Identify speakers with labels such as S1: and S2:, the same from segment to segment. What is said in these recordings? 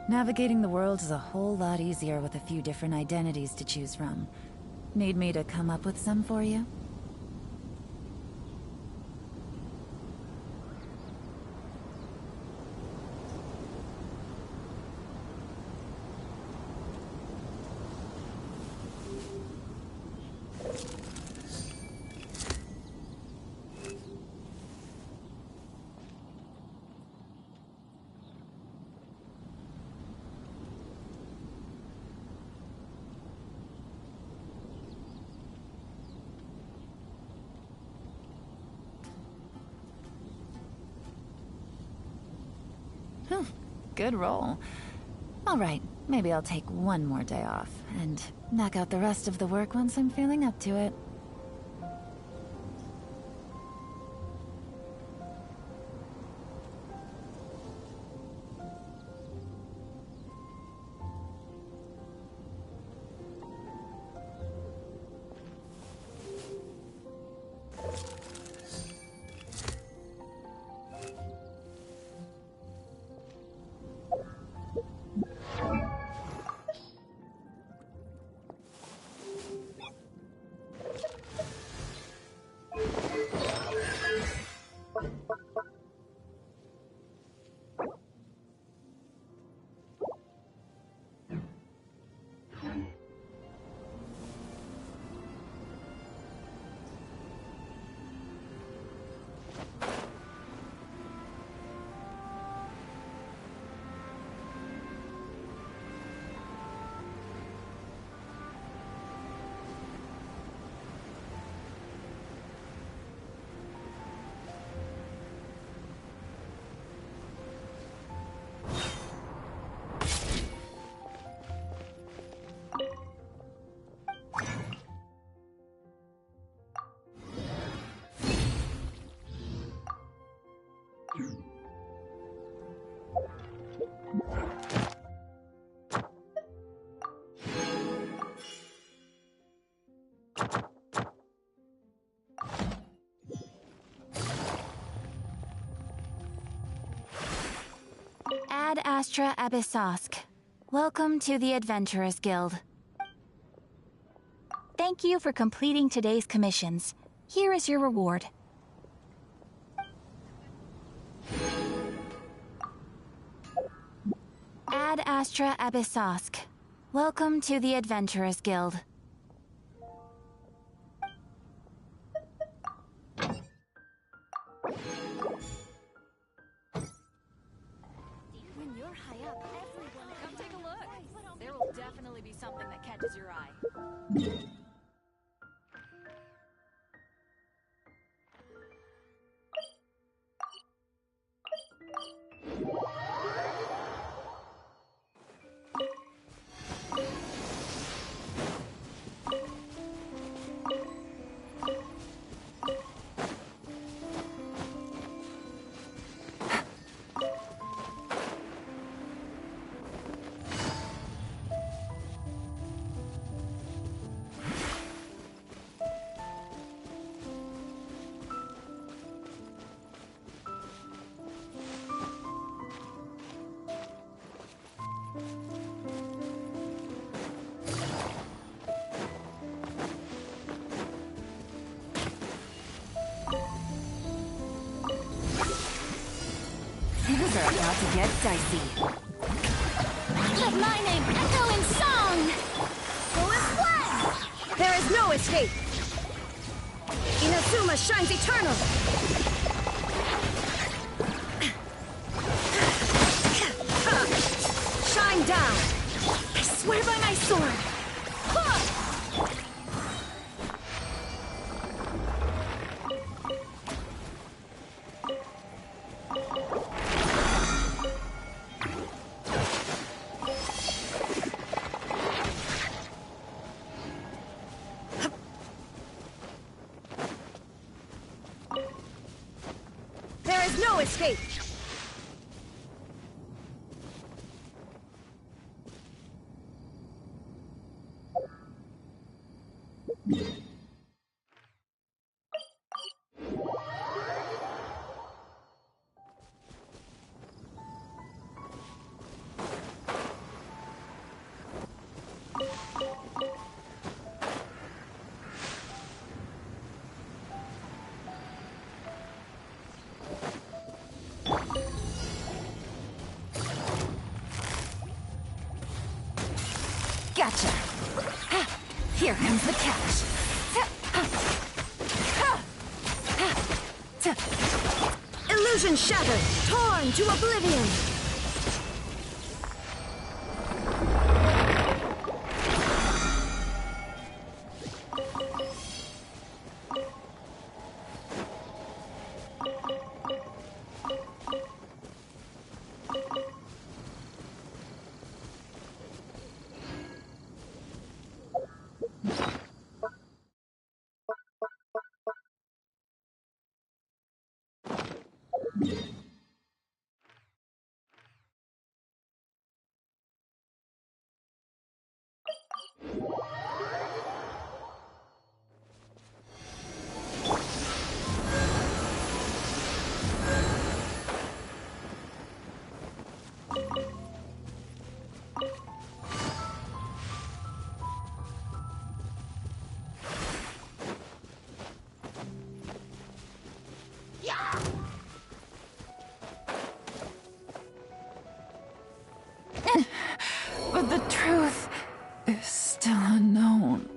S1: Navigating the world is a whole lot easier with a few different identities to choose from. Need me to come up with some for you? Good roll. Alright, maybe I'll take one more day off, and knock out the rest of the work once I'm feeling up to it.
S2: Ad Astra Abyssosk. Welcome to the Adventurers Guild. Thank you for completing today's commissions. Here is your reward. Ad Astra Abyssosk. Welcome to the Adventurers Guild.
S3: When you're high up, everyone come take a look. There will definitely be something that catches your eye.
S1: Things are about to get dicey.
S2: Let my name echo in song!
S4: Full is fled! There is no escape! Inazuma shines eternal! Shine down! I swear by my sword! There is no escape!
S1: Here comes the catch.
S4: Illusion shattered, torn to oblivion.
S1: But the truth is still unknown.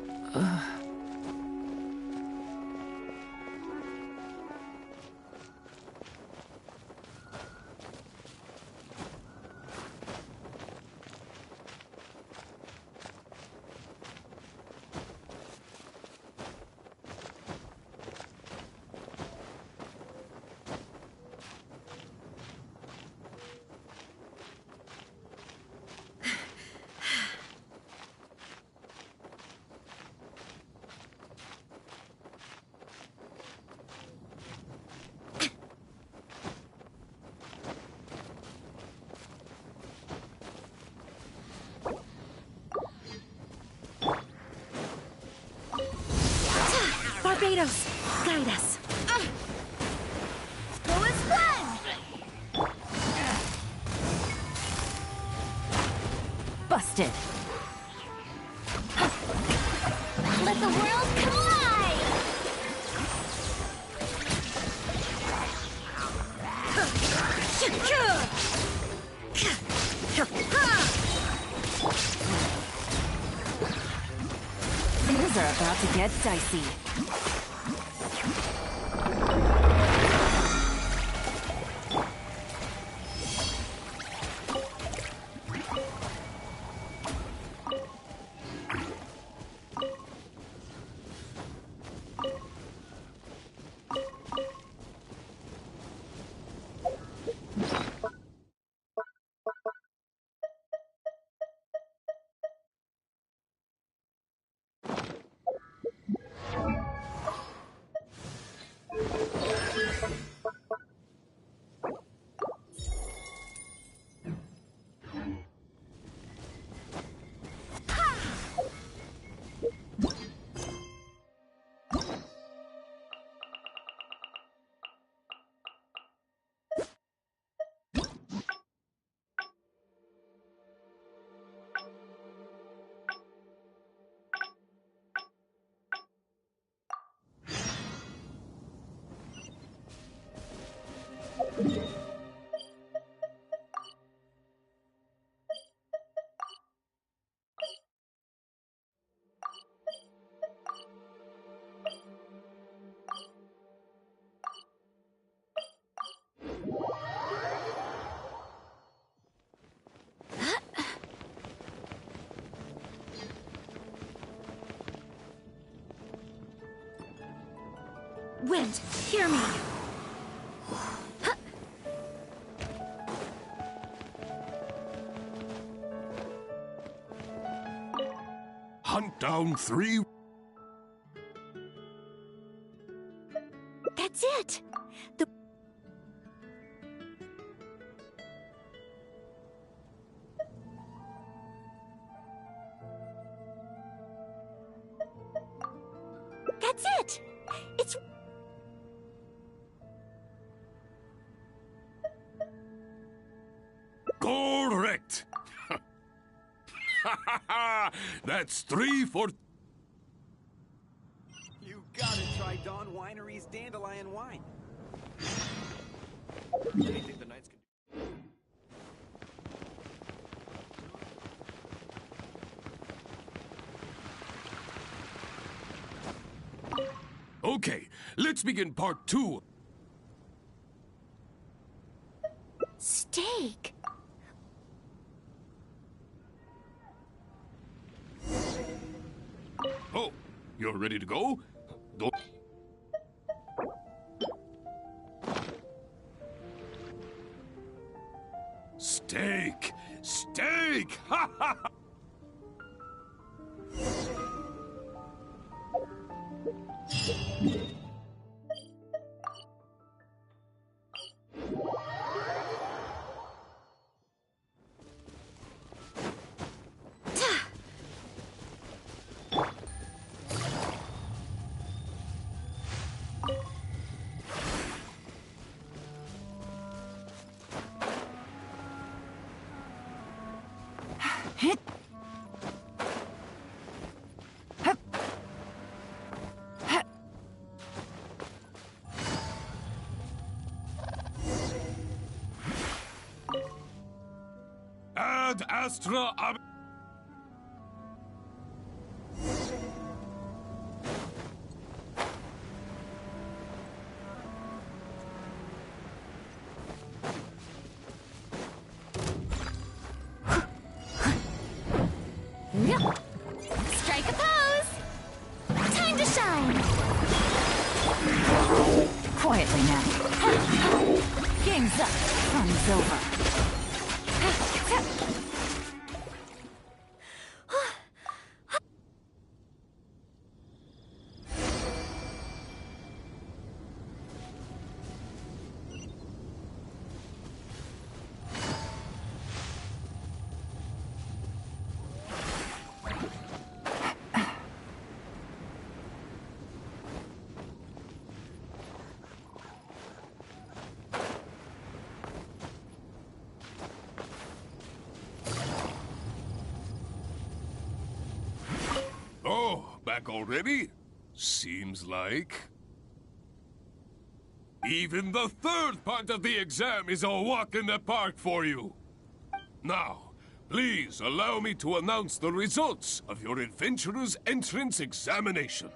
S4: Barbados, guide us. Go as planned.
S1: Busted.
S4: Let the world collide.
S1: Things are about to get dicey.
S4: Wind, hear me.
S5: Hunt down 3.
S4: That's it. That's it. It's
S5: Correct. That's 3 for...
S6: You gotta try Dawn Winery's Dandelion Wine. Anything the Knights can do.
S5: Okay, let's begin part 2.
S2: Steak.
S5: Oh, you're ready to go? Don't... Steak! Steak! Ha ha ha! Ad Astra Ab...
S2: Strike a pose! Time to shine!
S1: Quietly now. Game's up. Fun's over.
S5: Oh, back already? Seems like... Even the third part of the exam is a walk in the park for you. Now, please allow me to announce the results of your adventurer's entrance examination.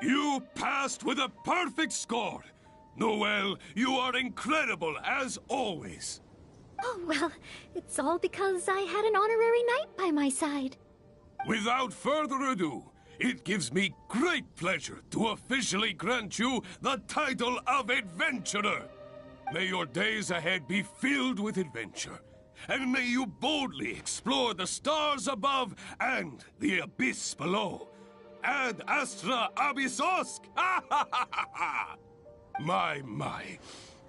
S5: You passed with a perfect score. Noelle, you are incredible as always.
S4: Oh, well, it's all because I had an honorary knight by my side.
S5: Without further ado, it gives me great pleasure to officially grant you the title of Adventurer. May your days ahead be filled with adventure, and may you boldly explore the stars above and the abyss below. Ad Astra Abyssosk! My.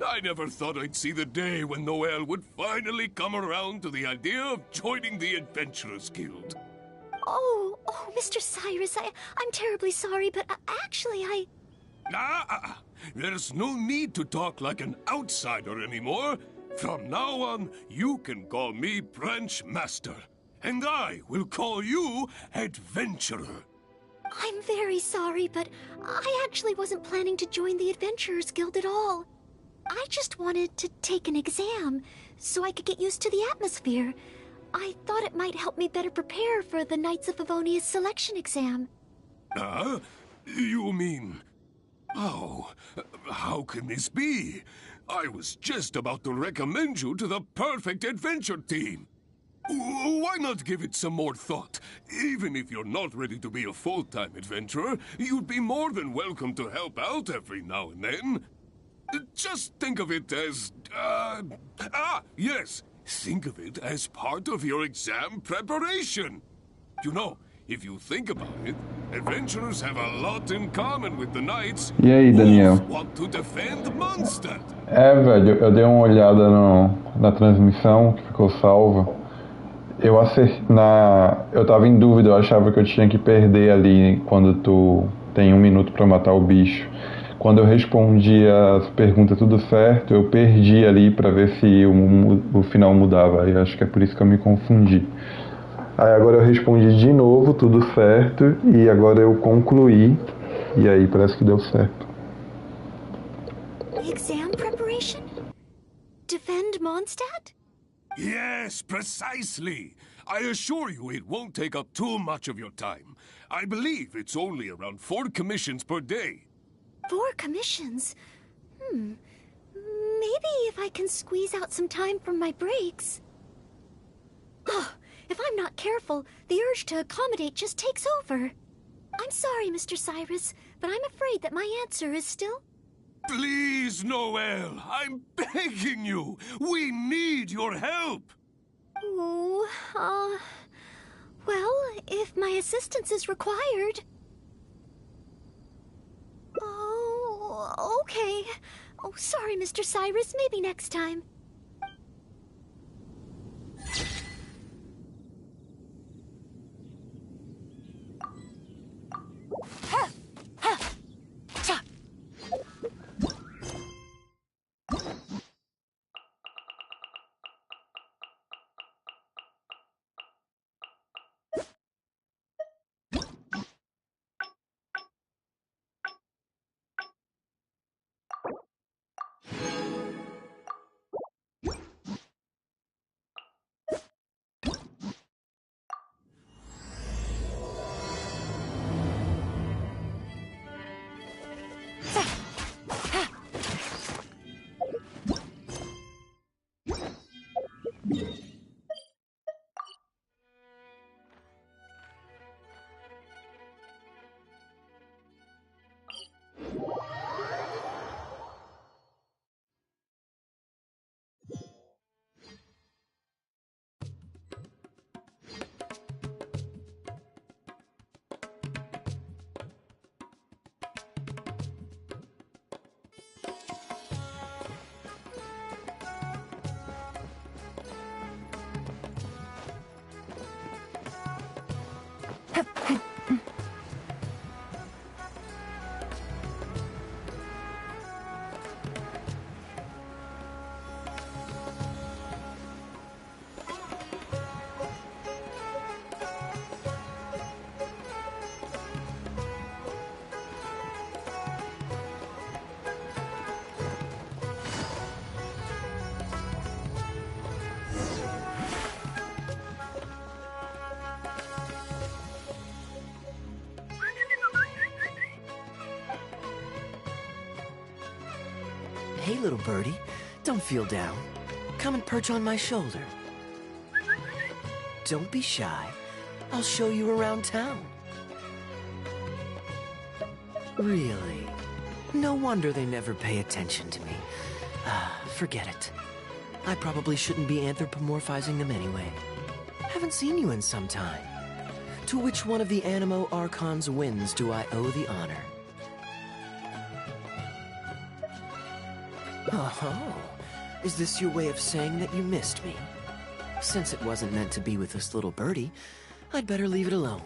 S5: I never thought I'd see the day when Noelle would finally come around to the idea of joining the Adventurers Guild.
S4: Oh, Mr. Cyrus, I'm terribly sorry, but actually
S5: There's no need to talk like an outsider anymore. From now on, you can call me Branch Master, and I will call you Adventurer.
S4: I'm very sorry, but I actually wasn't planning to join the Adventurers Guild at all. I just wanted to take an exam, so I could get used to the atmosphere. I thought it might help me better prepare for the Knights of Favonia's selection exam.
S5: You mean... Oh, how can this be? I was just about to recommend you to the perfect adventure team. Why not give it some more thought? Even if you're not ready to be a full-time adventurer, you'd be more than welcome to help out every now and then. Just think of it as... yes. Think of it as part of your exam preparation. You know, if you think about it, adventurers have a lot in common with the knights.
S7: E aí, Daniel?
S5: Who want to defend Mondstadt.
S7: Velho, eu dei uma olhada na transmissão que ficou salva. Eu tava em dúvida, eu achava que eu tinha que perder ali quando tu tem 1 minuto pra matar o bicho. Quando eu respondi as perguntas tudo certo, eu perdi ali pra ver se o final mudava. Aí acho que é por isso que eu me confundi. Aí agora eu respondi de novo, tudo certo, e agora eu concluí, e aí parece que deu certo.
S4: Exam preparation? Defend Mondstadt?
S5: Yes, precisely. I assure you it won't take up too much of your time. I believe it's only around 4 commissions per day.
S4: 4 commissions? Maybe if I can squeeze out some time from my breaks. Oh, if I'm not careful, the urge to accommodate just takes over. I'm sorry, Mr. Cyrus, but I'm afraid that my answer is still...
S5: Please, Noel, I'm begging you. We need your help.
S4: Oh, well, if my assistance is required... Oh, okay. Oh, sorry, Mr. Cyrus. Maybe next time.
S8: Hey, little birdie. Don't feel down. Come and perch on my shoulder. Don't be shy. I'll show you around town. Really? No wonder they never pay attention to me. Forget it. I probably shouldn't be anthropomorphizing them anyway. Haven't seen you in some time. To which one of the Animo Archons wins do I owe the honor? Oh, is this your way of saying that you missed me? Since it wasn't meant to be with this little birdie, I'd better leave it alone.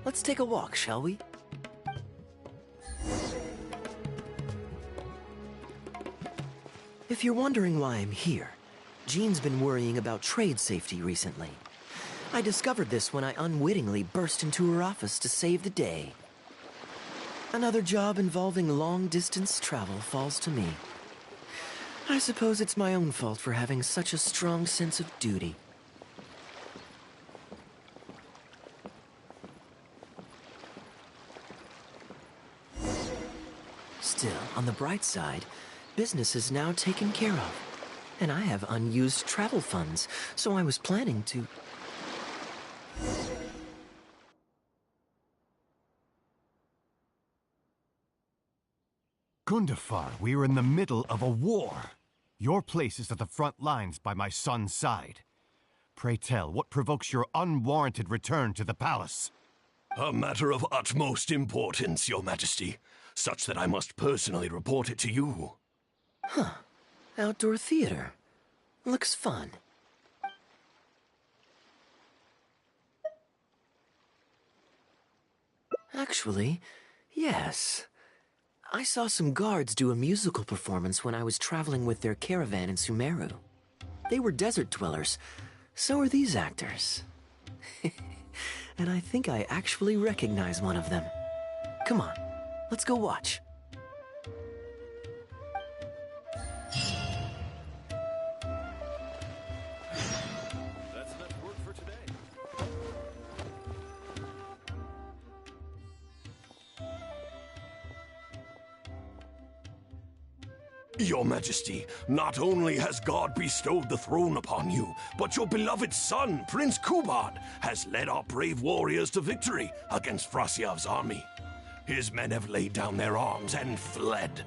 S8: Let's take a walk, shall we? If you're wondering why I'm here, Jean's been worrying about trade safety recently. I discovered this when I unwittingly burst into her office to save the day. Another job involving long-distance travel falls to me. I suppose it's my own fault for having such a strong sense of duty. Still, on the bright side, business is now taken care of. And I have unused travel funds, so I was planning to...
S9: Gundafar, we are in the middle of a war. Your place is at the front lines by my son's side. Pray tell, what provokes your unwarranted return to the palace?
S5: A matter of utmost importance, Your Majesty, such that I must personally report it to you.
S8: Huh. Outdoor theater. Looks fun. Actually, yes. I saw some guards do a musical performance when I was traveling with their caravan in Sumeru. They were desert dwellers. So are these actors. And I think I actually recognize one of them. Come on, let's go watch.
S6: That's enough work for today.
S5: Your Majesty, not only has God bestowed the throne upon you, but your beloved son, Prince Kubad, has led our brave warriors to victory against Frasyav's army. His men have laid down their arms and fled.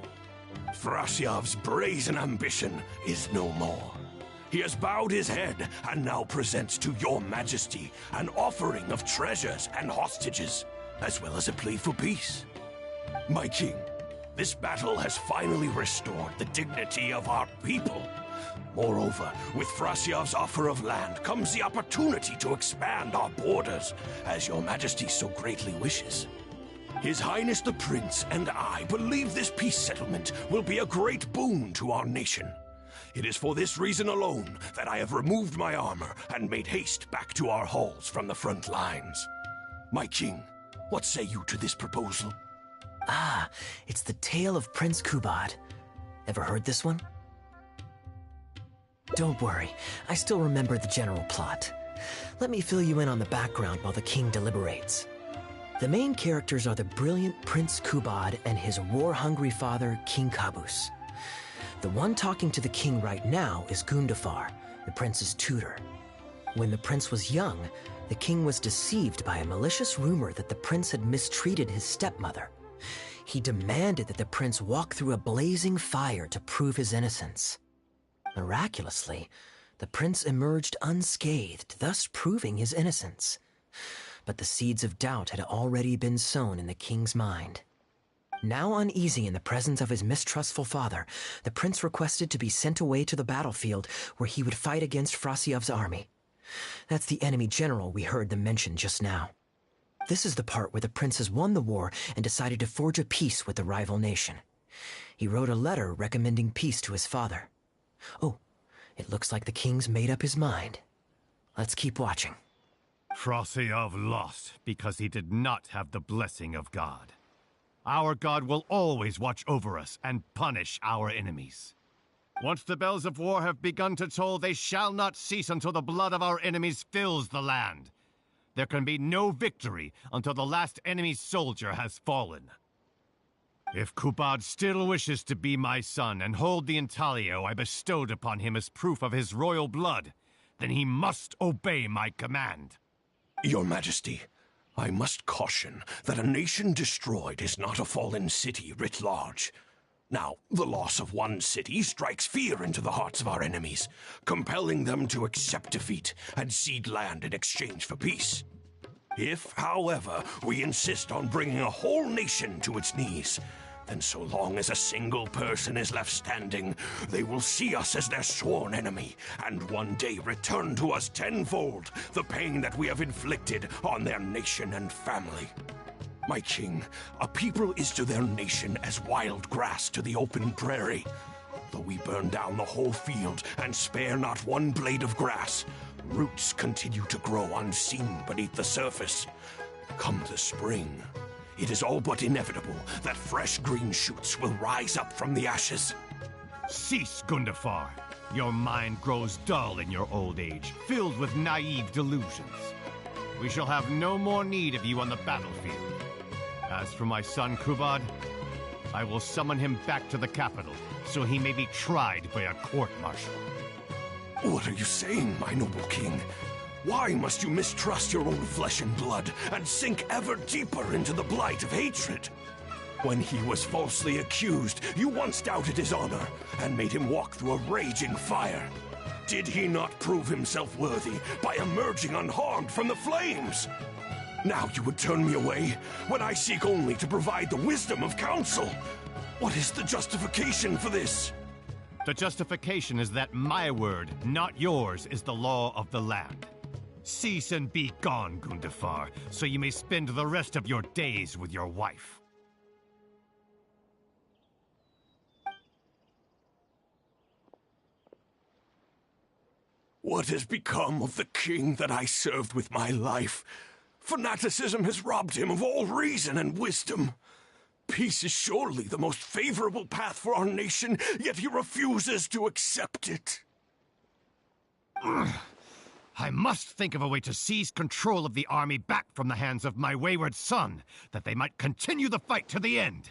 S5: Frasyav's brazen ambition is no more. He has bowed his head and now presents to your Majesty an offering of treasures and hostages, as well as a plea for peace. My king, this battle has finally restored the dignity of our people. Moreover, with Frasyav's offer of land comes the opportunity to expand our borders, as your Majesty so greatly wishes. His Highness the Prince and I believe this peace settlement will be a great boon to our nation. It is for this reason alone that I have removed my armor and made haste back to our halls from the front lines. My king, what say you to this proposal?
S8: Ah, it's the tale of Prince Kubad. Ever heard this one? Don't worry, I still remember the general plot. Let me fill you in on the background while the king deliberates. The main characters are the brilliant Prince Kubad and his war-hungry father, King Kabus. The one talking to the king right now is Gundafar, the prince's tutor. When the prince was young, the king was deceived by a malicious rumor that the prince had mistreated his stepmother. He demanded that the prince walk through a blazing fire to prove his innocence. Miraculously, the prince emerged unscathed, thus proving his innocence. But the seeds of doubt had already been sown in the king's mind. Now uneasy in the presence of his mistrustful father, the prince requested to be sent away to the battlefield where he would fight against Frasyav's army. That's the enemy general we heard them mention just now. This is the part where the prince has won the war and decided to forge a peace with the rival nation. He wrote a letter recommending peace to his father. Oh, it looks like the king's made up his mind. Let's keep watching.
S9: Frosyav lost because he did not have the blessing of God. Our God will always watch over us and punish our enemies. Once the bells of war have begun to toll, they shall not cease until the blood of our enemies fills the land. There can be no victory until the last enemy soldier has fallen. If Kubad still wishes to be my son and hold the intaglio I bestowed upon him as proof of his royal blood, then he must obey my command.
S5: Your Majesty, I must caution that a nation destroyed is not a fallen city writ large. Now, the loss of one city strikes fear into the hearts of our enemies, compelling them to accept defeat and cede land in exchange for peace. If, however, we insist on bringing a whole nation to its knees, then so long as a single person is left standing, they will see us as their sworn enemy, and one day return to us tenfold the pain that we have inflicted on their nation and family. My king, a people is to their nation as wild grass to the open prairie. Though we burn down the whole field and spare not one blade of grass, roots continue to grow unseen beneath the surface. Come the spring, it is all but inevitable that fresh green shoots will rise up from the ashes.
S9: Cease, Gundafar. Your mind grows dull in your old age, filled with naive delusions. We shall have no more need of you on the battlefield. As for my son Kubad, I will summon him back to the capital, so he may be tried by a court-martial.
S5: What are you saying, my noble king? Why must you mistrust your own flesh and blood and sink ever deeper into the blight of hatred? When he was falsely accused, you once doubted his honor and made him walk through a raging fire. Did he not prove himself worthy by emerging unharmed from the flames? Now you would turn me away when I seek only to provide the wisdom of counsel. What is the justification for this?
S9: The justification is that my word, not yours, is the law of the land. Cease and be gone, Gundafar, so you may spend the rest of your days with your wife.
S5: What has become of the king that I served with my life? Fanaticism has robbed him of all reason and wisdom. Peace is surely the most favorable path for our nation, yet he refuses to accept it.
S9: I must think of a way to seize control of the army back from the hands of my wayward son, that they might continue the fight to the end.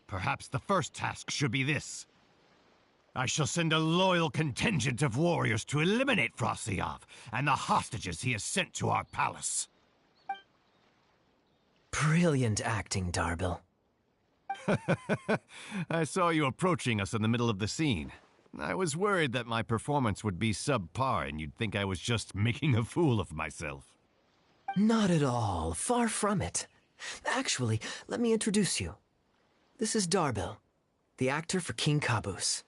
S9: Perhaps the first task should be this: I shall send a loyal contingent of warriors to eliminate Frosiyov and the hostages he has sent to our palace.
S8: Brilliant acting, Darbil.
S9: I saw you approaching us in the middle of the scene. I was worried that my performance would be subpar and you'd think I was just making a fool of myself.
S8: Not at all. Far from it. Actually, let me introduce you. This is Darbil, the actor for King Caboose.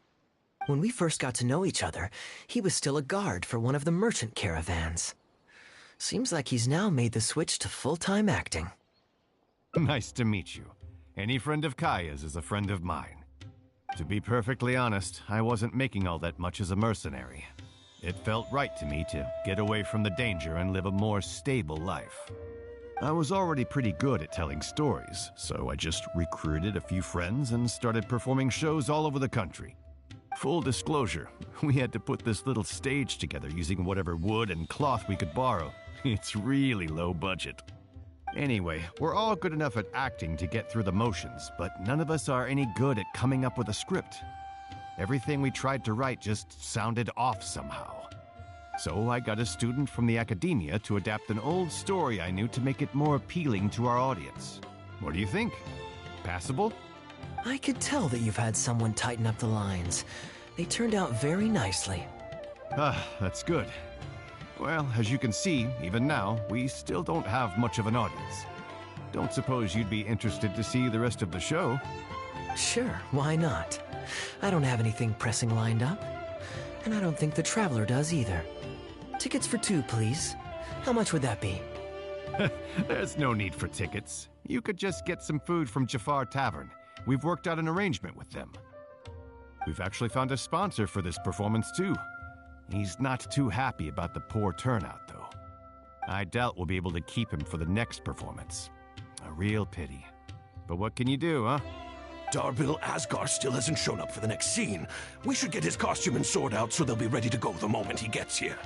S8: When we first got to know each other, he was still a guard for one of the merchant caravans. Seems like he's now made the switch to full-time acting.
S9: Nice to meet you. Any friend of Kaya's is a friend of mine. To be perfectly honest, I wasn't making all that much as a mercenary. It felt right to me to get away from the danger and live a more stable life. I was already pretty good at telling stories, so I just recruited a few friends and started performing shows all over the country. Full disclosure, we had to put this little stage together using whatever wood and cloth we could borrow. It's really low budget. Anyway, we're all good enough at acting to get through the motions, but none of us are any good at coming up with a script. Everything we tried to write just sounded off somehow. So I got a student from the academia to adapt an old story I knew to make it more appealing to our audience. What do you think? Passable?
S8: I could tell that you've had someone tighten up the lines. They turned out very nicely.
S9: That's good. Well, as you can see, even now, we still don't have much of an audience. Don't suppose you'd be interested to see the rest of the show?
S8: Sure, why not? I don't have anything pressing lined up. And I don't think the Traveler does either. Tickets for 2, please. How much would that be?
S9: There's no need for tickets. You could just get some food from Jafar Tavern. We've worked out an arrangement with them. We've actually found a sponsor for this performance, too. He's not too happy about the poor turnout, though. I doubt we'll be able to keep him for the next performance. A real pity. But what can you do, huh?
S5: Darbil Asgar still hasn't shown up for the next scene. We should get his costume and sword out so they'll be ready to go the moment he gets here.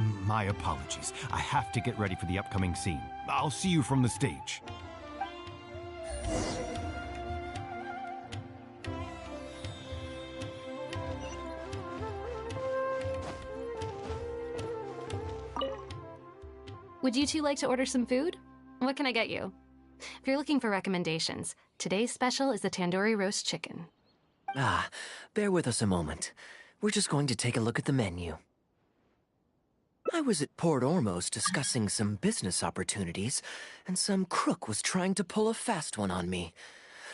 S9: My apologies. I have to get ready for the upcoming scene. I'll see you from the stage.
S10: Would you two like to order some food? What can I get you? If you're looking for recommendations, today's special is the tandoori roast chicken.
S8: Bear with us a moment. We're just going to take a look at the menu. I was at Port Ormos discussing some business opportunities, and some crook was trying to pull a fast one on me.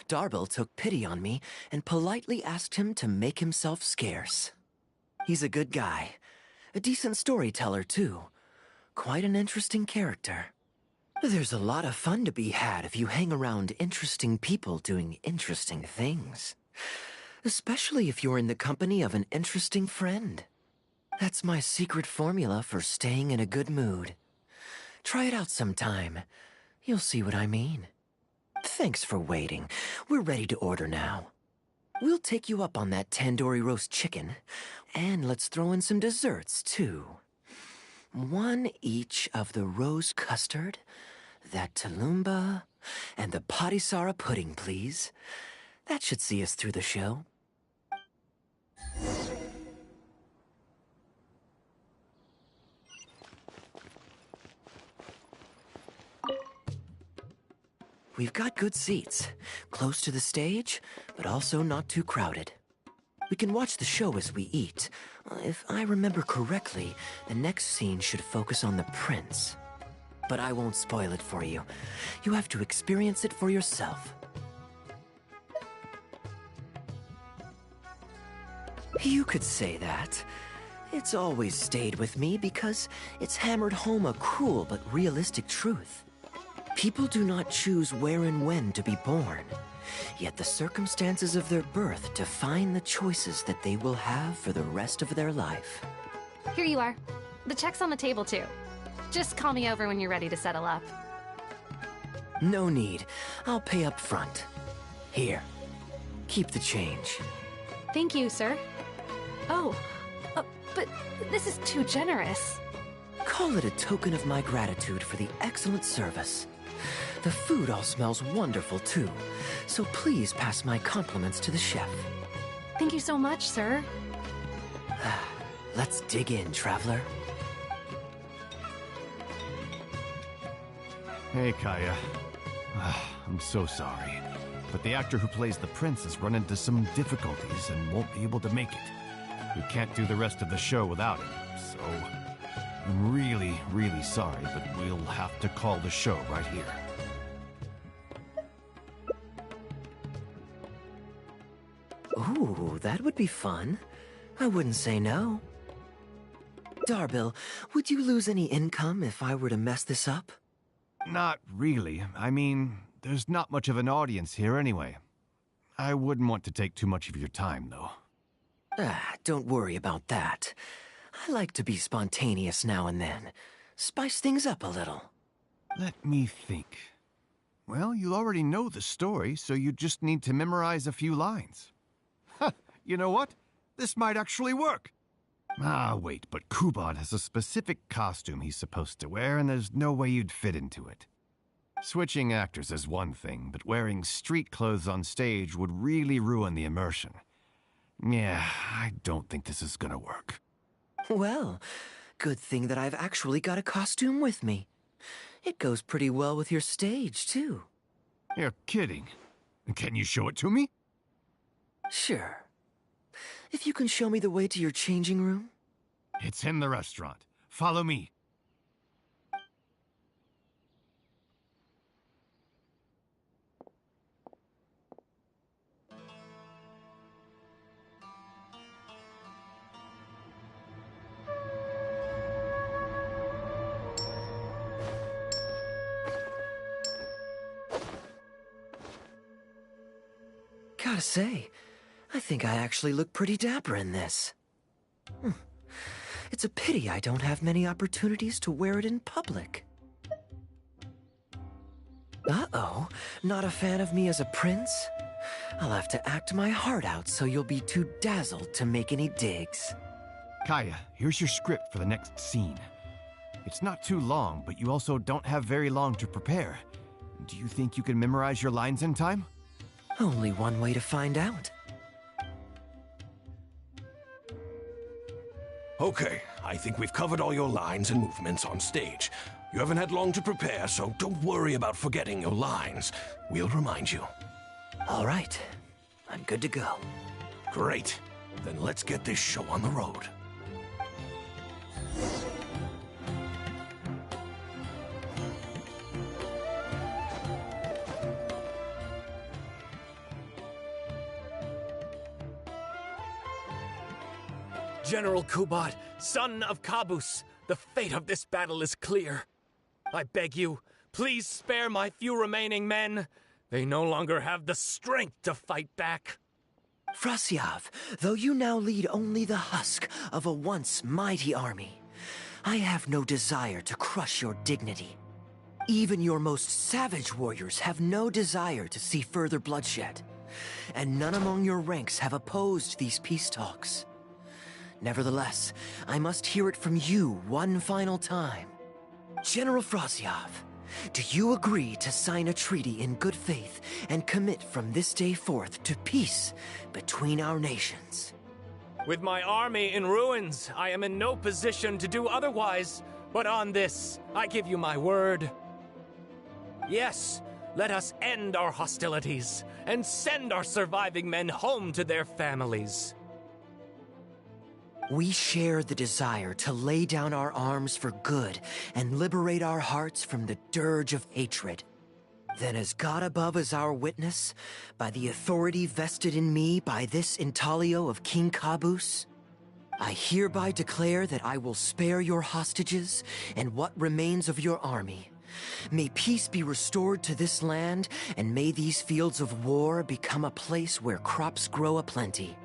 S8: Darbil took pity on me and politely asked him to make himself scarce. He's a good guy. A decent storyteller, too. Quite an interesting character. There's a lot of fun to be had if you hang around interesting people doing interesting things. Especially if you're in the company of an interesting friend. That's my secret formula for staying in a good mood. Try it out sometime. You'll see what I mean. Thanks for waiting. We're ready to order now. We'll take you up on that tandoori roast chicken. And let's throw in some desserts, too. 1 each of the rose custard, that tulumba, and the patisara pudding, please. That should see us through the show. We've got good seats, close to the stage, but also not too crowded. We can watch the show as we eat. If I remember correctly, the next scene should focus on the prince. But I won't spoil it for you. You have to experience it for yourself. You could say that. It's always stayed with me because it's hammered home a cruel but realistic truth. People do not choose where and when to be born, yet the circumstances of their birth define the choices that they will have for the rest of their life.
S10: Here you are. The check's on the table, too. Just call me over when you're ready to settle up.
S8: No need. I'll pay up front. Here. Keep the change.
S10: Thank you, sir. Oh, but this is too generous.
S8: Call it a token of my gratitude for the excellent service. The food all smells wonderful, too, so please pass my compliments to the chef.
S10: Thank you so much, sir.
S8: Let's dig in, traveler.
S9: Hey, Kaya. I'm so sorry, but the actor who plays the prince has run into some difficulties and won't be able to make it. We can't do the rest of the show without him, so I'm really, really sorry, but we'll have to call the show right here.
S8: Ooh, that would be fun. I wouldn't say no. Darbil, would you lose any income if I were to mess this up?
S9: Not really. I mean, there's not much of an audience here anyway. I wouldn't want to take too much of your time, though.
S8: Don't worry about that. I like to be spontaneous now and then. Spice things up a little.
S9: Let me think. Well, you already know the story, so you just need to memorize a few lines. Huh, you know what? This might actually work. Wait, but Kubod has a specific costume he's supposed to wear, and there's no way you'd fit into it. Switching actors is one thing, but wearing street clothes on stage would really ruin the immersion. Yeah, I don't think this is gonna work.
S8: Well, good thing that I've actually got a costume with me. It goes pretty well with your stage, too.
S9: You're kidding. Can you show it to me?
S8: Sure. If you can show me the way to your changing room?
S9: It's in the restaurant. Follow me.
S8: Gotta say, I think I actually look pretty dapper in this. It's a pity I don't have many opportunities to wear it in public. Uh-oh, not a fan of me as a prince? I'll have to act my heart out so you'll be too dazzled to make any digs.
S9: Kaya, here's your script for the next scene. It's not too long, but you also don't have very long to prepare. Do you think you can memorize your lines in time?
S8: Only one way to find out.
S11: Okay, I think we've covered all your lines and movements on stage. You haven't had long to prepare, so don't worry about forgetting your lines. We'll remind you.
S8: All right, I'm good to go.
S11: Great. Then let's get this show on the road.
S12: General Kubod, son of Kabus, the fate of this battle is clear. I beg you, please spare my few remaining men. They no longer have the strength to fight back.
S8: Frasyav, though you now lead only the husk of a once mighty army, I have no desire to crush your dignity. Even your most savage warriors have no desire to see further bloodshed, and none among your ranks have opposed these peace talks. Nevertheless, I must hear it from you one final time. General Frasyav, do you agree to sign a treaty in good faith and commit from this day forth to peace between our nations?
S12: With my army in ruins, I am in no position to do otherwise, but on this, I give you my word. Yes, let us end our hostilities and send our surviving men home to their families.
S8: We share the desire to lay down our arms for good and liberate our hearts from the dirge of hatred. Then as God above is our witness, by the authority vested in me by this intaglio of King Kabus, I hereby declare that I will spare your hostages and what remains of your army. May peace be restored to this land, and may these fields of war become a place where crops grow aplenty.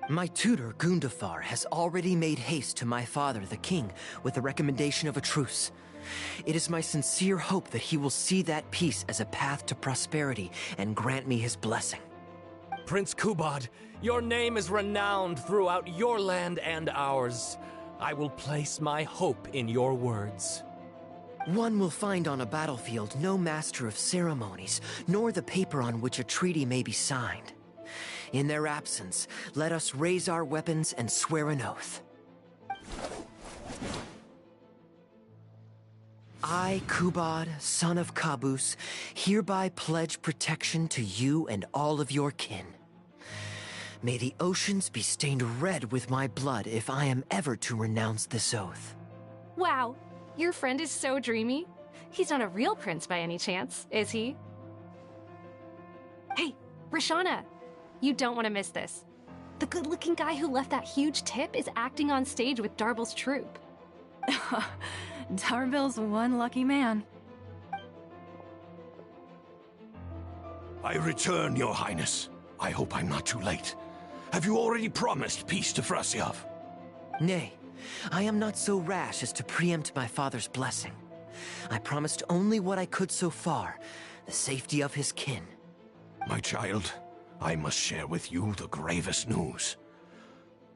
S8: My tutor, Gundafar, has already made haste to my father, the king, with the recommendation of a truce. It is my sincere hope that he will see that peace as a path to prosperity and grant me his blessing.
S12: Prince Kubod, your name is renowned throughout your land and ours. I will place my hope in your words.
S8: One will find on a battlefield no master of ceremonies, nor the paper on which a treaty may be signed. In their absence, let us raise our weapons and swear an oath. I, Kubad, son of Caboose, hereby pledge protection to you and all of your kin. May the oceans be stained red with my blood if I am ever to renounce this oath.
S10: Wow, your friend is so dreamy. He's not a real prince by any chance, is he? Hey, Rashana, you don't want to miss this. The good-looking guy who left that huge tip is acting on stage with Darble's troupe.
S1: Darble's one lucky man.
S11: I return, Your Highness. I hope I'm not too late. Have you already promised peace to Frasyov?
S8: Nay, I am not so rash as to preempt my father's blessing. I promised only what I could so far, the safety of his kin.
S11: My child, I must share with you the gravest news.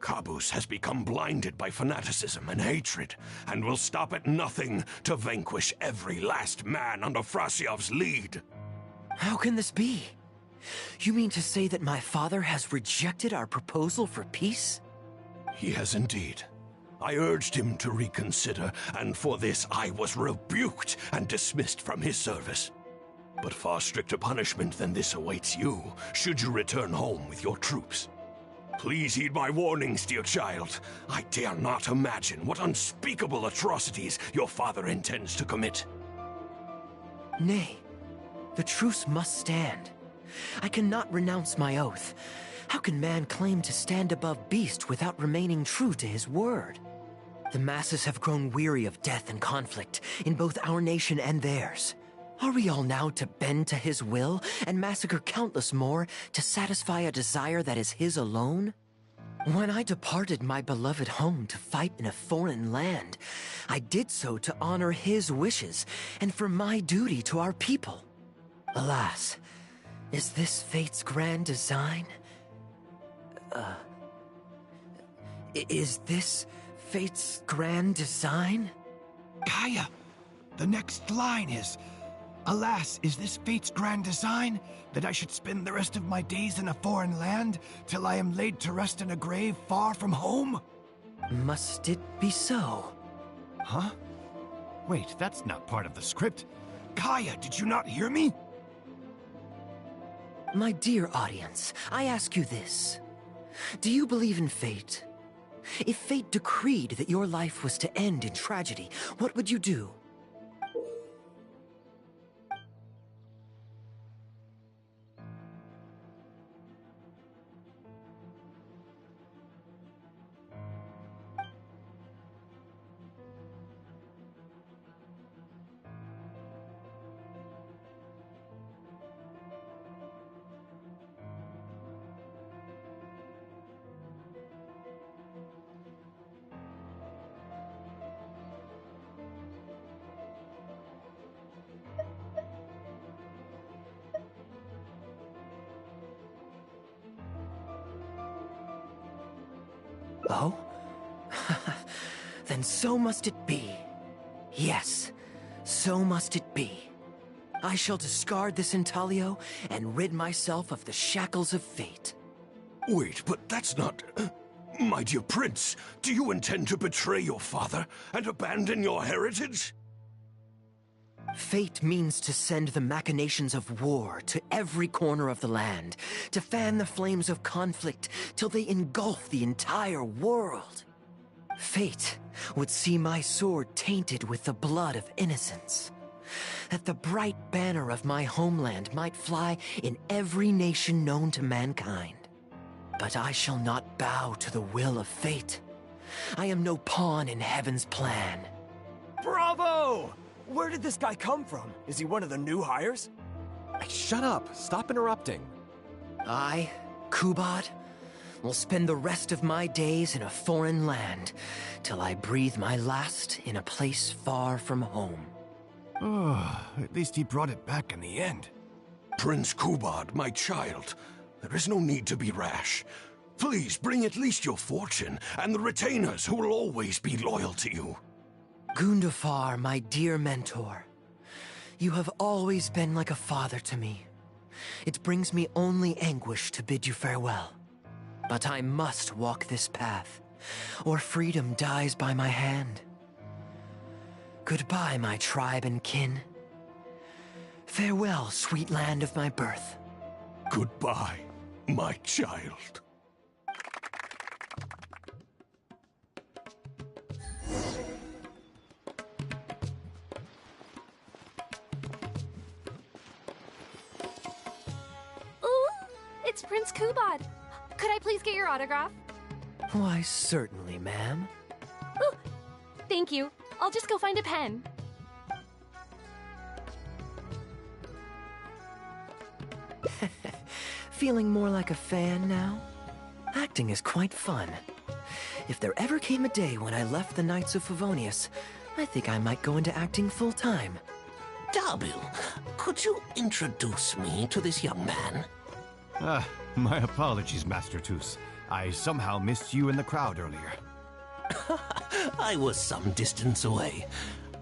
S11: Caboose has become blinded by fanaticism and hatred, and will stop at nothing to vanquish every last man under Frasyov's lead.
S8: How can this be? You mean to say that my father has rejected our proposal for peace?
S11: He has indeed. I urged him to reconsider, and for this I was rebuked and dismissed from his service. But far stricter punishment than this awaits you, should you return home with your troops. Please heed my warnings, dear child. I dare not imagine what unspeakable atrocities your father intends to commit.
S8: Nay, the truce must stand. I cannot renounce my oath. How can man claim to stand above beast without remaining true to his word? The masses have grown weary of death and conflict in both our nation and theirs. Are we all now to bend to his will and massacre countless more to satisfy a desire that is his alone? When I departed my beloved home to fight in a foreign land, I did so to honor his wishes and for my duty to our people. Alas, is this fate's grand design? Is this fate's grand design?
S13: Kaya, the next line is, alas, is this fate's grand design, that I should spend the rest of my days in a foreign land, till I am laid to rest in a grave far from home?
S8: Must it be so?
S13: Huh?
S9: Wait, that's not part of the script.
S13: Kaya, did you not hear me?
S8: My dear audience, I ask you this. Do you believe in fate? If fate decreed that your life was to end in tragedy, what would you do? Oh? Then so must it be. Yes, so must it be. I shall discard this intaglio and rid myself of the shackles of fate.
S11: Wait, but that's not... My dear prince, do you intend to betray your father and abandon your heritage?
S8: Fate means to send the machinations of war to every corner of the land, to fan the flames of conflict till they engulf the entire world. Fate would see my sword tainted with the blood of innocence, that the bright banner of my homeland might fly in every nation known to mankind. But I shall not bow to the will of fate. I am no pawn in heaven's plan.
S6: Bravo! Where did this guy come from? Is he one of the new hires?
S14: Hey, shut up. Stop interrupting.
S8: I, Kubad, will spend the rest of my days in a foreign land till I breathe my last in a place far from home.
S9: Oh, at least he brought it back in the end.
S11: Prince Kubad, my child, there is no need to be rash. Please bring at least your fortune and the retainers who will always be loyal to you.
S8: Gundafar, my dear mentor, you have always been like a father to me. It brings me only anguish to bid you farewell. But I must walk this path, or freedom dies by my hand. Goodbye, my tribe and kin. Farewell, sweet land of my birth.
S11: Goodbye, my child.
S10: Ooh, it's Prince Kubad. Could I please get your autograph?
S8: Why, certainly, ma'am.
S10: Ooh, thank you. I'll just go find a pen.
S8: Feeling more like a fan now? Acting is quite fun. If there ever came a day when I left the Knights of Favonius, I think I might go into acting full-time.
S15: Darbil, could you introduce me to this young man?
S9: My apologies, Master Toos. I somehow missed you in the crowd earlier.
S15: I was some distance away.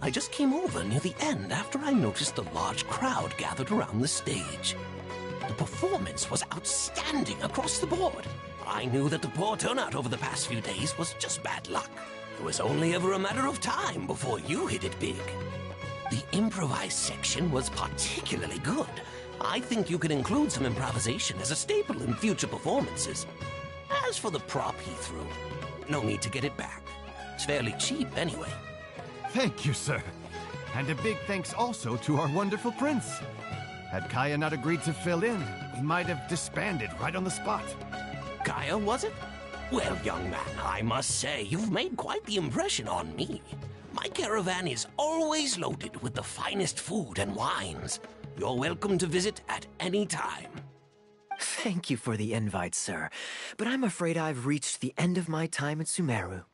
S15: I just came over near the end after I noticed the large crowd gathered around the stage. The performance was outstanding across the board. I knew that the poor turnout over the past few days was just bad luck. It was only ever a matter of time before you hit it big. The improvised section was particularly good. I think you could include some improvisation as a staple in future performances. As for the prop he threw, no need to get it back. It's fairly cheap anyway.
S9: Thank you, sir. And a big thanks also to our wonderful prince. Had Kaya not agreed to fill in, we might have disbanded right on the spot.
S15: Kaya, was it? Well, young man, I must say, you've made quite the impression on me. My caravan is always loaded with the finest food and wines. You're welcome to visit at any time.
S8: Thank you for the invite, sir, but I'm afraid I've reached the end of my time at Sumeru.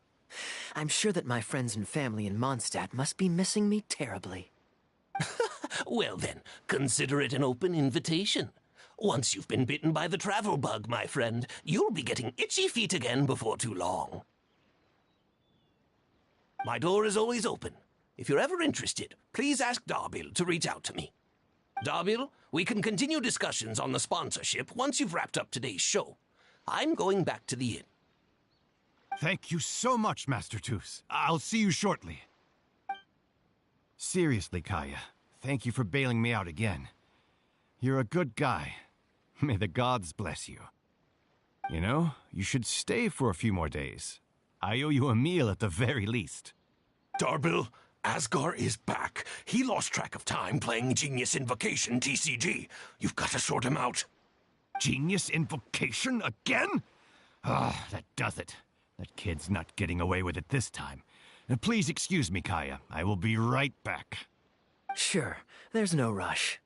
S8: I'm sure that my friends and family in Mondstadt must be missing me terribly.
S15: Well then, consider it an open invitation. Once you've been bitten by the travel bug, my friend, you'll be getting itchy feet again before too long. My door is always open. If you're ever interested, please ask Darbil to reach out to me. Darbil, we can continue discussions on the sponsorship once you've wrapped up today's show. I'm going back to the inn.
S9: Thank you so much, Master Toos. I'll see you shortly. Seriously, Kaya, thank you for bailing me out again. You're a good guy. May the gods bless you. You know, you should stay for a few more days. I owe you a meal at the very least.
S11: Darbil, Asgar is back. He lost track of time playing Genius Invocation TCG. You've got to sort him out.
S9: Genius Invocation again? Ah, that does it. That kid's not getting away with it this time. Please excuse me, Kaya. I will be right back.
S8: Sure, there's no rush.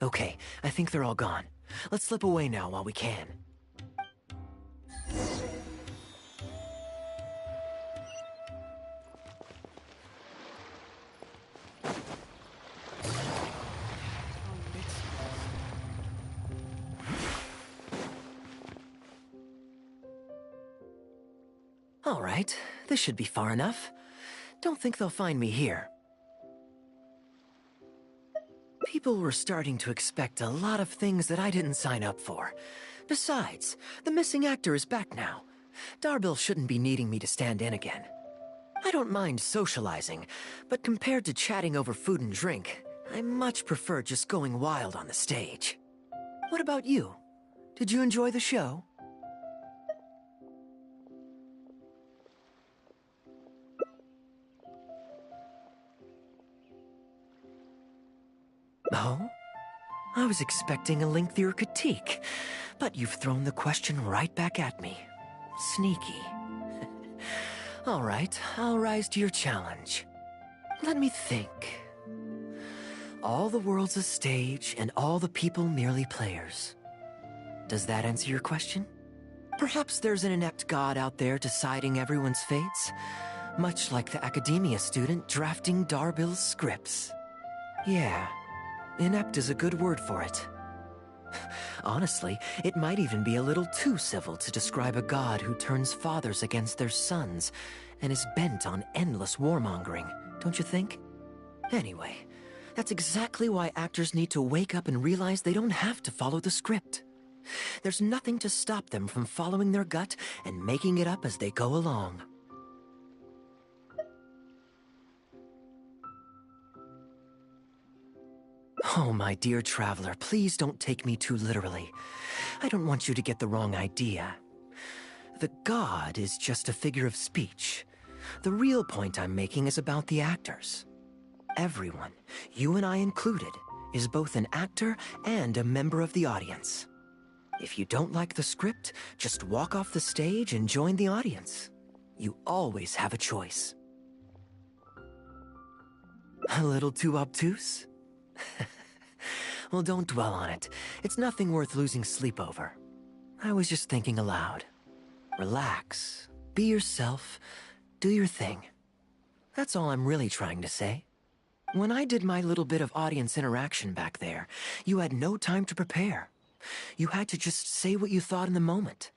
S8: Okay, I think they're all gone. Let's slip away now while we can. All right, this should be far enough. Don't think they'll find me here. People were starting to expect a lot of things that I didn't sign up for. Besides, the missing actor is back now. Darbil shouldn't be needing me to stand in again. I don't mind socializing, but compared to chatting over food and drink, I much prefer just going wild on the stage. What about you? Did you enjoy the show? Oh? I was expecting a lengthier critique, but you've thrown the question right back at me. Sneaky. All right, I'll rise to your challenge. Let me think. All the world's a stage, and all the people merely players. Does that answer your question? Perhaps there's an inept god out there deciding everyone's fates, much like the academia student drafting Darbil's scripts. Yeah. Inept is a good word for it. Honestly, it might even be a little too civil to describe a god who turns fathers against their sons and is bent on endless warmongering, don't you think? Anyway, that's exactly why actors need to wake up and realize they don't have to follow the script. There's nothing to stop them from following their gut and making it up as they go along. Oh, my dear traveler, please don't take me too literally. I don't want you to get the wrong idea. The god is just a figure of speech. The real point I'm making is about the actors. Everyone, you and I included, is both an actor and a member of the audience. If you don't like the script, just walk off the stage and join the audience. You always have a choice. A little too obtuse? Well, don't dwell on it. It's nothing worth losing sleep over. I was just thinking aloud. Relax, be yourself, do your thing. That's all I'm really trying to say. When I did my little bit of audience interaction back there, you had no time to prepare. You had to just say what you thought in the moment.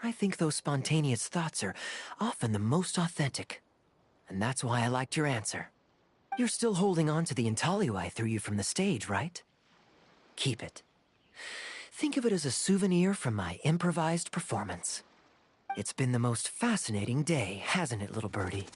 S8: I think those spontaneous thoughts are often the most authentic. And that's why I liked your answer. You're still holding on to the intaglio I threw you from the stage, right? Keep it. Think of it as a souvenir from my improvised performance. It's been the most fascinating day, hasn't it, little birdie?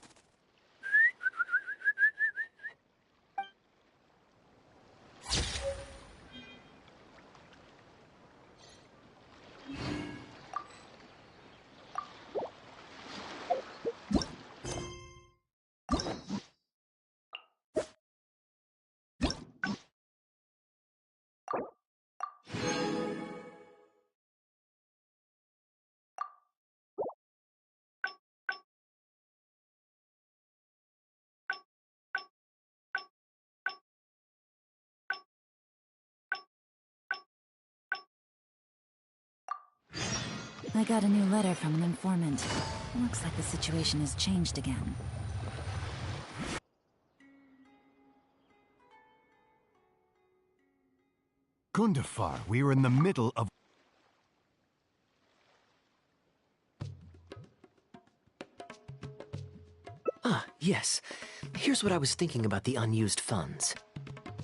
S1: I got a new letter from an informant. Looks like the situation has changed again.
S13: Gundafar, we are in the middle of...
S8: Ah, yes. Here's what I was thinking about the unused funds.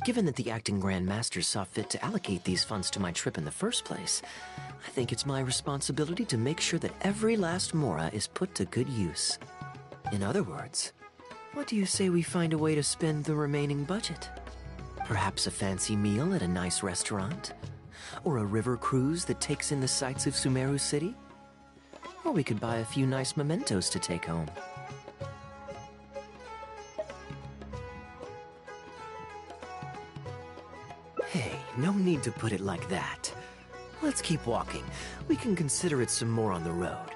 S8: Given that the acting Grand Master saw fit to allocate these funds to my trip in the first place, I think it's my responsibility to make sure that every last mora is put to good use. In other words, what do you say we find a way to spend the remaining budget? Perhaps a fancy meal at a nice restaurant? Or a river cruise that takes in the sights of Sumeru City? Or we could buy a few nice mementos to take home. Hey, no need to put it like that. Let's keep walking. We can consider it some more on the road.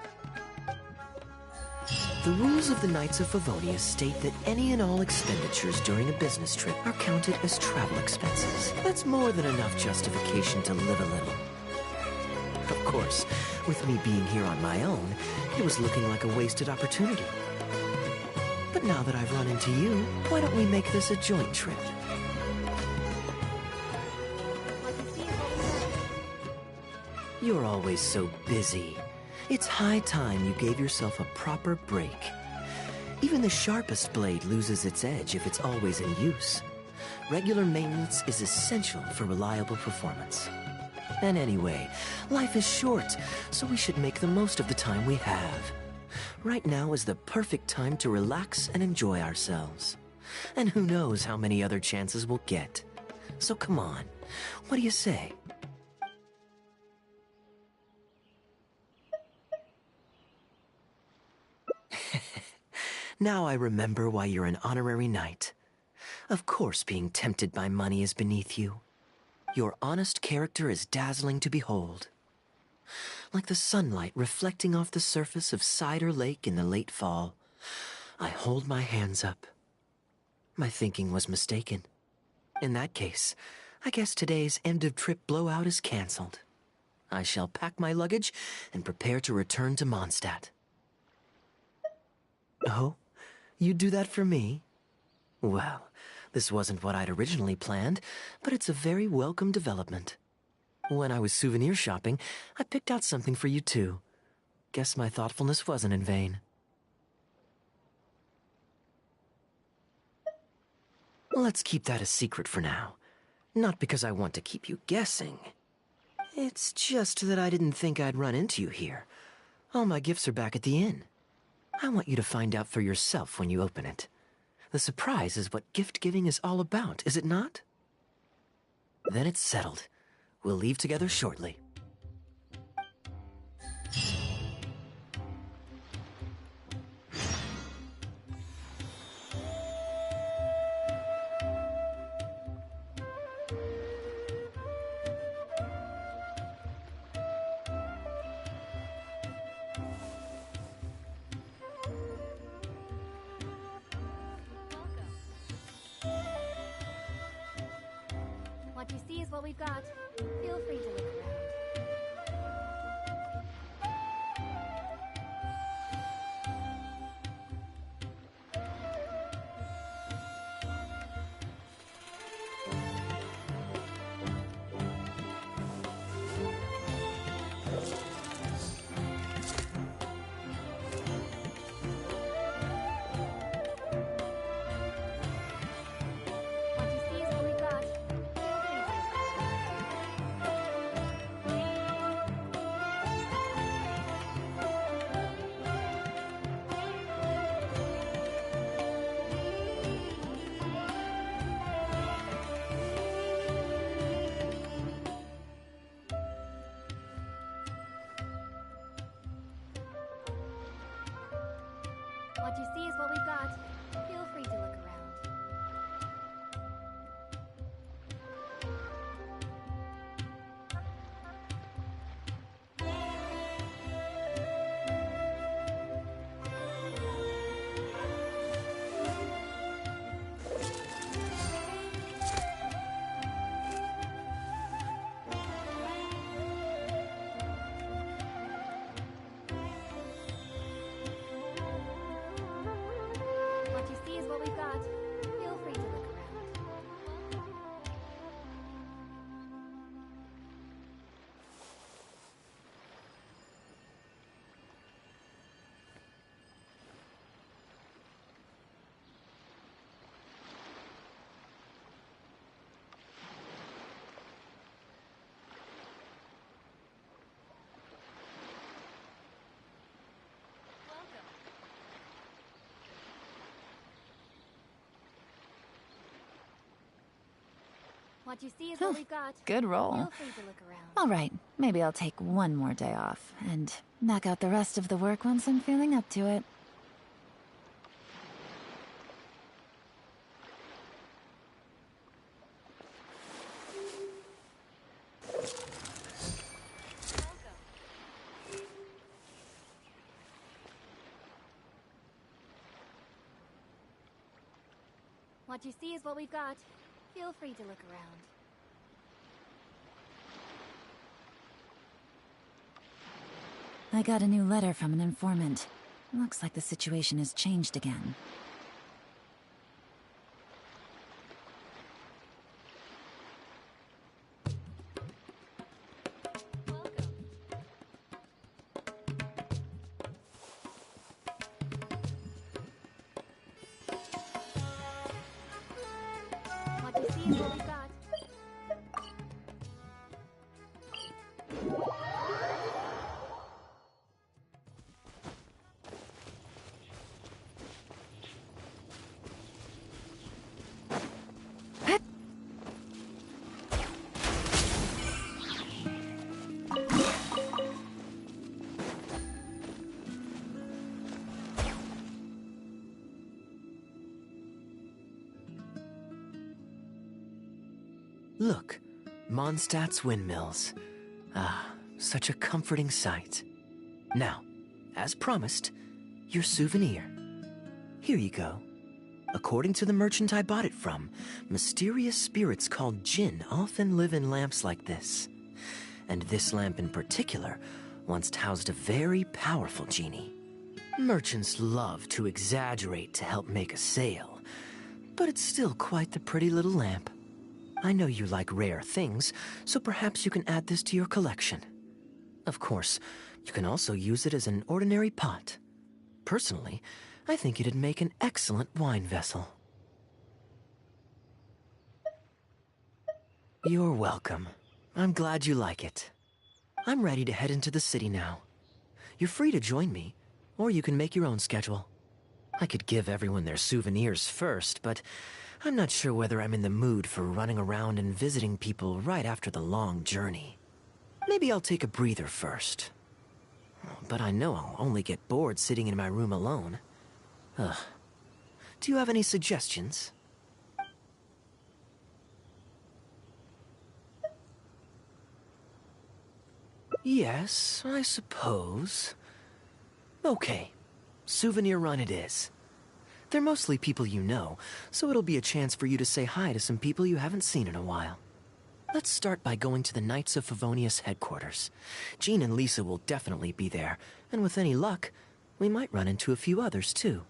S8: The rules of the Knights of Favonia state that any and all expenditures during a business trip are counted as travel expenses. That's more than enough justification to live a little. Of course, with me being here on my own, it was looking like a wasted opportunity. But now that I've run into you, why don't we make this a joint trip? You're always so busy. It's high time you gave yourself a proper break. Even the sharpest blade loses its edge if it's always in use. Regular maintenance is essential for reliable performance. And anyway, life is short, so we should make the most of the time we have. Right now is the perfect time to relax and enjoy ourselves. And who knows how many other chances we'll get. So come on, what do you say? Now I remember why you're an honorary knight. Of course being tempted by money is beneath you. Your honest character is dazzling to behold. Like the sunlight reflecting off the surface of Cider Lake in the late fall, I hold my hands up. My thinking was mistaken. In that case, I guess today's end-of-trip blowout is cancelled. I shall pack my luggage and prepare to return to Mondstadt. Oh? You'd do that for me? Well, this wasn't what I'd originally planned, but it's a very welcome development. When I was souvenir shopping, I picked out something for you too. Guess my thoughtfulness wasn't in vain. Let's keep that a secret for now. Not because I want to keep you guessing. It's just that I didn't think I'd run into you here. All my gifts are back at the inn. I want you to find out for yourself when you open it. The surprise is what gift giving is all about, is it not? Then it's settled. We'll leave together shortly.
S3: What you see is what we've got. Feel free to look around. What you see is what we've got. Feel free to look around. What you see is what we've got. Feel free to look around. What you see is what we've got. Feel free to look around. What you see is what we've got.
S1: Good roll.
S3: Feel free to look around.
S1: All right, maybe I'll take one more day off and knock out the rest of the work once I'm feeling up to it.
S3: What you see is what we've got. Feel free to look around.
S1: I got a new letter from an informant. Looks like the situation has changed again.
S3: What you see is what we've got.
S8: Look, Mondstadt's windmills. Ah, such a comforting sight. Now, as promised, your souvenir. Here you go. According to the merchant I bought it from, mysterious spirits called Jinn often live in lamps like this. And this lamp in particular once housed a very powerful genie. Merchants love to exaggerate to help make a sale, but it's still quite the pretty little lamp. I know you like rare things, so perhaps you can add this to your collection. Of course, you can also use it as an ordinary pot. Personally, I think it'd make an excellent wine vessel. You're welcome. I'm glad you like it. I'm ready to head into the city now. You're free to join me, or you can make your own schedule. I could give everyone their souvenirs first, but I'm not sure whether I'm in the mood for running around and visiting people right after the long journey. Maybe I'll take a breather first. But I know I'll only get bored sitting in my room alone. Ugh. Do you have any suggestions? Yes, I suppose. Okay, souvenir run it is. They're mostly people you know, so it'll be a chance for you to say hi to some people you haven't seen in a while. Let's start by going to the Knights of Favonius headquarters. Jean and Lisa will definitely be there, and with any luck, we might run into a few others too.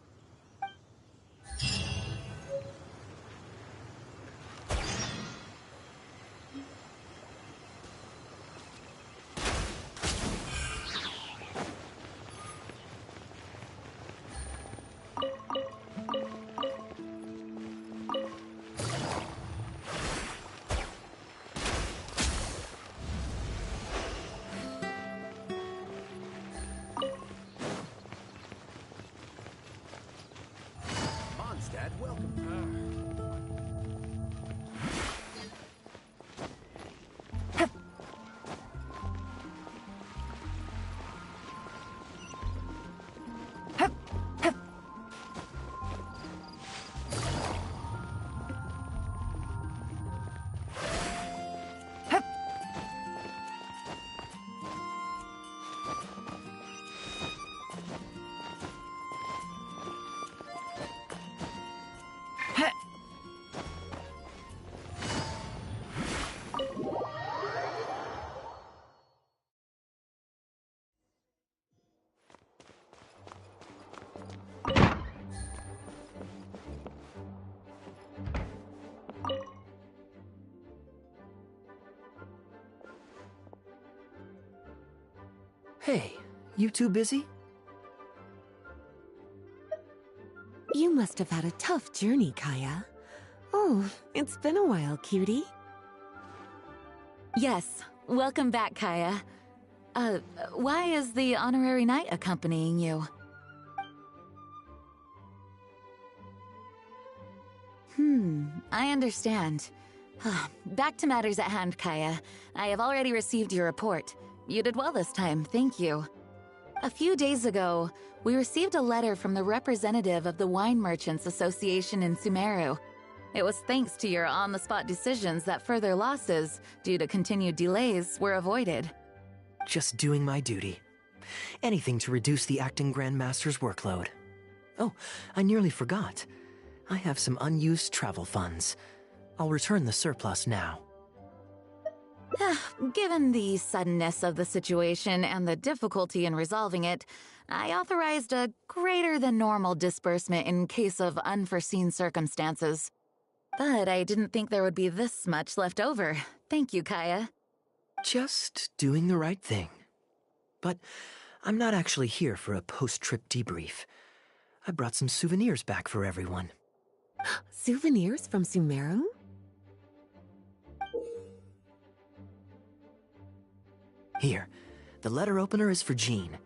S8: Hey, you two busy?
S16: You must have had a tough journey, Kaya. Oh, it's been a while, cutie.
S1: Yes, welcome back, Kaya. Why is the honorary knight accompanying you? I understand. Back to matters at hand, Kaya. I have already received your report. You did well this time, thank you. A few days ago, we received a letter from the representative of the Wine Merchants Association in Sumeru. It was thanks to your on-the-spot decisions that further losses, due to continued delays, were avoided.
S8: Just doing my duty. Anything to reduce the acting Grandmaster's workload. Oh, I nearly forgot. I have some unused travel funds. I'll return the surplus now.
S1: Given the suddenness of the situation and the difficulty in resolving it, I authorized a greater than normal disbursement in case of unforeseen circumstances. But I didn't think there would be this much left over. Thank you, Kaya.
S8: Just doing the right thing. But I'm not actually here for a post-trip debrief. I brought some souvenirs back for everyone.
S16: Souvenirs from Sumeru?
S8: Here, the letter opener is for Jean,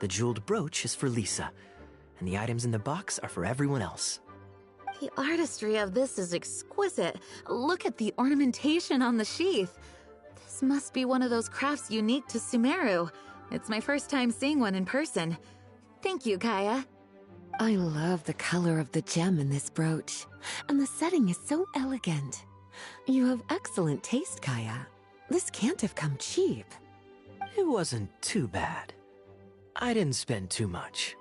S8: the jeweled brooch is for Lisa, and the items in the box are for everyone else.
S1: The artistry of this is exquisite. Look at the ornamentation on the sheath. This must be one of those crafts unique to Sumeru. It's my first time seeing one in person. Thank you, Kaya.
S16: I love the color of the gem in this brooch, and the setting is so elegant. You have excellent taste, Kaya. This can't have come cheap.
S8: It wasn't too bad. I didn't spend too much.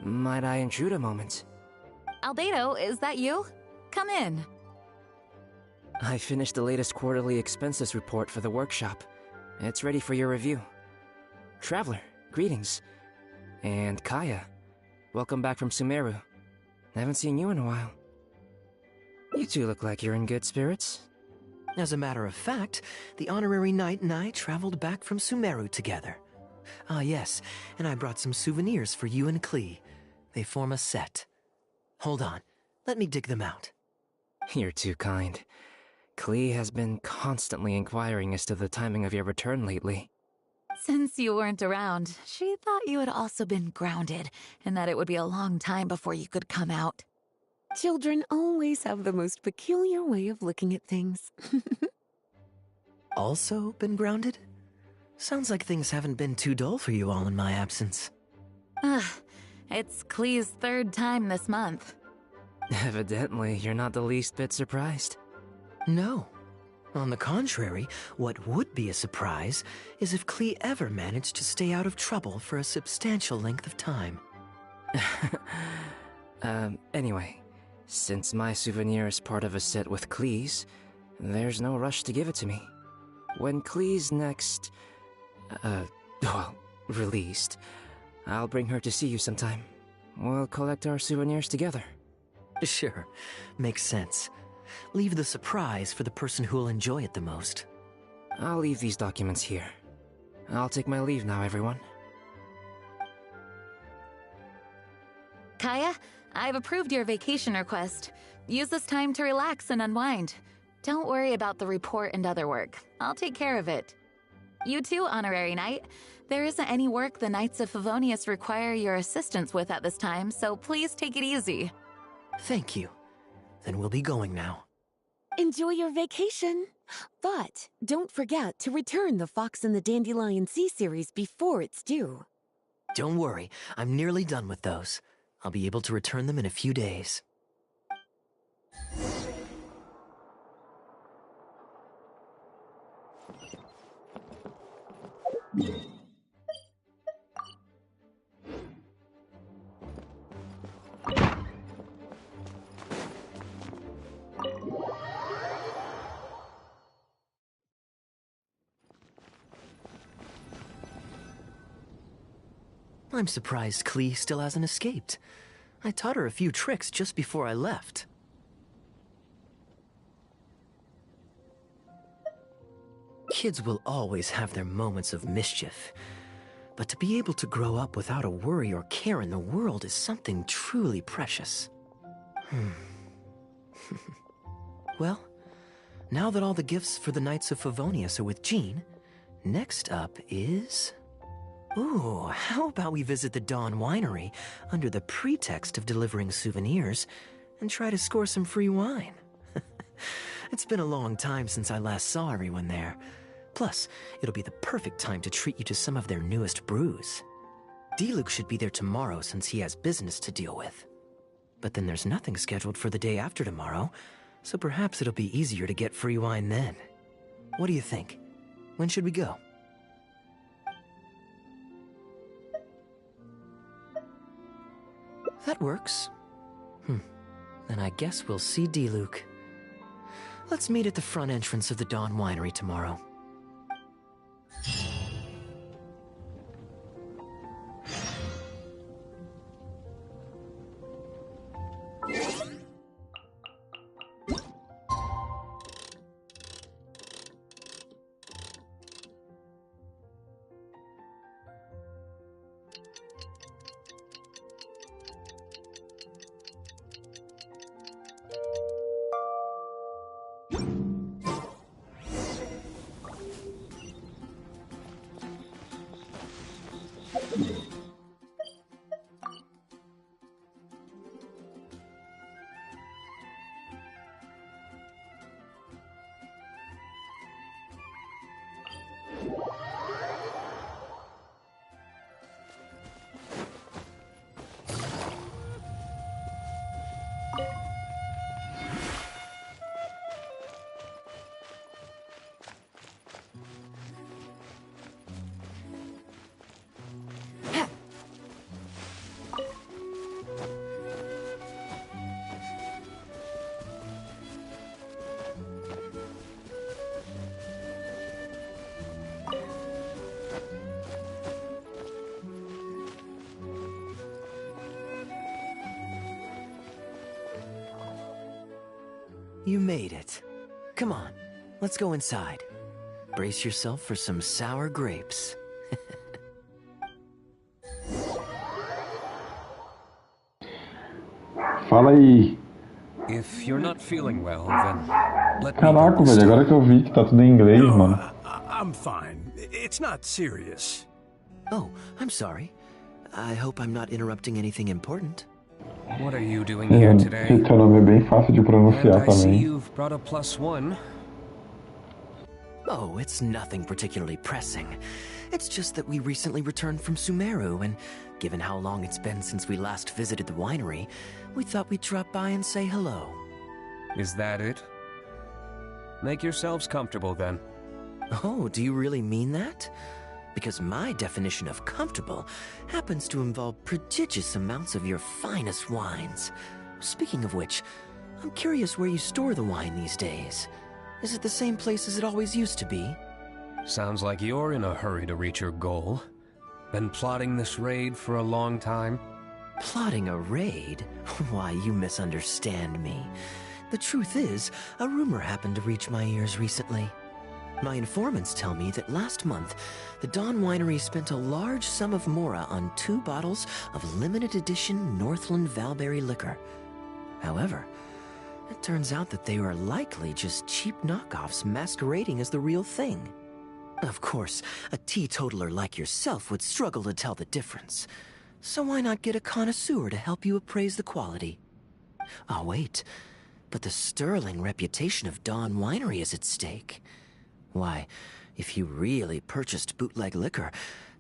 S6: Might I intrude a moment?
S1: Albedo, is that you? Come in.
S6: I finished the latest quarterly expenses report for the workshop. It's ready for your review. Traveler, greetings. And Kaya, welcome back from Sumeru. I haven't seen you in a while. You two look like you're in good spirits.
S8: As a matter of fact, the honorary knight and I traveled back from Sumeru together. Ah, yes, and I brought some souvenirs for you and Klee. They form a set. Hold on, let me dig them out.
S6: You're too kind. Klee has been constantly inquiring as to the timing of your return lately.
S1: Since you weren't around, she thought you had also been grounded, and that it would be a long time before you could come out.
S16: Children always have the most peculiar way of looking at things.
S8: Also been grounded? Sounds like things haven't been too dull for you all in my absence.
S1: It's Klee's third time this month.
S6: Evidently, you're not the least bit surprised.
S8: No. On the contrary, what would be a surprise is if Klee ever managed to stay out of trouble for a substantial length of time.
S6: Anyway, since my souvenir is part of a set with Klee's, there's no rush to give it to me. When Klee's next, released, I'll bring her to see you sometime. We'll collect our souvenirs together.
S8: Sure, makes sense. Leave the surprise for the person who'll enjoy it the most.
S6: I'll leave these documents here. I'll take my leave now, everyone.
S1: Kaya, I've approved your vacation request. Use this time to relax and unwind. Don't worry about the report and other work. I'll take care of it. You too, Honorary Knight. There isn't any work the Knights of Favonius require your assistance with at this time, so please take it easy.
S8: Thank you. Then we'll be going now.
S16: Enjoy your vacation. But don't forget to return the Fox and the Dandelion Sea series before it's due.
S8: Don't worry, I'm nearly done with those. I'll be able to return them in a few days. I'm surprised Klee still hasn't escaped. I taught her a few tricks just before I left. Kids will always have their moments of mischief, but to be able to grow up without a worry or care in the world is something truly precious. Well, now that all the gifts for the Knights of Favonius are with Jean, next up is... Ooh, how about we visit the Dawn Winery under the pretext of delivering souvenirs and try to score some free wine? It's been a long time since I last saw everyone there. Plus, it'll be the perfect time to treat you to some of their newest brews. Diluc should be there tomorrow since he has business to deal with. But then there's nothing scheduled for the day after tomorrow, so perhaps it'll be easier to get free wine then. What do you think? When should we go? That works. Then I guess we'll see Diluc. Let's meet at the front entrance of the Dawn Winery tomorrow. You made it. Come on, let's go inside. Brace yourself for some sour grapes.
S7: Fala aí.
S14: If you're not feeling well, then
S7: Caraca, velho, agora que eu vi que tá tudo em inglês, mano.
S17: I'm fine. It's not serious.
S8: Oh, I'm sorry. I hope I'm not interrupting anything important.
S18: What are you doing here today?
S7: Seu nome é bem fácil de pronunciar
S18: And I see
S7: também.
S18: you've brought a +1.
S8: Oh, it's nothing particularly pressing. It's just that we recently returned from Sumeru, and given how long it's been since we last visited the winery, we thought we'd drop by and say hello.
S18: Is that it? Make yourselves comfortable then.
S8: Oh, do you really mean that? Because my definition of comfortable happens to involve prodigious amounts of your finest wines. Speaking of which, I'm curious where you store the wine these days. Is it the same place as it always used to be?
S18: Sounds like you're in a hurry to reach your goal. Been plotting this raid for a long time?
S8: Plotting a raid? Why, you misunderstand me. The truth is, a rumor happened to reach my ears recently. My informants tell me that last month, the Dawn Winery spent a large sum of mora on 2 bottles of limited edition Northland Valberry liquor. However, it turns out that they were likely just cheap knockoffs masquerading as the real thing. Of course, a teetotaler like yourself would struggle to tell the difference. So why not get a connoisseur to help you appraise the quality? Oh, wait. But the sterling reputation of Dawn Winery is at stake. Why, if you really purchased bootleg liquor,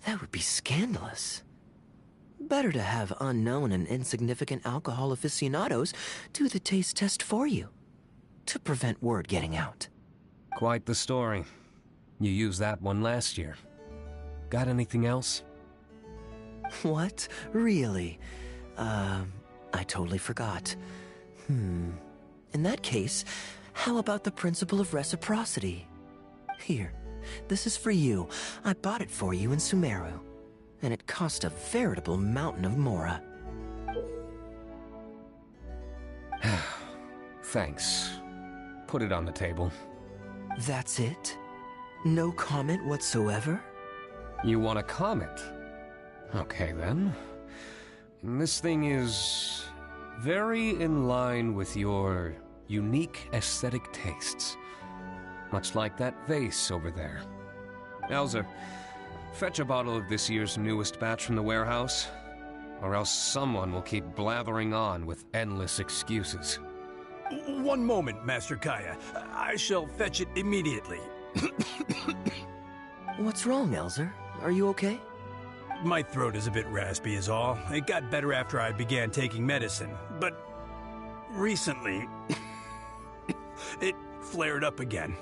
S8: that would be scandalous. Better to have unknown and insignificant alcohol aficionados do the taste test for you, to prevent word getting out.
S18: Quite the story. You used that one last year. Got anything else?
S8: What? Really? I totally forgot. In that case, how about the principle of reciprocity? Here, this is for you. I bought it for you in Sumeru. And it cost a veritable mountain of mora.
S18: Thanks. Put it on the table.
S8: That's it? No comment whatsoever?
S18: You want a comment? Okay then. This thing is very in line with your unique aesthetic tastes. Much like that vase over there. Elzer, fetch a bottle of this year's newest batch from the warehouse, or else someone will keep blathering on with endless excuses.
S17: One moment, Master Kaya. I shall fetch it immediately.
S8: What's wrong, Elzer? Are you okay?
S17: My throat is a bit raspy is all. It got better after I began taking medicine, but recently it flared up again.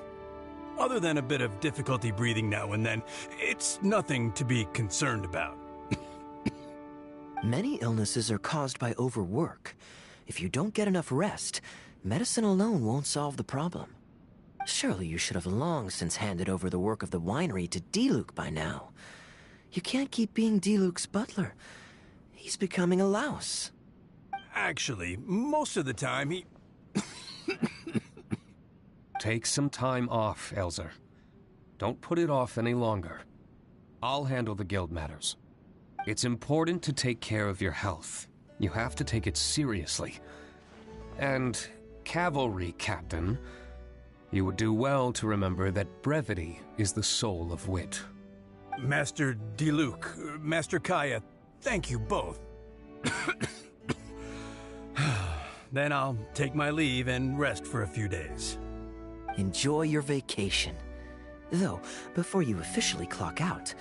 S17: Other than a bit of difficulty breathing now and then, it's nothing to be concerned about.
S8: Many illnesses are caused by overwork. If you don't get enough rest, medicine alone won't solve the problem. Surely you should have long since handed over the work of the winery to Diluc by now. You can't keep being Diluc's butler. He's becoming a louse.
S17: Actually, most of the time he...
S18: Take some time off, Elzer. Don't put it off any longer. I'll handle the guild matters. It's important to take care of your health. You have to take it seriously. And, cavalry captain, you would do well to remember that brevity is the soul of wit.
S17: Master Diluc, Master Kaya, thank you both. Then I'll take my leave and rest for a few days.
S8: Enjoy your vacation. Though, before you officially clock out,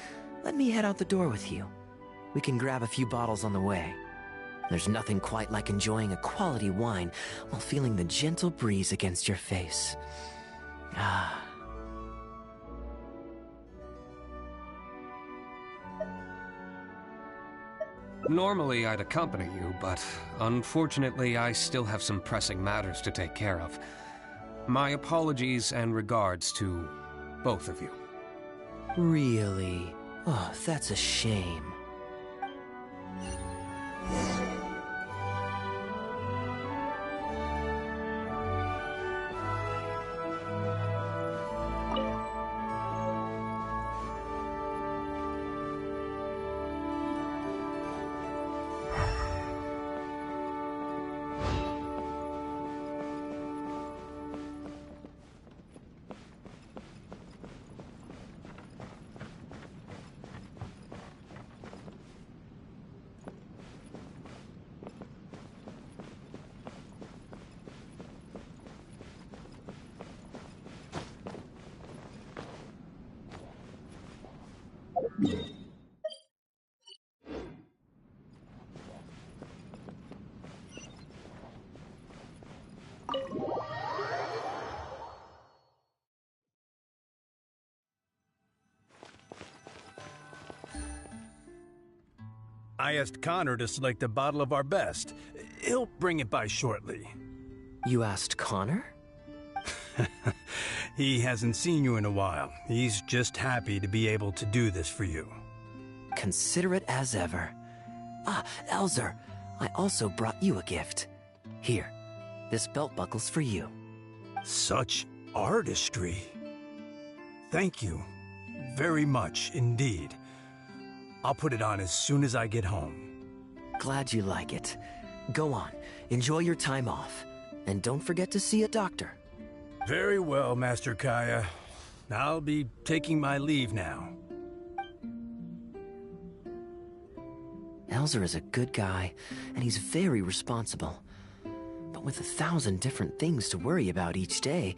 S8: let me head out the door with you. We can grab a few bottles on the way. There's nothing quite like enjoying a quality wine while feeling the gentle breeze against your face. Ah.
S18: Normally I'd accompany you, but unfortunately I still have some pressing matters to take care of. My apologies and regards to both of you.
S8: Really? Oh, that's a shame.
S17: I asked Connor to select a bottle of our best. He'll bring it by shortly.
S8: You asked Connor?
S17: He hasn't seen you in a while. He's just happy to be able to do this for you.
S8: Considerate as ever. Ah, Elzer, I also brought you a gift. Here, this belt buckle's for you.
S17: Such artistry. Thank you very much indeed. I'll put it on as soon as I get home.
S8: Glad you like it. Go on, enjoy your time off. And don't forget to see a doctor.
S17: Very well, Master Kaya. I'll be taking my leave now.
S8: Elzer is a good guy, and he's very responsible. But with 1,000 different things to worry about each day,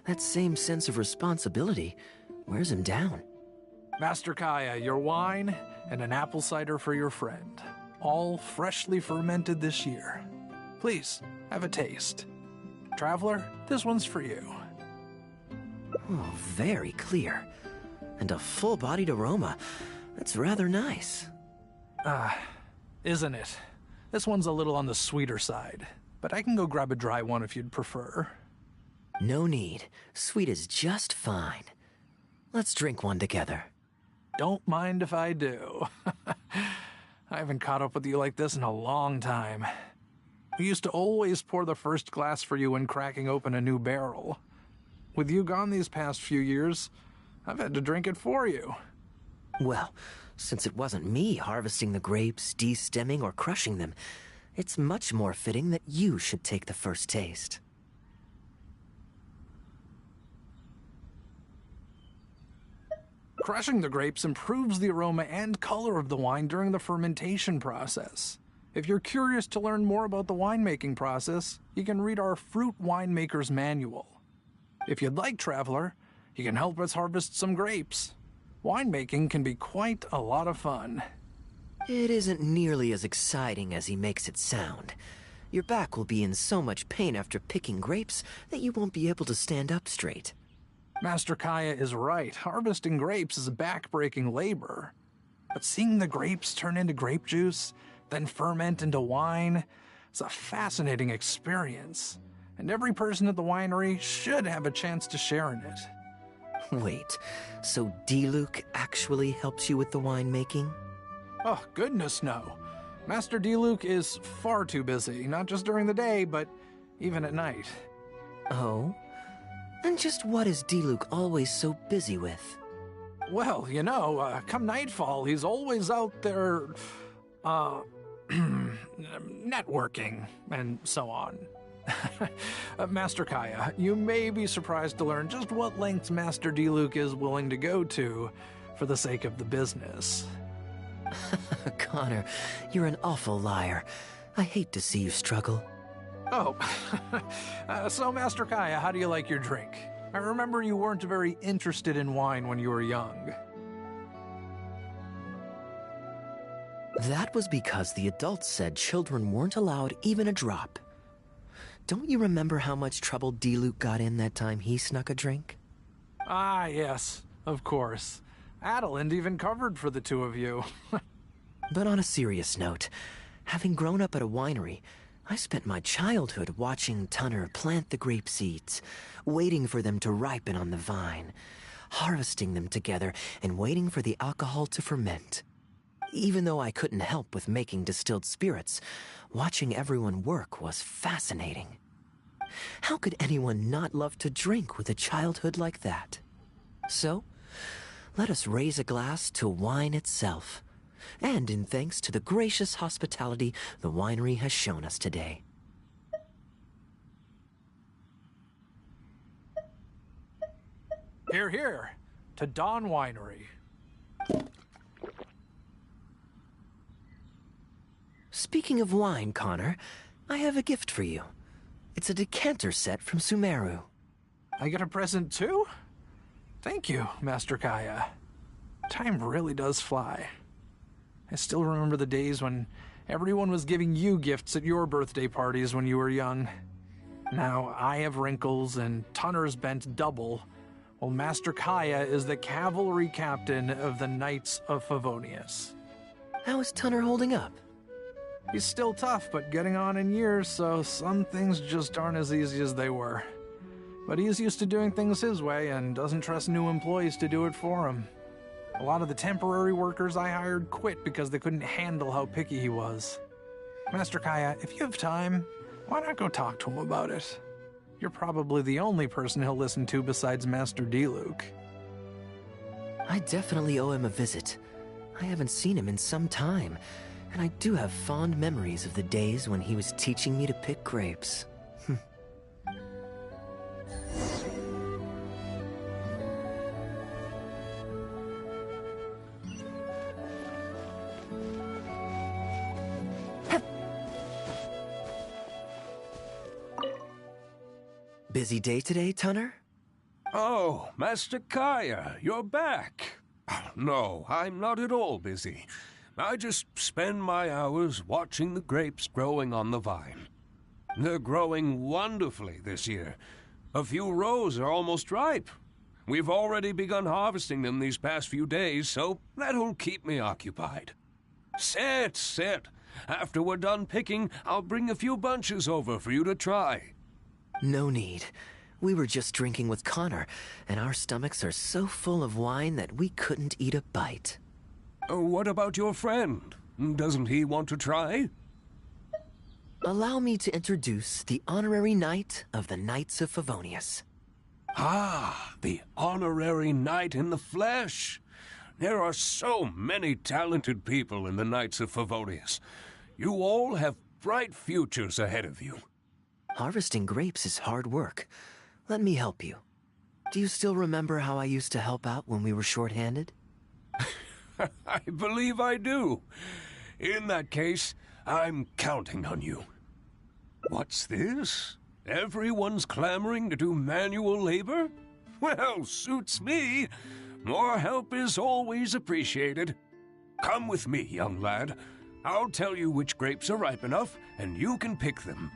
S8: that same sense of responsibility wears him down.
S19: Master Kaya, your wine and an apple cider for your friend. All freshly fermented this year. Please, have a taste. Traveler, this one's for you.
S8: Oh, very clear. And a full-bodied aroma. That's rather nice.
S19: Isn't it? This one's a little on the sweeter side, but I can go grab a dry one if you'd prefer.
S8: No need. Sweet is just fine. Let's drink one together.
S19: Don't mind if I do. I haven't caught up with you like this in a long time. We used to always pour the first glass for you when cracking open a new barrel. With you gone these past few years, I've had to drink it for you.
S8: Well, since it wasn't me harvesting the grapes, de-stemming, or crushing them, it's much more fitting that you should take the first taste.
S19: Crushing the grapes improves the aroma and color of the wine during the fermentation process. If you're curious to learn more about the winemaking process, you can read our Fruit Winemaker's Manual. If you'd like, Traveler, you can help us harvest some grapes. Winemaking can be quite a lot of fun.
S8: It isn't nearly as exciting as he makes it sound. Your back will be in so much pain after picking grapes that you won't be able to stand up straight.
S19: Master Kaya is right. Harvesting grapes is back-breaking labor. But seeing the grapes turn into grape juice, then ferment into wine, it's a fascinating experience. And every person at the winery should have a chance to share in it.
S8: Wait, so Diluc actually helps you with the winemaking?
S19: Oh, goodness no. Master Diluc is far too busy, not just during the day, but even at night.
S8: Oh? And just what is Diluc always so busy with?
S19: Well, you know, come nightfall, he's always out there, networking, and so on. Master Kaya, you may be surprised to learn just what lengths Master Diluc is willing to go to for the sake of the business.
S8: Connor, you're an awful liar. I hate to see you struggle.
S19: Oh, so Master Kaya, how do you like your drink? I remember you weren't very interested in wine when you were young.
S8: That was because the adults said children weren't allowed even a drop. Don't you remember how much trouble Diluc got in that time he snuck a drink?
S19: Ah, yes, of course. Adeland even covered for the two of you.
S8: But on a serious note, having grown up at a winery, I spent my childhood watching Tunner plant the grape seeds, waiting for them to ripen on the vine, harvesting them together, and waiting for the alcohol to ferment. Even though I couldn't help with making distilled spirits, watching everyone work was fascinating. How could anyone not love to drink with a childhood like that? So, let us raise a glass to wine itself, and in thanks to the gracious hospitality the winery has shown us today.
S19: Hear, hear, to Dawn Winery.
S8: Speaking of wine, Connor, I have a gift for you. It's a decanter set from Sumeru.
S19: I get a present too? Thank you, Master Kaya. Time really does fly. I still remember the days when everyone was giving you gifts at your birthday parties when you were young. Now I have wrinkles and Tunner's bent double, while Master Kaya is the cavalry captain of the Knights of Favonius.
S8: How is Tunner holding up?
S19: He's still tough, but getting on in years, so some things just aren't as easy as they were. But he's used to doing things his way and doesn't trust new employees to do it for him. A lot of the temporary workers I hired quit because they couldn't handle how picky he was. Master Kaya, if you have time, why not go talk to him about it? You're probably the only person he'll listen to besides Master Diluc.
S8: I definitely owe him a visit. I haven't seen him in some time, and I do have fond memories of the days when he was teaching me to pick grapes. Busy day today, Tunner?
S5: Oh, Master Kaya, you're back. No, I'm not at all busy. I just spend my hours watching the grapes growing on the vine. They're growing wonderfully this year. A few rows are almost ripe. We've already begun harvesting them these past few days, so that'll keep me occupied. Sit. After we're done picking, I'll bring a few bunches over for you to try.
S8: No need. We were just drinking with Connor, and our stomachs are so full of wine that we couldn't eat a bite.
S5: What about your friend? Doesn't he want to try?
S8: Allow me to introduce the honorary knight of the Knights of Favonius.
S5: Ah, the honorary knight in the flesh. There are so many talented people in the Knights of Favonius. You all have bright futures ahead of you.
S8: Harvesting grapes is hard work. Let me help you. Do you still remember how I used to help out when we were short-handed?
S5: I believe I do. In that case, I'm counting on you. What's this? Everyone's clamoring to do manual labor? Well, suits me. More help is always appreciated. Come with me, young lad. I'll tell you which grapes are ripe enough, and you can pick them.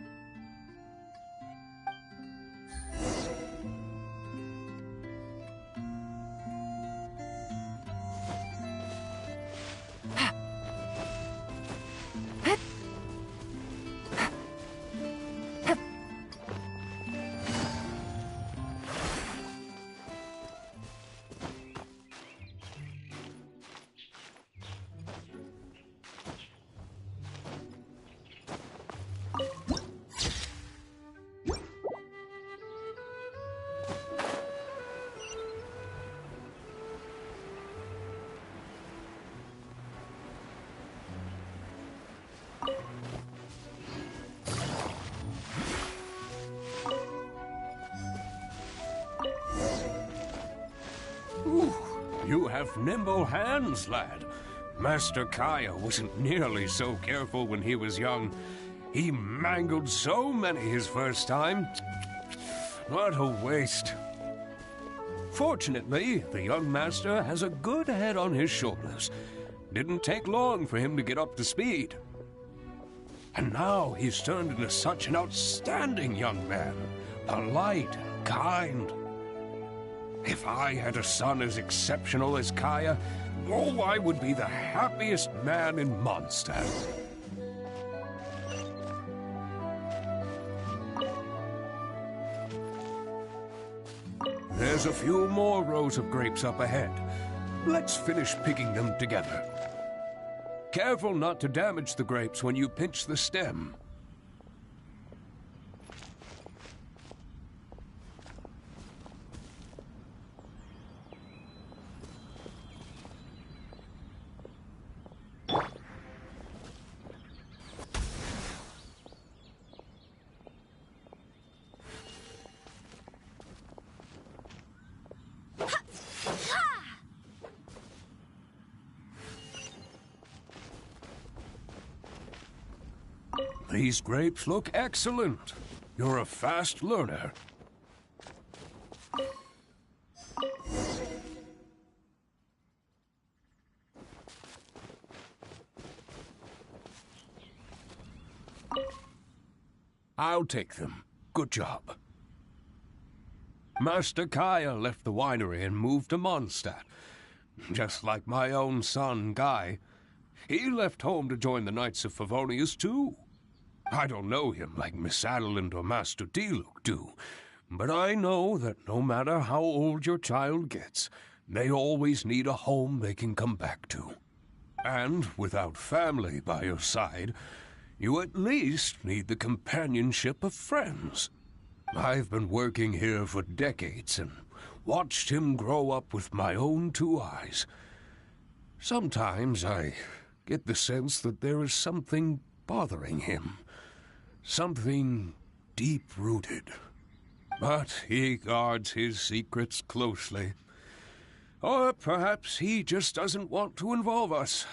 S5: You have nimble hands, lad. Master Kaya wasn't nearly so careful when he was young. He mangled so many his first time. What a waste. Fortunately, the young master has a good head on his shoulders. Didn't take long for him to get up to speed. And now he's turned into such an outstanding young man. Polite and kind. If I had a son as exceptional as Kaya, oh, I would be the happiest man in Mondstadt. There's a few more rows of grapes up ahead. Let's finish picking them together. Careful not to damage the grapes when you pinch the stem. These grapes look excellent. You're a fast learner. I'll take them. Good job. Master Kaya left the winery and moved to Mondstadt. Just like my own son, Guy. He left home to join the Knights of Favonius, too. I don't know him like Miss Adeline or Master Diluc do, but I know that no matter how old your child gets, they always need a home they can come back to. And without family by your side, you at least need the companionship of friends. I've been working here for decades and watched him grow up with my own two eyes. Sometimes I get the sense that there is something bothering him, something deep-rooted. But he guards his secrets closely. Or perhaps he just doesn't want to involve us.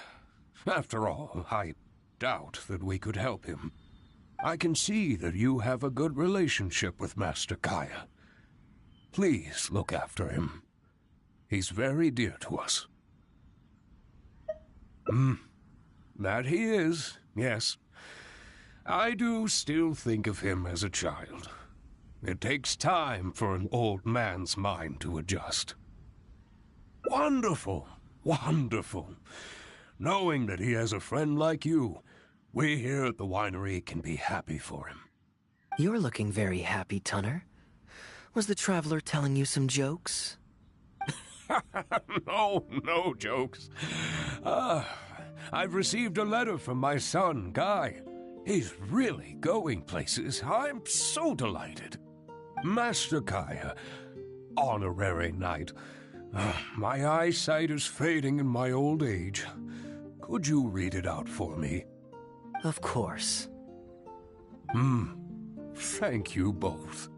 S5: After all, I doubt that we could help him. I can see that you have a good relationship with Master Kaya. Please look after him. He's very dear to us. That he is, yes. I do still think of him as a child. It takes time for an old man's mind to adjust. Wonderful, wonderful. Knowing that he has a friend like you, we here at the winery can be happy for him.
S8: You're looking very happy, Tunner. Was the traveler telling you some jokes?
S5: No jokes. I've received a letter from my son, Guy. He's really going places. I'm so delighted. Master Kaya, honorary knight. My eyesight is fading in my old age. Could you read it out for me?
S8: Of course.
S5: Thank you both.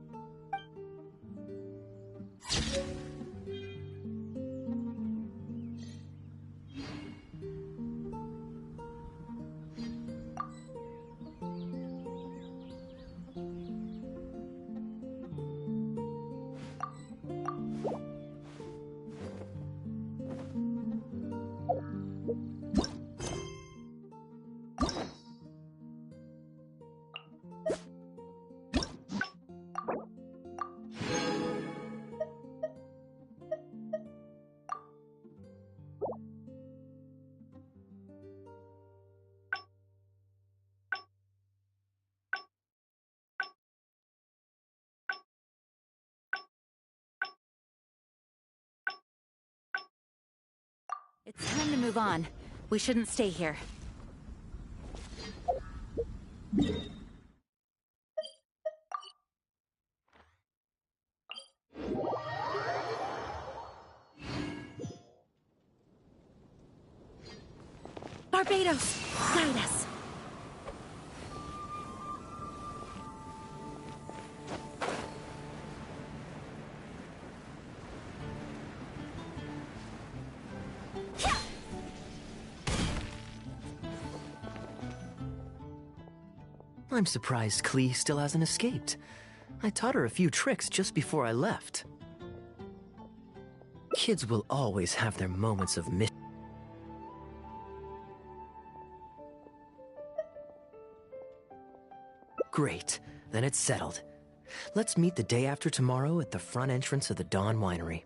S1: It's time to move on. We shouldn't stay here. Barbados, guide us.
S8: I'm surprised Klee still hasn't escaped. I taught her a few tricks just before I left. Kids will always have their moments of Great, then it's settled. Let's meet the day after tomorrow at the front entrance of the Dawn Winery.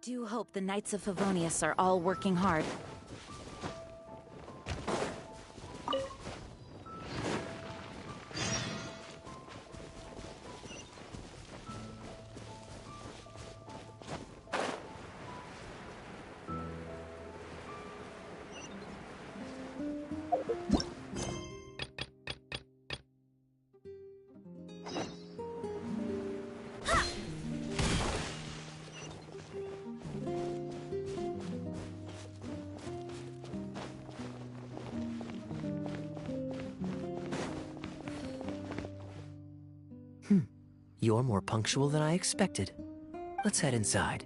S1: do hope the Knights of Favonius are all working hard.
S8: You're more punctual than I expected. Let's head inside.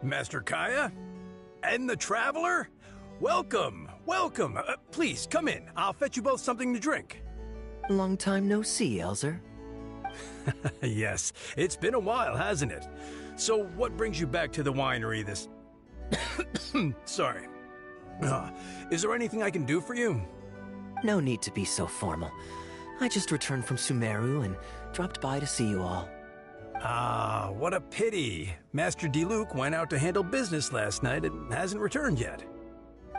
S17: Master Kaya? And the Traveler? Welcome, welcome. Please, come in. I'll fetch you both something to drink.
S8: Long time no see, Elzer.
S17: Yes, it's been a while, hasn't it? So what brings you back to the winery this... Sorry. Is there anything I can do for you?
S8: No need to be so formal. I just returned from Sumeru and dropped by to see you all.
S17: Ah, what a pity. Master Diluc went out to handle business last night and hasn't returned yet.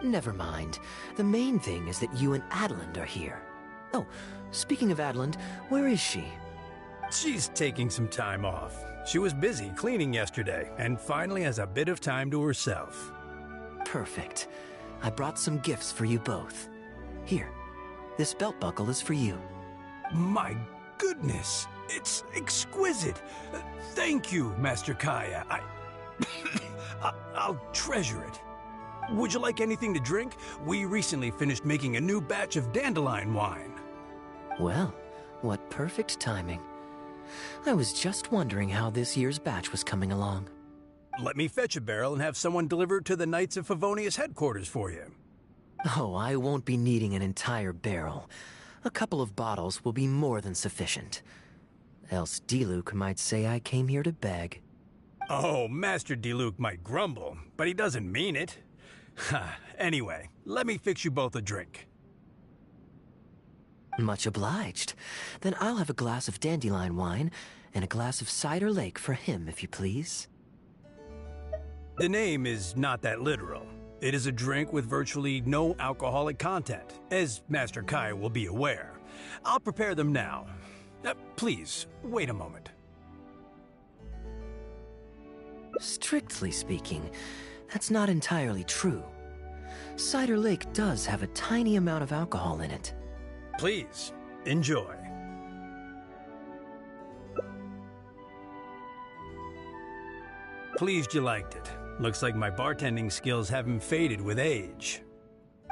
S8: Never mind. The main thing is that you and Adeland are here. Oh, speaking of Adeland, where is she?
S17: She's taking some time off. She was busy cleaning yesterday and finally has a bit of time to herself.
S8: Perfect. I brought some gifts for you both. Here, this belt buckle is for you.
S17: My goodness, it's exquisite. Thank you, Master Kaya. I'll treasure it. Would you like anything to drink? We recently finished making a new batch of dandelion wine.
S8: Well, what perfect timing. I was just wondering how this year's batch was coming along.
S17: Let me fetch a barrel and have someone deliver it to the Knights of Favonius headquarters for you.
S8: Oh, I won't be needing an entire barrel. A couple of bottles will be more than sufficient. Else Diluc might say I came here to beg.
S17: Oh, Master Diluc might grumble, but he doesn't mean it. Anyway, let me fix you both a drink.
S8: Much obliged. Then I'll have a glass of dandelion wine and a glass of cider lake for him, if you please.
S17: The name is not that literal. It is a drink with virtually no alcoholic content, as Master Kai will be aware. I'll prepare them now. Please, wait a moment.
S8: Strictly speaking, that's not entirely true. Cider Lake does have a tiny amount of alcohol in it.
S17: Please, enjoy. Pleased you liked it. Looks like my bartending skills haven't faded with age.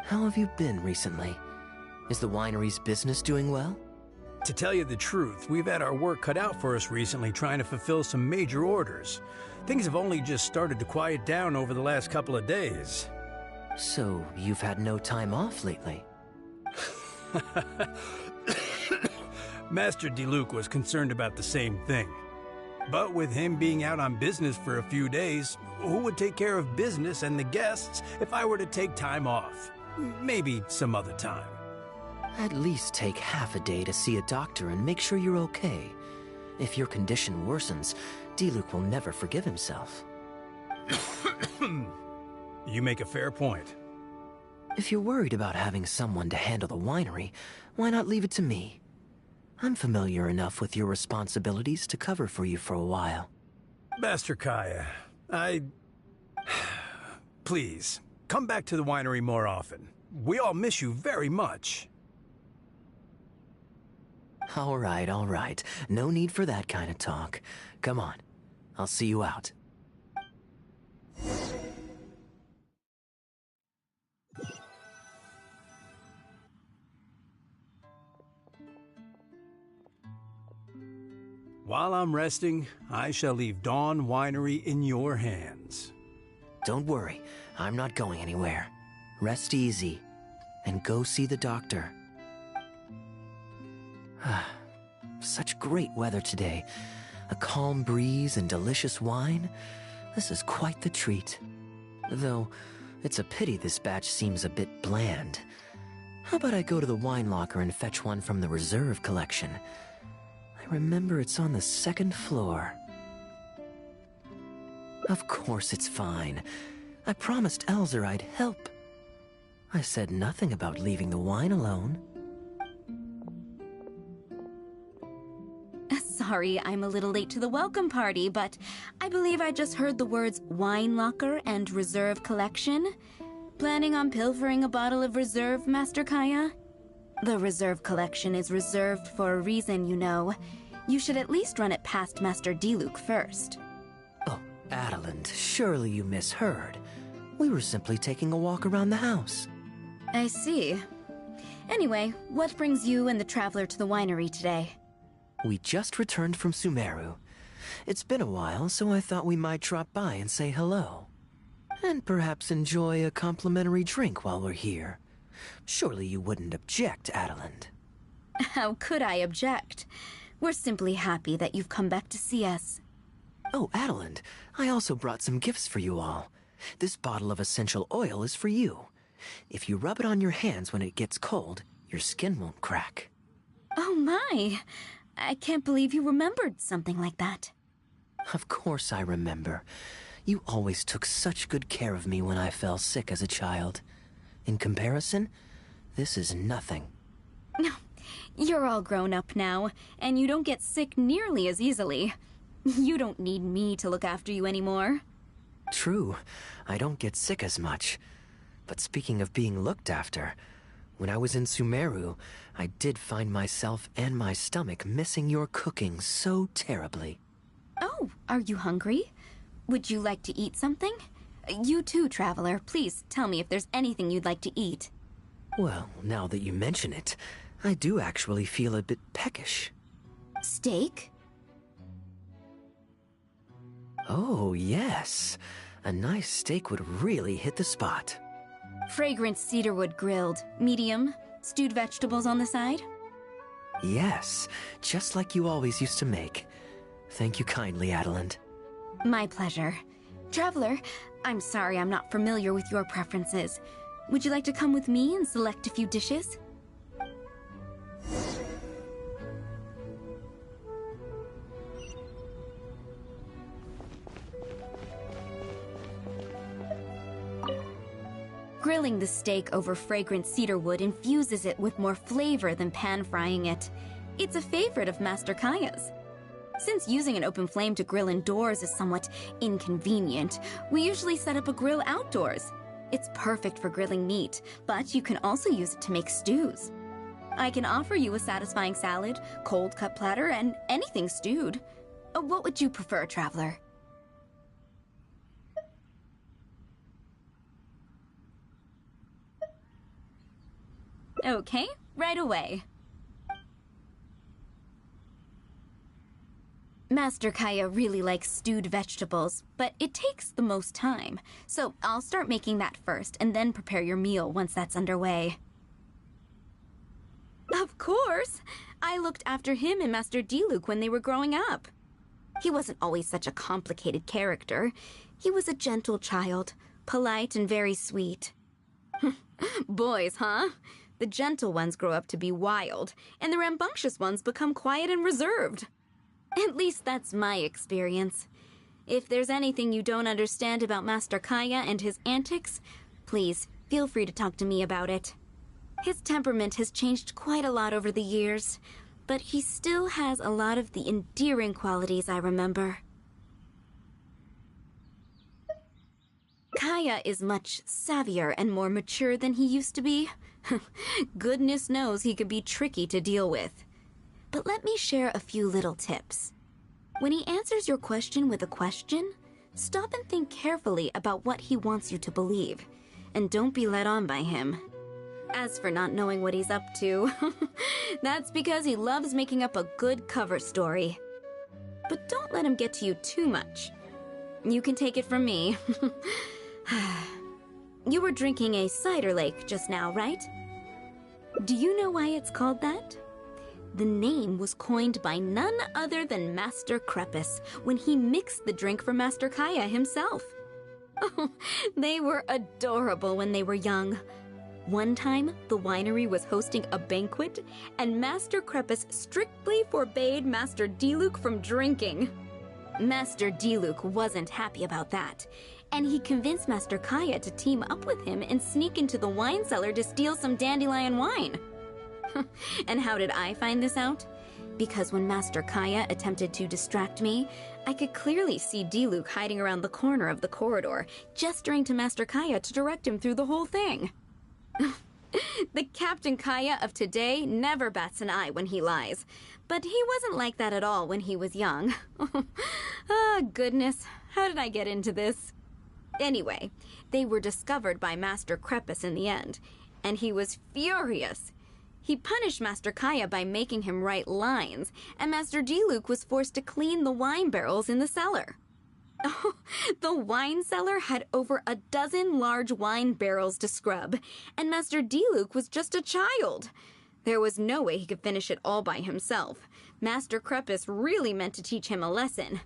S8: How have you been recently? Is the winery's business doing well?
S17: To tell you the truth, we've had our work cut out for us recently trying to fulfill some major orders. Things have only just started to quiet down over the last couple of days.
S8: So, you've had no time off lately?
S17: Master Diluc was concerned about the same thing. But with him being out on business for a few days, who would take care of business and the guests if I were to take time off? Maybe some other time.
S8: At least take half a day to see a doctor and make sure you're okay. If your condition worsens, Diluc will never forgive himself.
S17: You make a fair point.
S8: If you're worried about having someone to handle the winery, why not leave it to me? I'm familiar enough with your responsibilities to cover for you for a while.
S17: Master Kaya, Please, come back to the winery more often. We all miss you very much.
S8: All right. No need for that kind of talk. Come on. I'll see you out.
S17: While I'm resting, I shall leave Dawn Winery in your hands.
S8: Don't worry, I'm not going anywhere. Rest easy, and go see the doctor. Such great weather today. A calm breeze and delicious wine. This is quite the treat. Though, it's a pity this batch seems a bit bland. How about I go to the wine locker and fetch one from the reserve collection? I remember it's on the second floor. Of course it's fine. I promised Elzer I'd help. I said nothing about leaving the wine alone.
S20: Sorry, I'm a little late to the welcome party, but I believe I just heard the words wine locker and reserve collection. Planning on pilfering a bottle of reserve, Master Kaya? The reserve collection is reserved for a reason, you know. You should at least run it past Master Diluc first.
S8: Oh, Adeland, surely you misheard. We were simply taking a walk around the house.
S20: I see. Anyway, what brings you and the traveler to the winery today?
S8: We just returned from Sumeru. It's been a while, so I thought we might drop by and say hello. And perhaps enjoy a complimentary drink while we're here. Surely you wouldn't object, Adeland.
S20: How could I object? We're simply happy that you've come back to see us.
S8: Oh, Adeland, I also brought some gifts for you all. This bottle of essential oil is for you. If you rub it on your hands when it gets cold, your skin won't crack.
S20: Oh my! I can't believe you remembered something like that.
S8: Of course I remember. You always took such good care of me when I fell sick as a child. In comparison, this is nothing.
S20: No, you're all grown up now, and you don't get sick nearly as easily. You don't need me to look after you anymore.
S8: True, I don't get sick as much. But speaking of being looked after, when I was in Sumeru, I did find myself and my stomach missing your cooking so terribly.
S20: Oh, are you hungry? Would you like to eat something? You too, traveler. Please tell me if there's anything you'd like to eat.
S8: Well, now that you mention it, I do actually feel a bit peckish.
S20: Steak?
S8: Oh, yes. A nice steak would really hit the spot.
S20: Fragrant cedarwood grilled, medium, stewed vegetables on the side?
S8: Yes, just like you always used to make. Thank you kindly, Adeland.
S20: My pleasure. Traveler, I'm sorry I'm not familiar with your preferences. Would you like to come with me and select a few dishes? Grilling the steak over fragrant cedarwood infuses it with more flavor than pan-frying it. It's a favorite of Master Kaya's. Since using an open flame to grill indoors is somewhat inconvenient, we usually set up a grill outdoors. It's perfect for grilling meat, but you can also use it to make stews. I can offer you a satisfying salad, cold-cut platter, and anything stewed. What would you prefer, traveler? Okay, right away. Master Kaya really likes stewed vegetables, but it takes the most time. So I'll start making that first, and then prepare your meal once that's underway. Of course! I looked after him and Master Diluc when they were growing up. He wasn't always such a complicated character. He was a gentle child, polite and very sweet. Boys, huh? The gentle ones grow up to be wild, and the rambunctious ones become quiet and reserved. At least that's my experience. If there's anything you don't understand about Master Kaya and his antics, please feel free to talk to me about it. His temperament has changed quite a lot over the years, but he still has a lot of the endearing qualities I remember. Kaya is much savvier and more mature than he used to be. Goodness knows he could be tricky to deal with. But let me share a few little tips. When he answers your question with a question, stop and think carefully about what he wants you to believe, and don't be led on by him. As for not knowing what he's up to, that's because he loves making up a good cover story. But don't let him get to you too much. You can take it from me. You were drinking a cider lake just now, right? Do you know why it's called that? The name was coined by none other than Master Crepus when he mixed the drink for Master Kaya himself. Oh, they were adorable when they were young. One time, the winery was hosting a banquet, and Master Crepus strictly forbade Master Diluc from drinking. Master Diluc wasn't happy about that, and he convinced Master Kaya to team up with him and sneak into the wine cellar to steal some dandelion wine. And how did I find this out? Because when Master Kaya attempted to distract me, I could clearly see Diluc hiding around the corner of the corridor, gesturing to Master Kaya to direct him through the whole thing. The Captain Kaya of today never bats an eye when he lies, but he wasn't like that at all when he was young. Ah, goodness, how did I get into this? Anyway, they were discovered by Master Crepus in the end, and he was furious. He punished Master Kaya by making him write lines, and Master Diluc was forced to clean the wine barrels in the cellar. Oh, the wine cellar had over a dozen large wine barrels to scrub, and Master Diluc was just a child. There was no way he could finish it all by himself. Master Crepus really meant to teach him a lesson.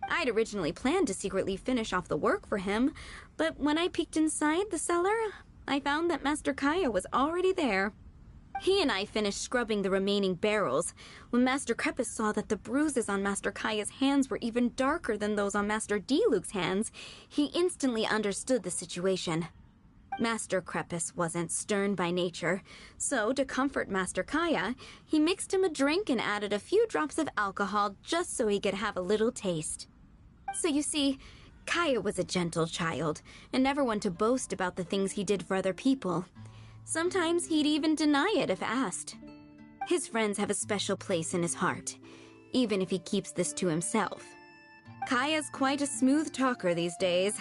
S20: I'd originally planned to secretly finish off the work for him, but when I peeked inside the cellar, I found that Master Kaya was already there. He and I finished scrubbing the remaining barrels when Master Crepus saw that the bruises on Master Kaya's hands were even darker than those on Master Diluc's hands. He instantly understood the situation. Master Crepus wasn't stern by nature, so to comfort Master Kaya, he mixed him a drink and added a few drops of alcohol just so he could have a little taste. So you see, Kaya was a gentle child and never one to boast about the things he did for other people. Sometimes he'd even deny it if asked. His friends have a special place in his heart, even if he keeps this to himself. Kaya's quite a smooth talker these days,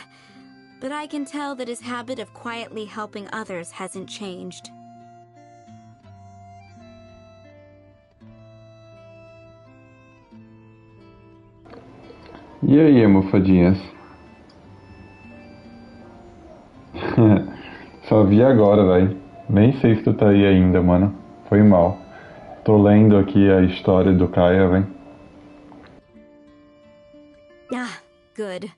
S20: but I can tell that his habit of quietly helping others hasn't changed.
S7: E aí, almofadinhas? Só vi agora, véi. Nem sei se tu tá aí ainda, mano. Foi mal. Tô lendo aqui a história do Kaya, véi.
S20: Ah, good.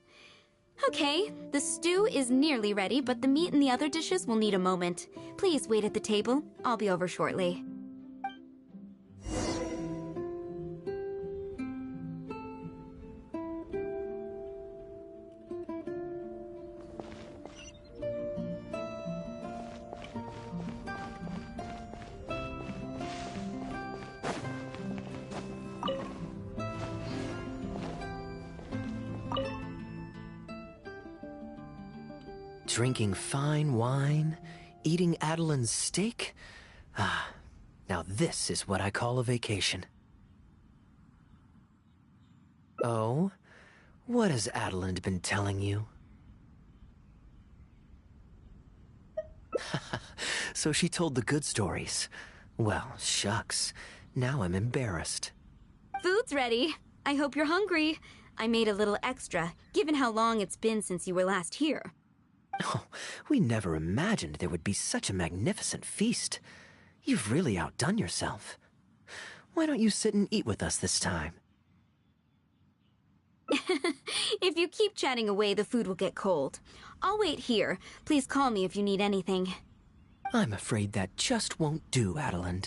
S20: Okay, the stew is nearly ready, but the meat and the other dishes will need a moment. Please wait at the table. I'll be over shortly.
S8: Drinking fine wine, eating Adeline's steak? Ah, now this is what I call a vacation. Oh? What has Adeline been telling you? So she told the good stories. Well, shucks. Now I'm embarrassed.
S20: Food's ready. I hope you're hungry. I made a little extra, given how long it's been since you were last here.
S8: Oh, we never imagined there would be such a magnificent feast. You've really outdone yourself. Why don't you sit and eat with us this time?
S20: If you keep chatting away, the food will get cold. I'll wait here. Please call me if you need anything.
S8: I'm afraid that just won't do, Adeline.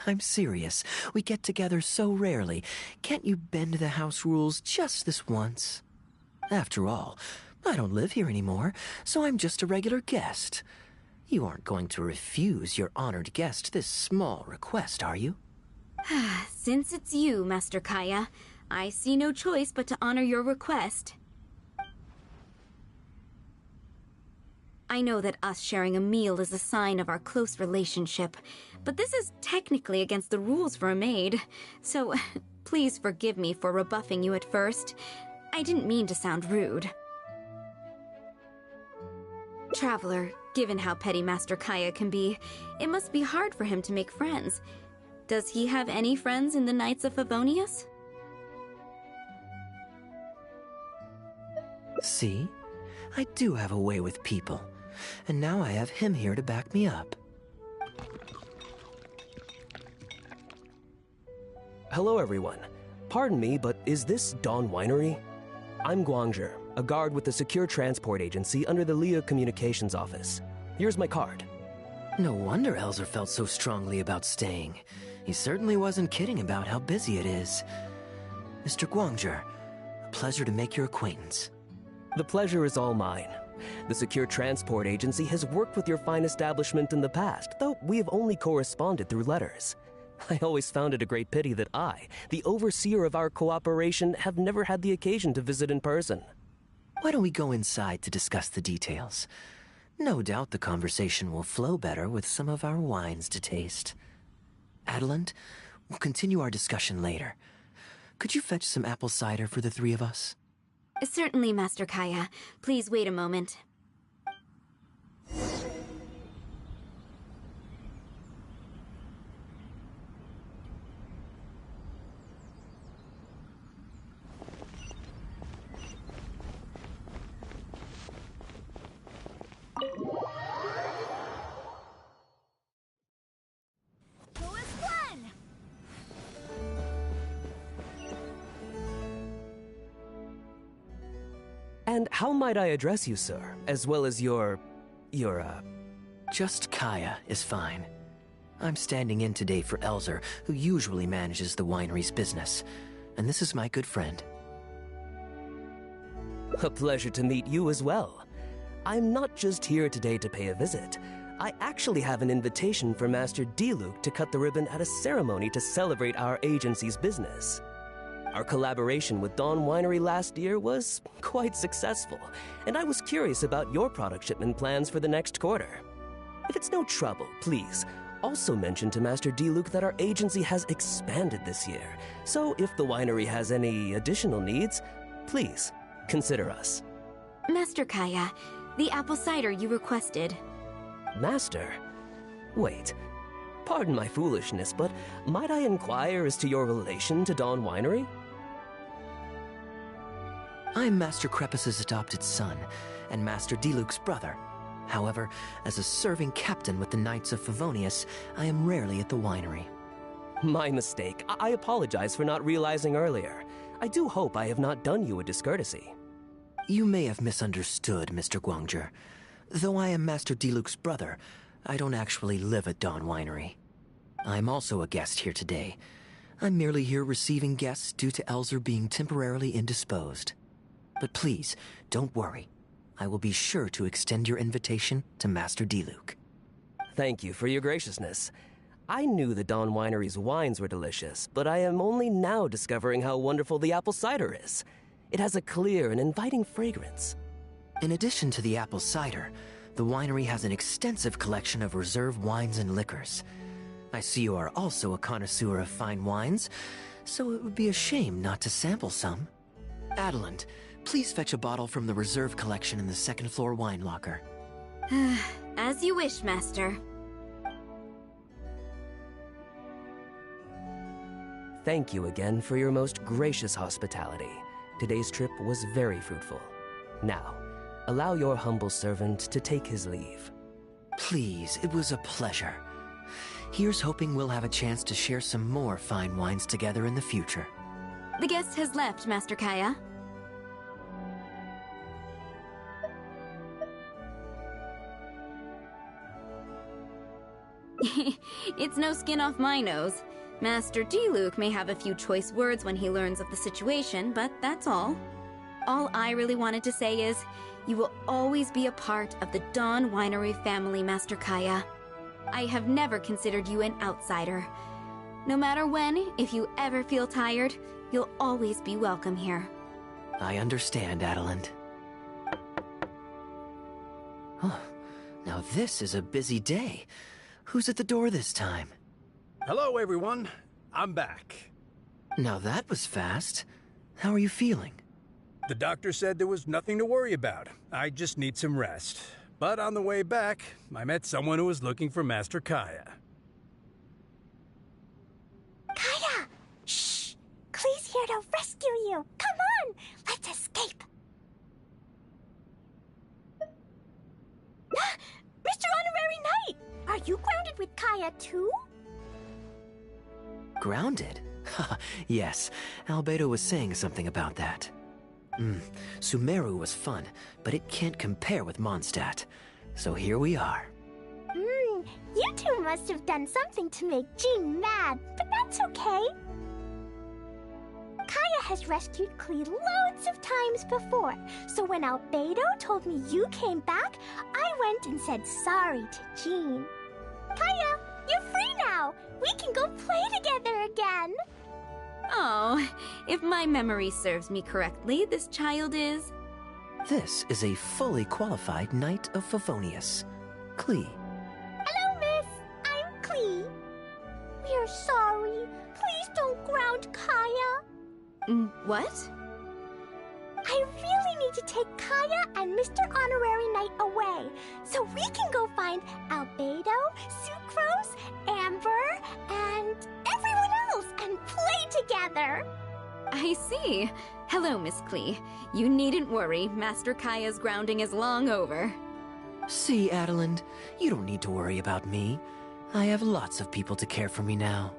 S8: I'm serious. We get together so rarely. Can't you bend the house rules just this once? After all, I don't live here anymore, so I'm just a regular guest. You aren't going to refuse your honored guest this small request, are you?
S20: Since it's you, Master Kaya, I see no choice but to honor your request. I know that us sharing a meal is a sign of our close relationship, but this is technically against the rules for a maid, so please forgive me for rebuffing you at first. I didn't mean to sound rude. Traveler, given how petty Master Kaya can be, it must be hard for him to make friends. Does he have any friends in the Knights of Favonius?
S8: See? I do have a way with people. And now I have him here to back me up.
S21: Hello, everyone. Pardon me, but is this Dawn Winery? I'm Guangzhe,
S6: a guard with the Secure Transport Agency under the Leo Communications Office. Here's my card.
S8: No wonder Elzer felt so strongly about staying. He certainly wasn't kidding about how busy it is. Mr. Guangzhi, a pleasure to make your acquaintance.
S6: The pleasure is all mine. The Secure Transport Agency has worked with your fine establishment in the past, though we have only corresponded through letters. I always found it a great pity that I, the overseer of our cooperation, have never had the occasion to visit in person.
S8: Why don't we go inside to discuss the details? No doubt the conversation will flow better with some of our wines to taste. Adelant, we'll continue our discussion later. Could you fetch some apple cider for the three of us?
S20: Certainly, Master Kaya. Please wait a moment.
S6: And how might I address you, sir, as well as your...
S8: Just Kaya is fine. I'm standing in today for Elzer, who usually manages the winery's business. And this is my good friend.
S6: A pleasure to meet you as well. I'm not just here today to pay a visit. I actually have an invitation for Master Diluc to cut the ribbon at a ceremony to celebrate our agency's business. Our collaboration with Dawn Winery last year was quite successful, and I was curious about your product shipment plans for the next quarter. If it's no trouble, please, also mention to Master Diluc that our agency has expanded this year, so if the winery has any additional needs, please consider us.
S20: Master Kaya, the apple cider you requested.
S6: Master? Wait. Pardon my foolishness, but might I inquire as to your relation to Dawn Winery?
S8: I'm Master Krepus's adopted son, and Master Diluc's brother. However, as a serving captain with the Knights of Favonius, I am rarely at the winery.
S6: My mistake. I apologize for not realizing earlier. I do hope I have not done you a discourtesy.
S8: You may have misunderstood, Mr. Guangzhi. Though I am Master Diluc's brother, I don't actually live at Dawn Winery. I'm also a guest here today. I'm merely here receiving guests due to Elzer being temporarily indisposed. But please, don't worry. I will be sure to extend your invitation to Master Diluc.
S6: Thank you for your graciousness. I knew the Dawn Winery's wines were delicious, but I am only now discovering how wonderful the apple cider is. It has a clear and inviting fragrance.
S8: In addition to the apple cider, the winery has an extensive collection of reserve wines and liquors. I see you are also a connoisseur of fine wines, so it would be a shame not to sample some. Adelant, please fetch a bottle from the reserve collection in the second floor wine locker.
S20: As you wish, Master.
S6: Thank you again for your most gracious hospitality. Today's trip was very fruitful. Now, allow your humble servant to take his leave.
S8: Please, it was a pleasure. Here's hoping we'll have a chance to share some more fine wines together in the future.
S20: The guest has left, Master Kaya. It's no skin off my nose. Master Diluc may have a few choice words when he learns of the situation, but that's all. All I really wanted to say is, you will always be a part of the Dawn Winery family, Master Kaya. I have never considered you an outsider. No matter when, if you ever feel tired, you'll always be welcome here.
S8: I understand, Adelant. Oh, now this is a busy day. Who's at the door this time?
S17: Hello, everyone. I'm back.
S8: Now that was fast. How are you feeling?
S17: The doctor said there was nothing to worry about. I just need some rest. But on the way back, I met someone who was looking for Master Kaya.
S4: Kaya! Shh! Klee's here to rescue you! Come on! Let's escape! Mr. Honorary Knight! Are you grounded with Kaya too?
S8: Grounded? Yes, Albedo was saying something about that. Sumeru was fun, but it can't compare with Mondstadt. So here we are.
S21: You two must have done something to make Jean mad, but that's okay. Kaya has rescued Klee loads of times before, so when Albedo told me you came back, I went and said sorry to Jean. Kaya, you're free now! We can go play together again!
S20: Oh, if my memory serves me correctly, this child is...
S8: This is a fully qualified Knight of Favonius, Klee.
S21: Hello, miss. I'm Klee. We're sorry. Please don't ground Kaya.
S20: What?
S21: I really need to take Kaya and Mr. Honorary Knight away, so we can go find Albedo, Sucrose, Amber, and everyone else and play together.
S20: I see. Hello, Miss Klee. You needn't worry. Master Kaya's grounding is long over.
S8: See, Adeland, you don't need to worry about me. I have lots of people to care for me now.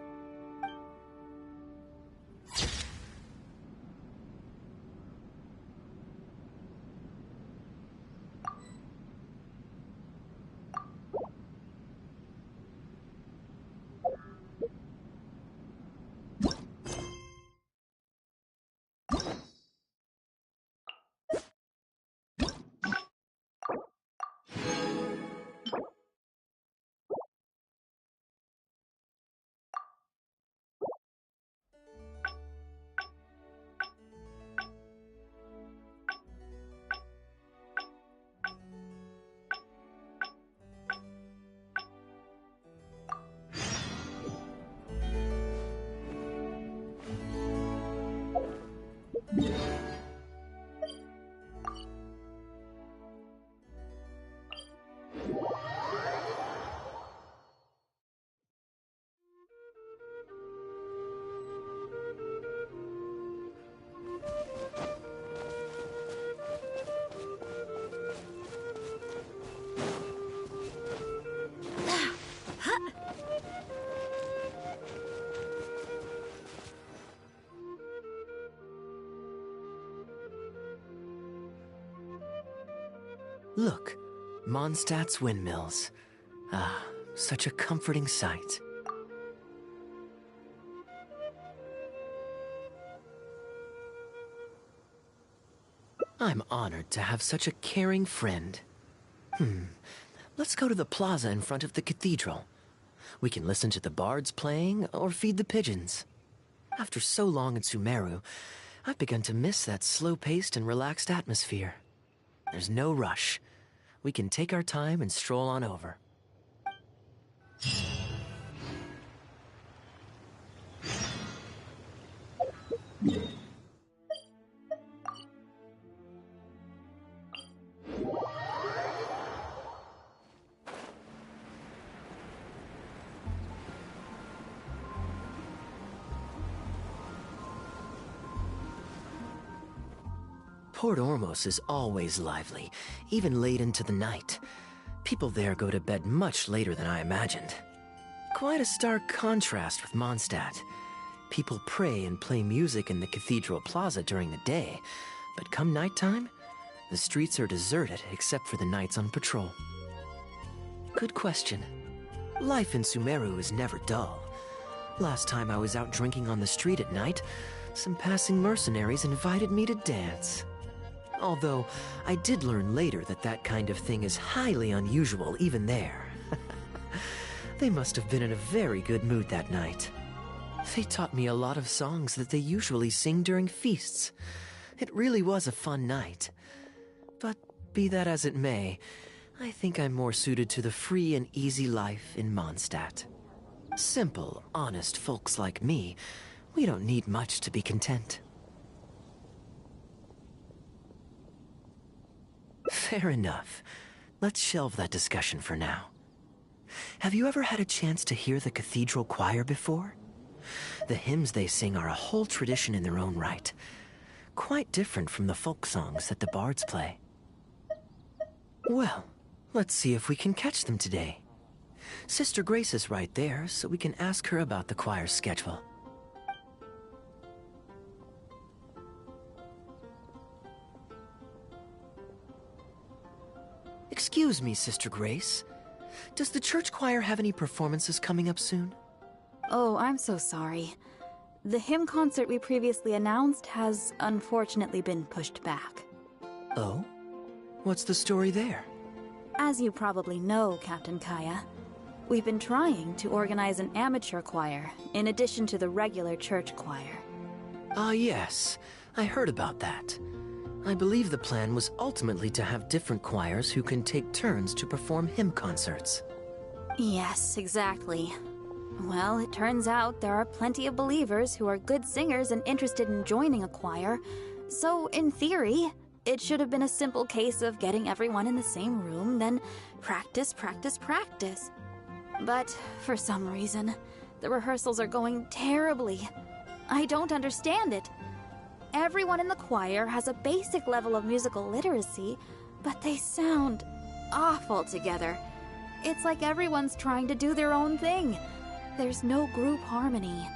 S8: Look, Mondstadt's windmills. Ah, such a comforting sight. I'm honored to have such a caring friend. Let's go to the plaza in front of the cathedral. We can listen to the bards playing or feed the pigeons. After so long in Sumeru, I've begun to miss that slow-paced and relaxed atmosphere. There's no rush. We can take our time and stroll on over. Port Ormos is always lively, even late into the night. People there go to bed much later than I imagined. Quite a stark contrast with Mondstadt. People pray and play music in the cathedral plaza during the day, but come nighttime, the streets are deserted except for the knights on patrol. Good question. Life in Sumeru is never dull. Last time I was out drinking on the street at night, some passing mercenaries invited me to dance. Although, I did learn later that that kind of thing is highly unusual even there. They must have been in a very good mood that night. They taught me a lot of songs that they usually sing during feasts. It really was a fun night. But be that as it may, I think I'm more suited to the free and easy life in Mondstadt. Simple, honest folks like me, we don't need much to be content. Fair enough. Let's shelve that discussion for now. Have you ever had a chance to hear the cathedral choir before? The hymns they sing are a whole tradition in their own right. Quite different from the folk songs that the bards play. Well, let's see if we can catch them today. Sister Grace is right there, so we can ask her about the choir's schedule. Excuse me, Sister Grace. Does the church choir have any performances coming up soon?
S3: Oh, I'm so sorry. The hymn concert we previously announced has unfortunately been pushed back.
S8: Oh? What's the story there?
S3: As you probably know, Captain Kaya, we've been trying to organize an amateur choir in addition to the regular church choir.
S8: Ah, yes. I heard about that. I believe the plan was ultimately to have different choirs who can take turns to perform hymn concerts.
S3: Yes, exactly. Well, it turns out there are plenty of believers who are good singers and interested in joining a choir. So, in theory, it should have been a simple case of getting everyone in the same room, then practice, practice, practice. But, for some reason, the rehearsals are going terribly. I don't understand it. Everyone in the choir has a basic level of musical literacy, but they sound awful together. It's like everyone's trying to do their own thing. There's no group harmony.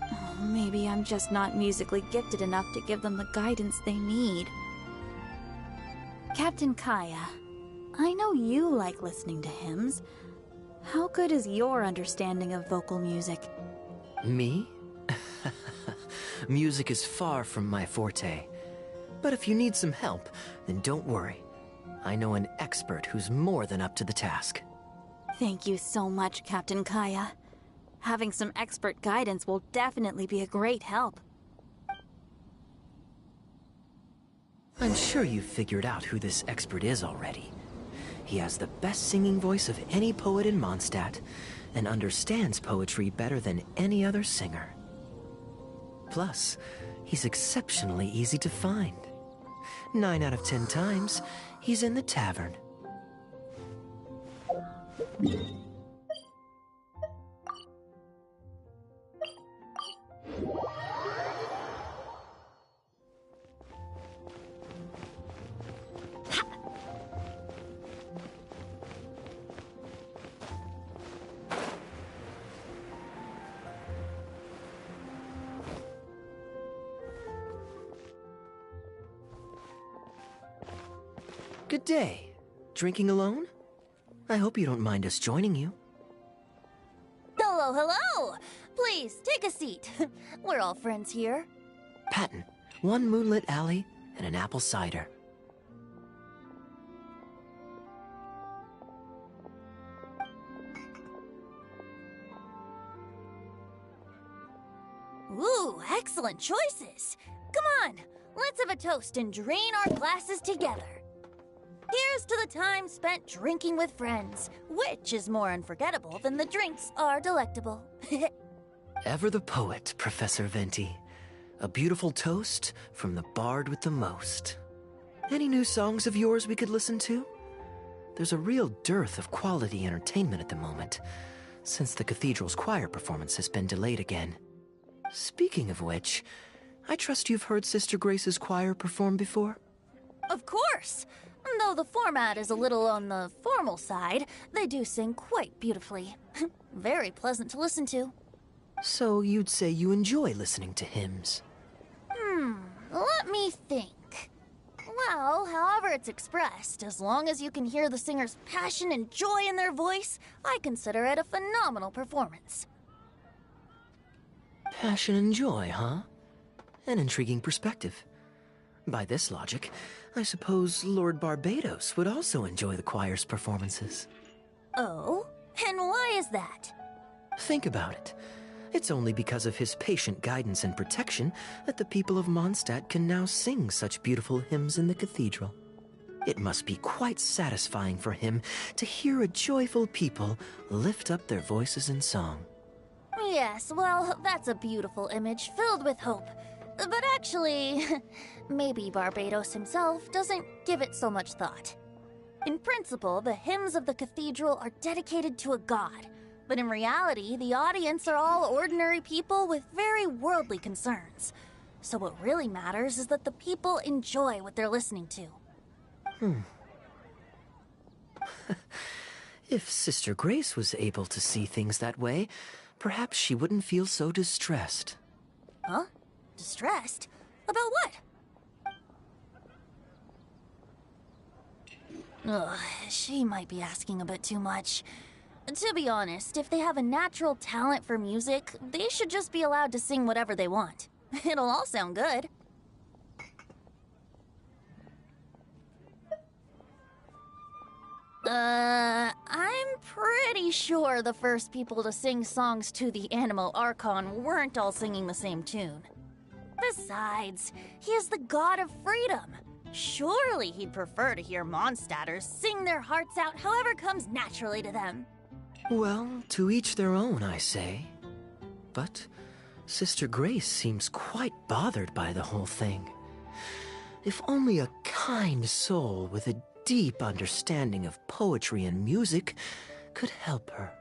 S3: Oh, maybe I'm just not musically gifted enough to give them the guidance they need. Captain Kaya, I know you like listening to hymns. How good is your understanding of vocal music?
S8: Me? Music is far from my forte. But if you need some help, then don't worry. I know an expert who's more than up to the task.
S3: Thank you so much, Captain Kaya. Having some expert guidance will definitely be a great help.
S8: I'm sure you've figured out who this expert is already. He has the best singing voice of any poet in Mondstadt, and understands poetry better than any other singer. Plus, he's exceptionally easy to find. 9 out of 10 times, he's in the tavern. Good day. Drinking alone? I hope you don't mind us joining you.
S2: Hello, hello! Please, take a seat. We're all friends here.
S8: Patton, 1 moonlit alley and an apple cider.
S2: Ooh, excellent choices. Come on, let's have a toast and drain our glasses together. Here's to the time spent drinking with friends, which is more unforgettable than the drinks are delectable.
S8: Ever the poet, Professor Venti. A beautiful toast from the bard with the most. Any new songs of yours we could listen to? There's a real dearth of quality entertainment at the moment, since the cathedral's choir performance has been delayed again. Speaking of which, I trust you've heard Sister Grace's choir perform before?
S2: Of course! Though the format is a little on the formal side, they do sing quite beautifully. Very pleasant to listen to.
S8: So you'd say you enjoy listening to hymns?
S2: Let me think. Well, however it's expressed, as long as you can hear the singer's passion and joy in their voice, I consider it a phenomenal performance.
S8: Passion and joy, huh? An intriguing perspective. By this logic, I suppose Lord Barbados would also enjoy the choir's performances.
S2: Oh? And why is that?
S8: Think about it. It's only because of his patient guidance and protection that the people of Mondstadt can now sing such beautiful hymns in the cathedral. It must be quite satisfying for him to hear a joyful people lift up their voices in song.
S2: Yes, well, that's a beautiful image filled with hope. But actually, maybe Barbados himself doesn't give it so much thought. In principle, the hymns of the cathedral are dedicated to a god, but in reality, the audience are all ordinary people with very worldly concerns. So what really matters is that the people enjoy what they're listening to.
S8: If Sister Grace was able to see things that way, perhaps she wouldn't feel so distressed.
S2: Huh? Distressed? About what? Ugh, she might be asking a bit too much. To be honest, if they have a natural talent for music, they should just be allowed to sing whatever they want. It'll all sound good. I'm pretty sure the first people to sing songs to the Anemo Archon weren't all singing the same tune. Besides, he is the god of freedom. Surely he'd prefer to hear Mondstadters sing their hearts out however comes naturally to them.
S8: Well, to each their own, I say. But Sister Grace seems quite bothered by the whole thing. If only a kind soul with a deep understanding of poetry and music could help her.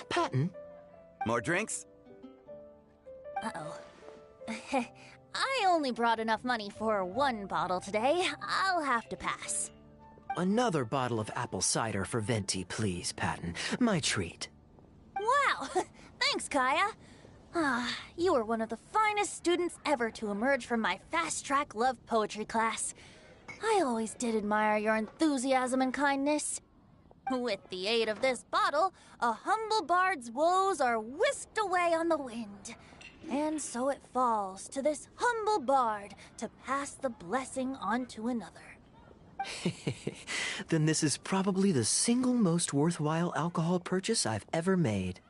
S8: Patton?
S12: More drinks?
S2: Uh-oh. I only brought enough money for one bottle today. I'll have to pass.
S8: Another bottle of apple cider for Venti, please, Patton. My treat.
S2: Wow! Thanks, Kaya. You were one of the finest students ever to emerge from my fast-track love poetry class. I always did admire your enthusiasm and kindness. With the aid of this bottle, a humble bard's woes are whisked away on the wind. And so it falls to this humble bard to pass the blessing on to another.
S8: Then this is probably the single most worthwhile alcohol purchase I've ever made.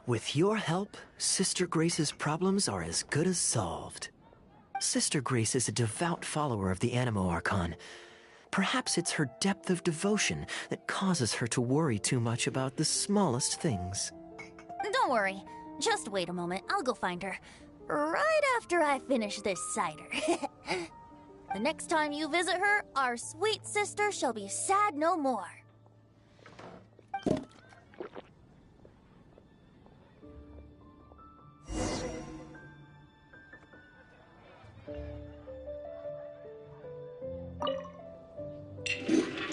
S8: With your help, Sister Grace's problems are as good as solved. Sister Grace is a devout follower of the Anemo Archon. Perhaps it's her depth of devotion that causes her to worry too much about the smallest things.
S2: Don't worry. Just wait a moment. I'll go find her. Right after I finish this cider. The next time you visit her, our sweet sister shall be sad no more.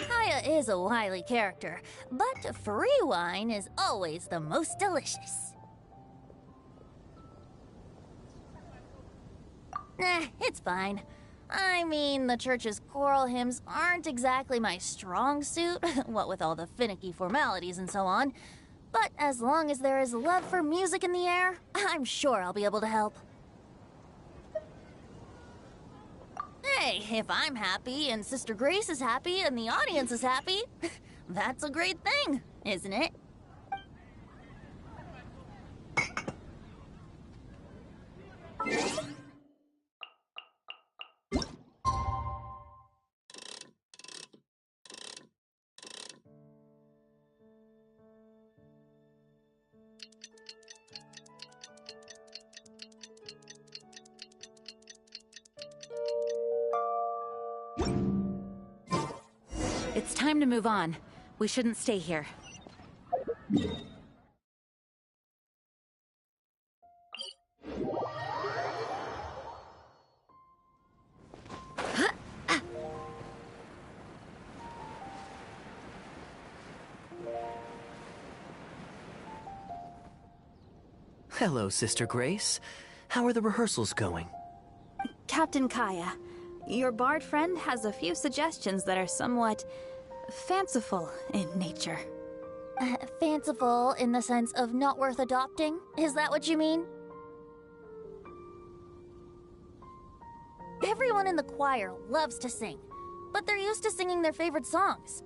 S2: Kaya is a wily character, but free wine is always the most delicious. It's fine. I mean, the church's choral hymns aren't exactly my strong suit, what with all the finicky formalities and so on. But as long as there is love for music in the air, I'm sure I'll be able to help. Hey, if I'm happy and Sister Grace is happy and the audience is happy, that's a great thing, isn't it?
S1: It's time to move on. We shouldn't stay here.
S8: Hello, Sister Grace. How are the rehearsals going?
S3: Captain Kaya, your bard friend has a few suggestions that are somewhat fanciful in nature.
S2: Fanciful in the sense of not worth adopting? Is that what you mean? Everyone in the choir loves to sing, but they're used to singing their favorite songs.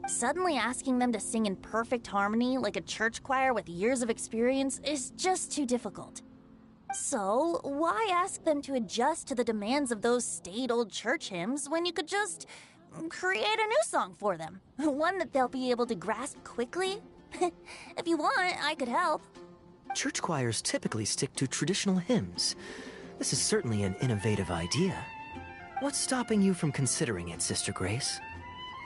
S2: Suddenly asking them to sing in perfect harmony like a church choir with years of experience is just too difficult. So, why ask them to adjust to the demands of those staid old church hymns when you could just create a new song for them? One that they'll be able to grasp quickly? If you want, I could help.
S8: Church choirs typically stick to traditional hymns. This is certainly an innovative idea. What's stopping you from considering it, Sister Grace?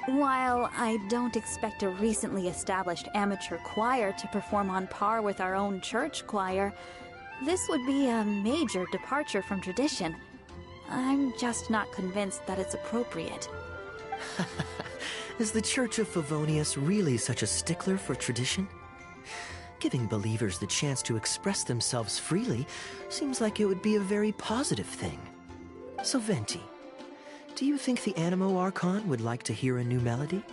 S3: While I don't expect a recently established amateur choir to perform on par with our own church choir, this would be a major departure from tradition. I'm just not convinced that it's appropriate.
S8: Is the Church of Favonius really such a stickler for tradition? Giving believers the chance to express themselves freely seems like it would be a very positive thing. So Venti, Do you think the Animo Archon would like to hear a new melody?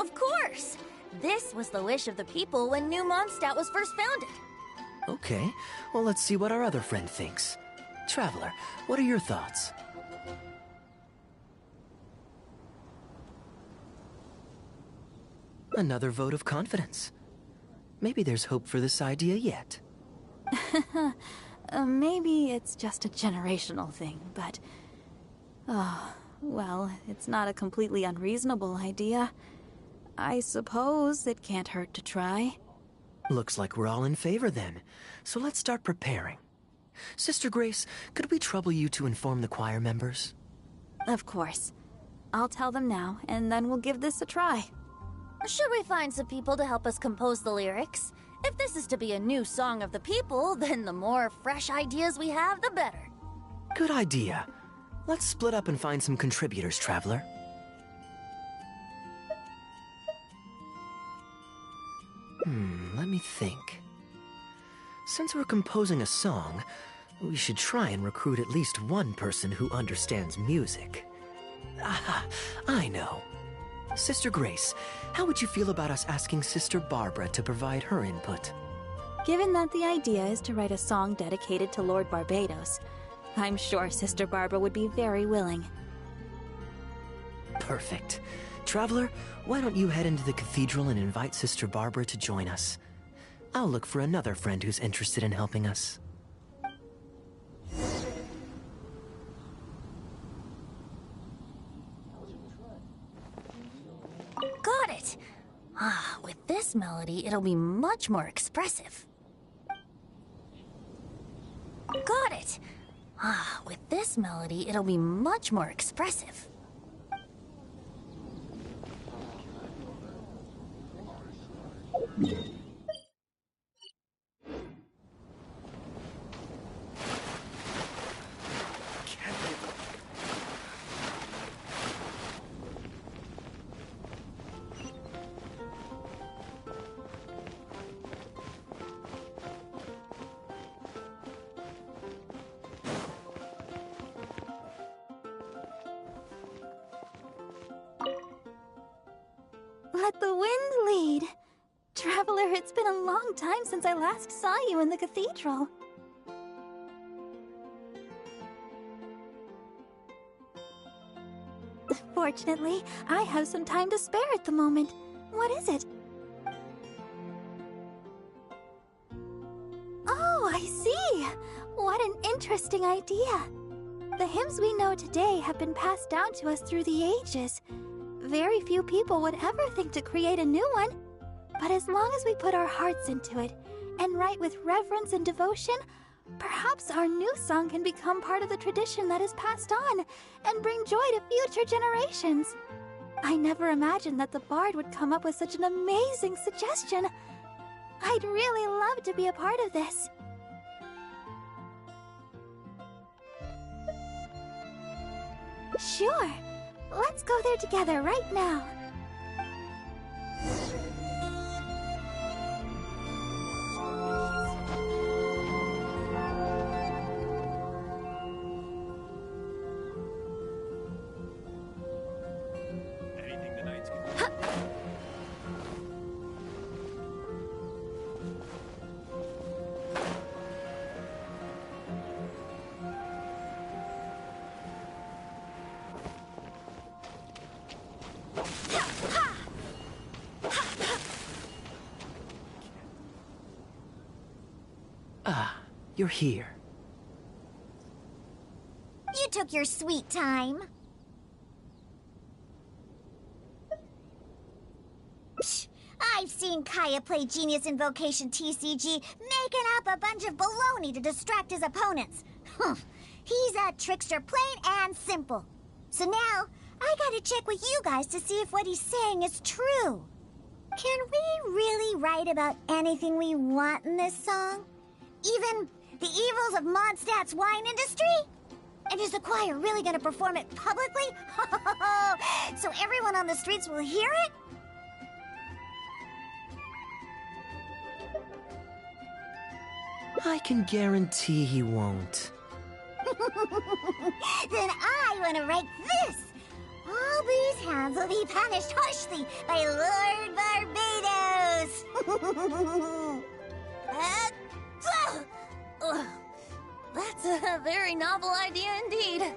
S2: Of course! This was the wish of the people when New Mondstadt was first founded.
S8: Okay, well, let's see what our other friend thinks. Traveler, what are your thoughts? Another vote of confidence. Maybe there's hope for this idea yet.
S3: Maybe it's just a generational thing, but... Oh, well, it's not a completely unreasonable idea. I suppose it can't hurt to try.
S8: Looks like we're all in favor then, so let's start preparing. Sister Grace, could we trouble you to inform the choir members?
S3: Of course. I'll tell them now, and then we'll give this a try.
S2: Should we find some people to help us compose the lyrics? If this is to be a new song of the people, then the more fresh ideas we have, the better.
S8: Good idea. Let's split up and find some contributors, Traveler. Let me think. Since we're composing a song, we should try and recruit at least one person who understands music. Aha, I know. Sister Grace, how would you feel about us asking Sister Barbara to provide her input?
S3: Given that the idea is to write a song dedicated to Lord Barbados, I'm sure Sister Barbara would be very willing.
S8: Perfect. Traveler, why don't you head into the cathedral and invite Sister Barbara to join us? I'll look for another friend who's interested in helping us.
S2: Got it! With this melody, it'll be much more expressive. Got it! With this melody, it'll be much more expressive.
S3: Let the wind lead. Traveler, it's been a long time since I last saw you in the cathedral. Fortunately, I have some time to spare at the moment. What is it? Oh, I see! What an interesting idea. The hymns we know today have been passed down to us through the ages. Very few people would ever think to create a new one. But as long as we put our hearts into it, and write with reverence and devotion, perhaps our new song can become part of the tradition that is passed on, and bring joy to future generations. I never imagined that the Bard would come up with such an amazing suggestion. I'd really love to be a part of this. Sure. Let's go there together right now.
S8: You're here.
S21: You took your sweet time. Psh, I've seen Kaya play Genius Invocation TCG, making up a bunch of baloney to distract his opponents. He's a trickster, plain and simple. So now, I gotta check with you guys to see if what he's saying is true. Can we really write about anything we want in this song? Even the evils of Mondstadt's wine industry? And is the choir really gonna perform it publicly? So everyone on the streets will hear it?
S8: I can guarantee he won't.
S21: Then I want to write this. All these hounds will be punished harshly by Lord Barbados.
S2: That's a very novel idea indeed.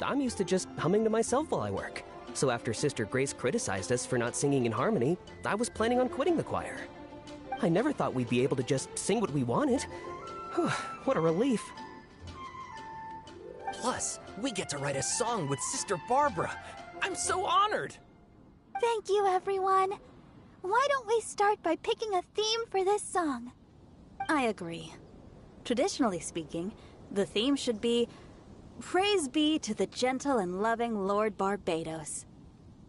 S12: I'm used to just humming to myself while I work. So after Sister Grace criticized us for not singing in harmony, I was planning on quitting the choir. I never thought we'd be able to just sing what we wanted. What a relief.
S6: Plus, we get to write a song with Sister Barbara. I'm so honored!
S21: Thank you, everyone. Why don't we start by picking a theme for this song?
S3: I agree. Traditionally speaking, the theme should be Praise be to the gentle and loving Lord Barbados.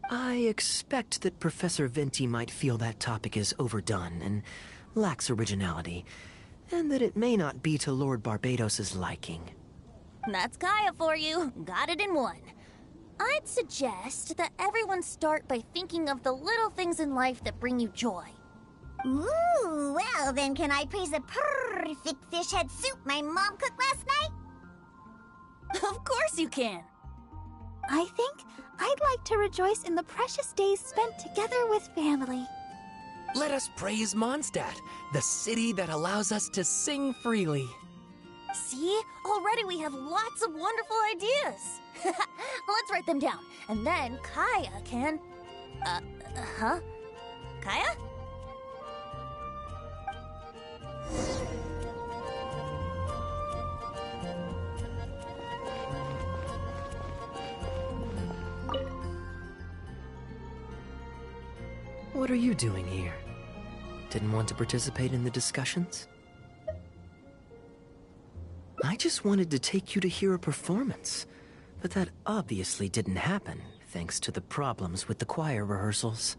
S8: I expect that Professor Venti might feel that topic is overdone and lacks originality, and that it may not be to Lord Barbados's liking.
S2: That's Kaya for you. Got it in one. I'd suggest that everyone start by thinking of the little things in life that bring you joy.
S21: Ooh, well then can I praise the perfect fish head soup my mom cooked last night?
S2: Of course you can.
S21: I think I'd like to rejoice in the precious days spent together with family.
S6: Let us praise Mondstadt, the city that allows us to sing freely.
S2: See? Already we have lots of wonderful ideas. Let's write them down. And then Kaya can... Kaya?
S8: What are you doing here? Didn't want to participate in the discussions? I just wanted to take you to hear a performance, but that obviously didn't happen thanks to the problems with the choir rehearsals.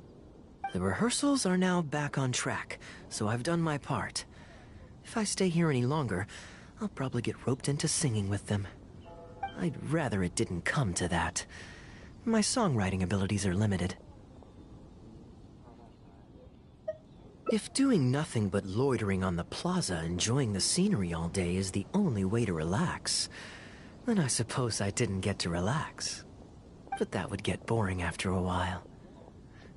S8: The rehearsals are now back on track, so I've done my part. If I stay here any longer, I'll probably get roped into singing with them. I'd rather it didn't come to that. My songwriting abilities are limited. If doing nothing but loitering on the plaza enjoying the scenery all day is the only way to relax, then I suppose I didn't get to relax. But that would get boring after a while.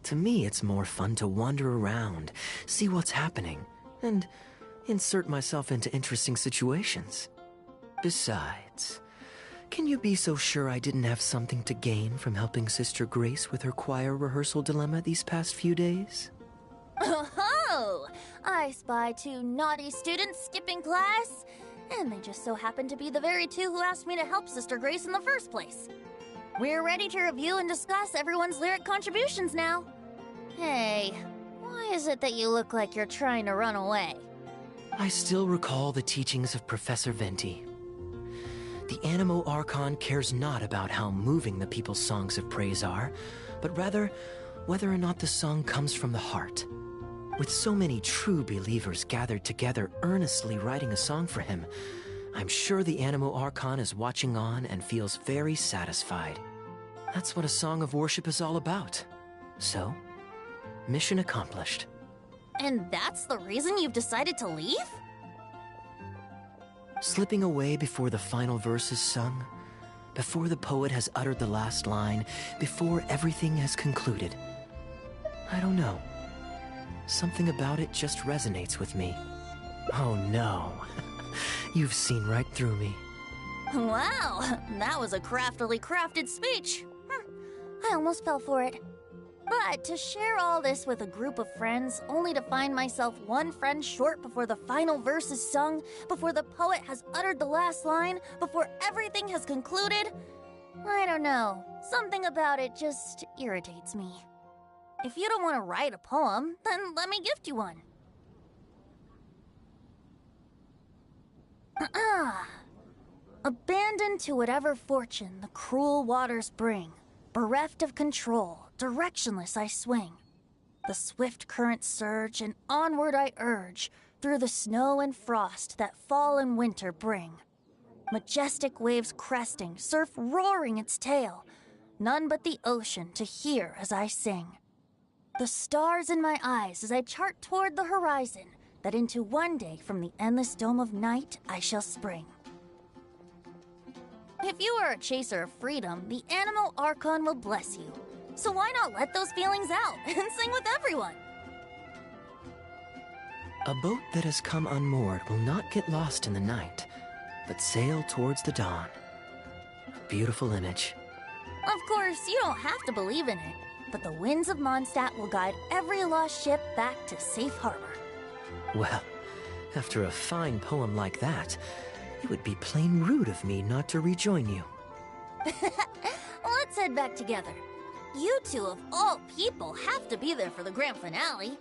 S8: To me, it's more fun to wander around, see what's happening, and insert myself into interesting situations. Besides, can you be so sure I didn't have something to gain from helping Sister Grace with her choir rehearsal dilemma these past few days?
S2: Oh, I spy 2 naughty students skipping class, and they just so happen to be the very 2 who asked me to help Sister Grace in the first place. We're ready to review and discuss everyone's lyric contributions now. Hey, why is it that you look like you're trying to run away?
S8: I still recall the teachings of Professor Venti. The Animo Archon cares not about how moving the people's songs of praise are, but rather whether or not the song comes from the heart. With so many true believers gathered together earnestly writing a song for him, I'm sure the Animo Archon is watching on and feels very satisfied. That's what a song of worship is all about. So, mission accomplished.
S2: And that's the reason you've decided to leave?
S8: Slipping away before the final verse is sung, before the poet has uttered the last line, before everything has concluded. I don't know. Something about it just resonates with me. Oh no. You've seen right through me.
S2: Wow, that was a craftily crafted speech. I almost fell for it. But to share all this with a group of friends, only to find myself one friend short before the final verse is sung, before the poet has uttered the last line, before everything has concluded, I don't know. Something about it just irritates me. If you don't want to write a poem, then let me gift you one. Abandoned to whatever fortune the cruel waters bring, bereft of control, directionless I swing. The swift currents surge, and onward I urge, through the snow and frost that fall and winter bring. Majestic waves cresting, surf roaring its tail, none but the ocean to hear as I sing. The stars in my eyes as I chart toward the horizon, that into one day from the endless dome of night I shall spring. If you are a chaser of freedom, the Animal Archon will bless you. So why not let those feelings out and sing with everyone?
S8: A boat that has come unmoored will not get lost in the night, but sail towards the dawn. A beautiful image.
S2: Of course, you don't have to believe in it, but the winds of Mondstadt will guide every lost ship back to safe harbor.
S8: Well, after a fine poem like that, it would be plain rude of me not to rejoin you.
S2: Let's head back together. You two, of all people, have to be there for the grand finale.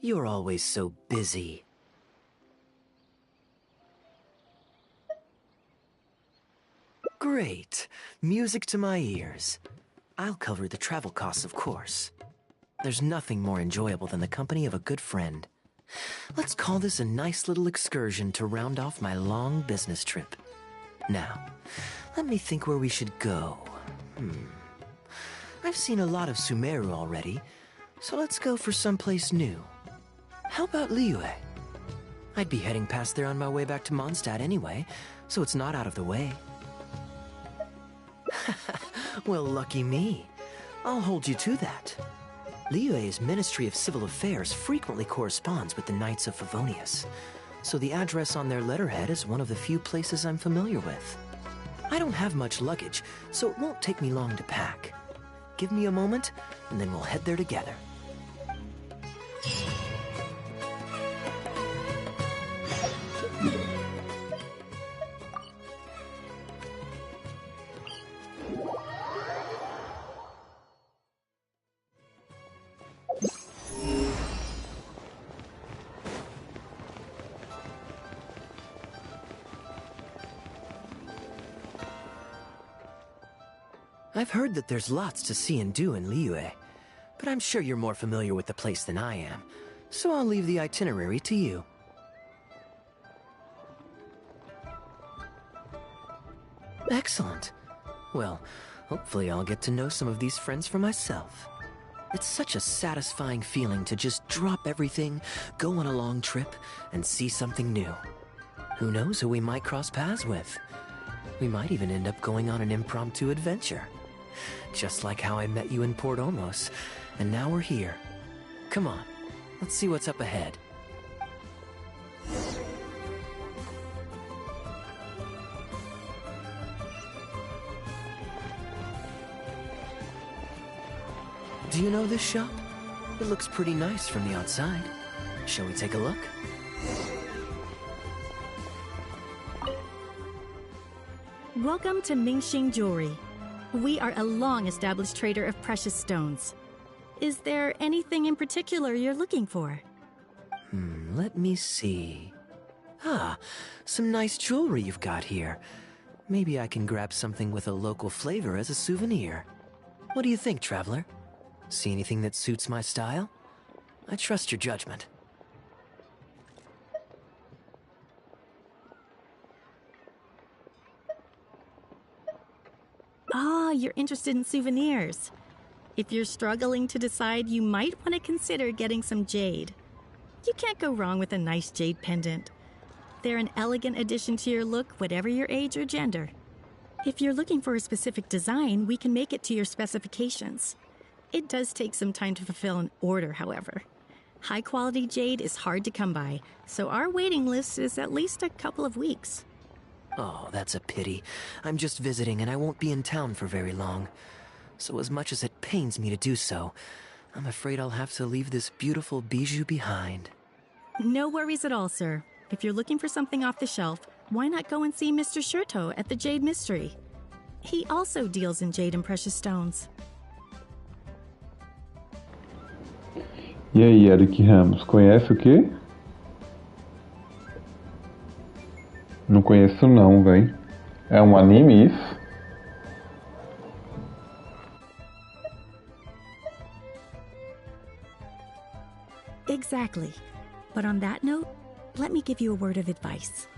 S8: You're always so busy. Great. Music to my ears. I'll cover the travel costs, of course. There's nothing more enjoyable than the company of a good friend. Let's call this a nice little excursion to round off my long business trip. Now, let me think where we should go. I've seen a lot of Sumeru already, so let's go for someplace new. How about Liyue? I'd be heading past there on my way back to Mondstadt anyway, so it's not out of the way. Well, lucky me. I'll hold you to that. Liyue's Ministry of Civil Affairs frequently corresponds with the Knights of Favonius, so the address on their letterhead is one of the few places I'm familiar with. I don't have much luggage, so it won't take me long to pack. Give me a moment, and then we'll head there together. I've heard that there's lots to see and do in Liyue, but I'm sure you're more familiar with the place than I am, so I'll leave the itinerary to you. Excellent. Well, hopefully I'll get to know some of these friends for myself. It's such a satisfying feeling to just drop everything, go on a long trip, and see something new. Who knows who we might cross paths with? We might even end up going on an impromptu adventure. Just like how I met you in Port Omos, and now we're here. Come on, let's see what's up ahead. Do you know this shop? It looks pretty nice from the outside. Shall we take a look?
S10: Welcome to Mingxing Jewelry. We are a long-established trader of precious stones. Is there anything in particular you're looking for?
S8: Let me see. Ah, some nice jewelry you've got here. Maybe I can grab something with a local flavor as a souvenir. What do you think, traveler? See anything that suits my style? I trust your judgment.
S10: Ah, you're interested in souvenirs. If you're struggling to decide, you might want to consider getting some jade. You can't go wrong with a nice jade pendant. They're an elegant addition to your look, whatever your age or gender. If you're looking for a specific design, we can make it to your specifications. It does take some time to fulfill an order, however. High-quality jade is hard to come by, so our waiting list is at least a couple of weeks.
S8: Oh, that's a pity. I'm just visiting and I won't be in town for very long. So as much as it pains me to do so, I'm afraid I'll have to leave this beautiful bijou behind.
S10: No worries at all, sir. If you're looking for something off the shelf, why not go and see Mr. Shurto at the Jade Mystery? He also deals in jade and precious stones.
S7: E aí, Eric Ramos, conhece o quê? Não conheço não, véi. É um anime isso?
S10: Exactly. But on that note, let me give you a word of advice.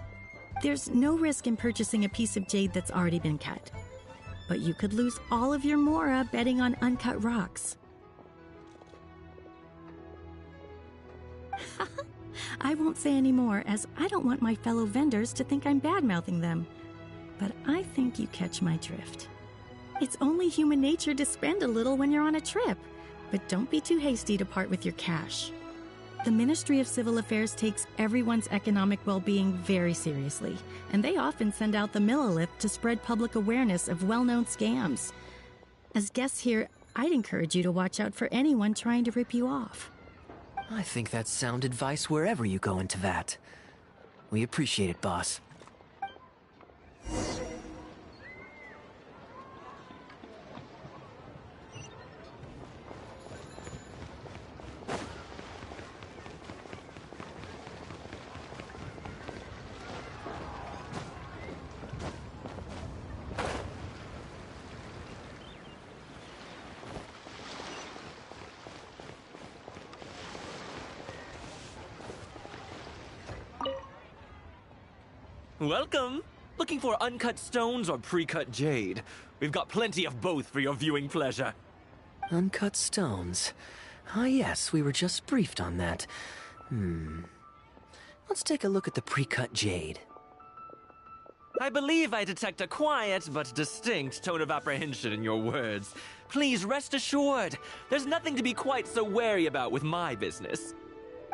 S10: There's no risk in purchasing a piece of jade that's already been cut. But you could lose all of your mora betting on uncut rocks. I won't say any more, as I don't want my fellow vendors to think I'm bad-mouthing them. But I think you catch my drift. It's only human nature to spend a little when you're on a trip, but don't be too hasty to part with your cash. The Ministry of Civil Affairs takes everyone's economic well-being very seriously, and they often send out the Millilith to spread public awareness of well-known scams. As guests here, I'd encourage you to watch out for anyone trying to rip you off.
S8: I think that's sound advice wherever you go into that. We appreciate it, boss.
S22: Welcome! Looking for uncut stones or pre-cut jade? We've got plenty of both for your viewing pleasure.
S8: Uncut stones. Ah yes, we were just briefed on that. Let's take a look at the pre-cut jade.
S22: I believe I detect a quiet but distinct tone of apprehension in your words. Please rest assured, there's nothing to be quite so wary about with my business.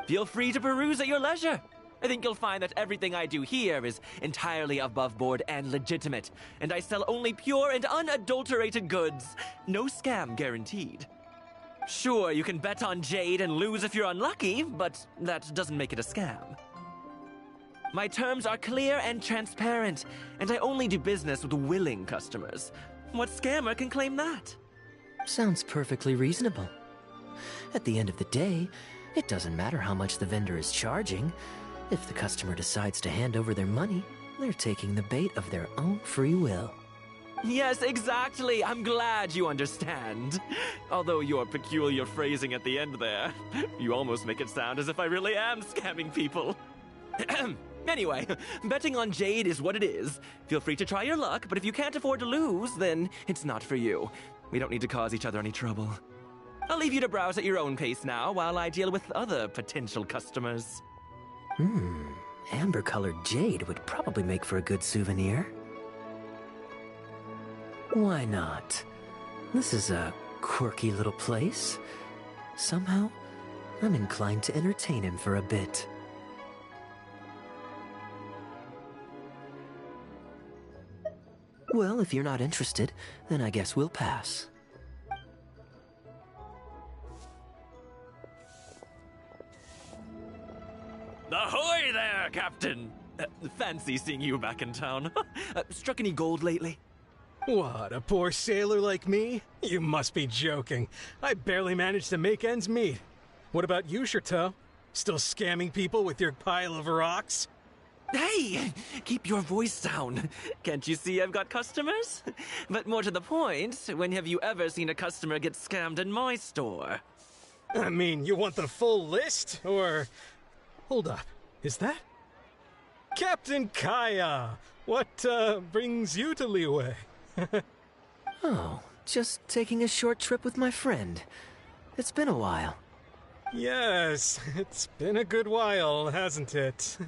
S22: Feel free to peruse at your leisure. I think you'll find that everything I do here is entirely above board and legitimate, and I sell only pure and unadulterated goods. No scam guaranteed. Sure, you can bet on jade and lose if you're unlucky, but that doesn't make it a scam. My terms are clear and transparent, and I only do business with willing customers. What scammer can claim that?
S8: Sounds perfectly reasonable. At the end of the day, it doesn't matter how much the vendor is charging. If the customer decides to hand over their money, they're taking the bait of their own free will.
S22: Yes, exactly. I'm glad you understand. Although your peculiar phrasing at the end there, you almost make it sound as if I really am scamming people. Anyway, betting on jade is what it is. Feel free to try your luck, but if you can't afford to lose, then it's not for you. We don't need to cause each other any trouble. I'll leave you to browse at your own pace now while I deal with other potential customers.
S8: Amber-colored jade would probably make for a good souvenir. Why not? This is a quirky little place. Somehow, I'm inclined to entertain him for a bit. Well, if you're not interested, then I guess we'll pass.
S22: Ahoy there, Captain! Fancy seeing you back in town. Struck any gold lately?
S11: What, a poor sailor like me? You must be joking. I barely managed to make ends meet. What about you, Chateau? Still scamming people with your pile of rocks?
S22: Hey! Keep your voice down. Can't you see I've got customers? But more to the point, when have you ever seen a customer get scammed in my store?
S11: I mean, you want the full list? Or... Hold up. Is that... Captain Kaya! What, brings you to Liyue?
S8: Oh, just taking a short trip with my friend. It's been a while.
S11: Yes, it's been a good while, hasn't it?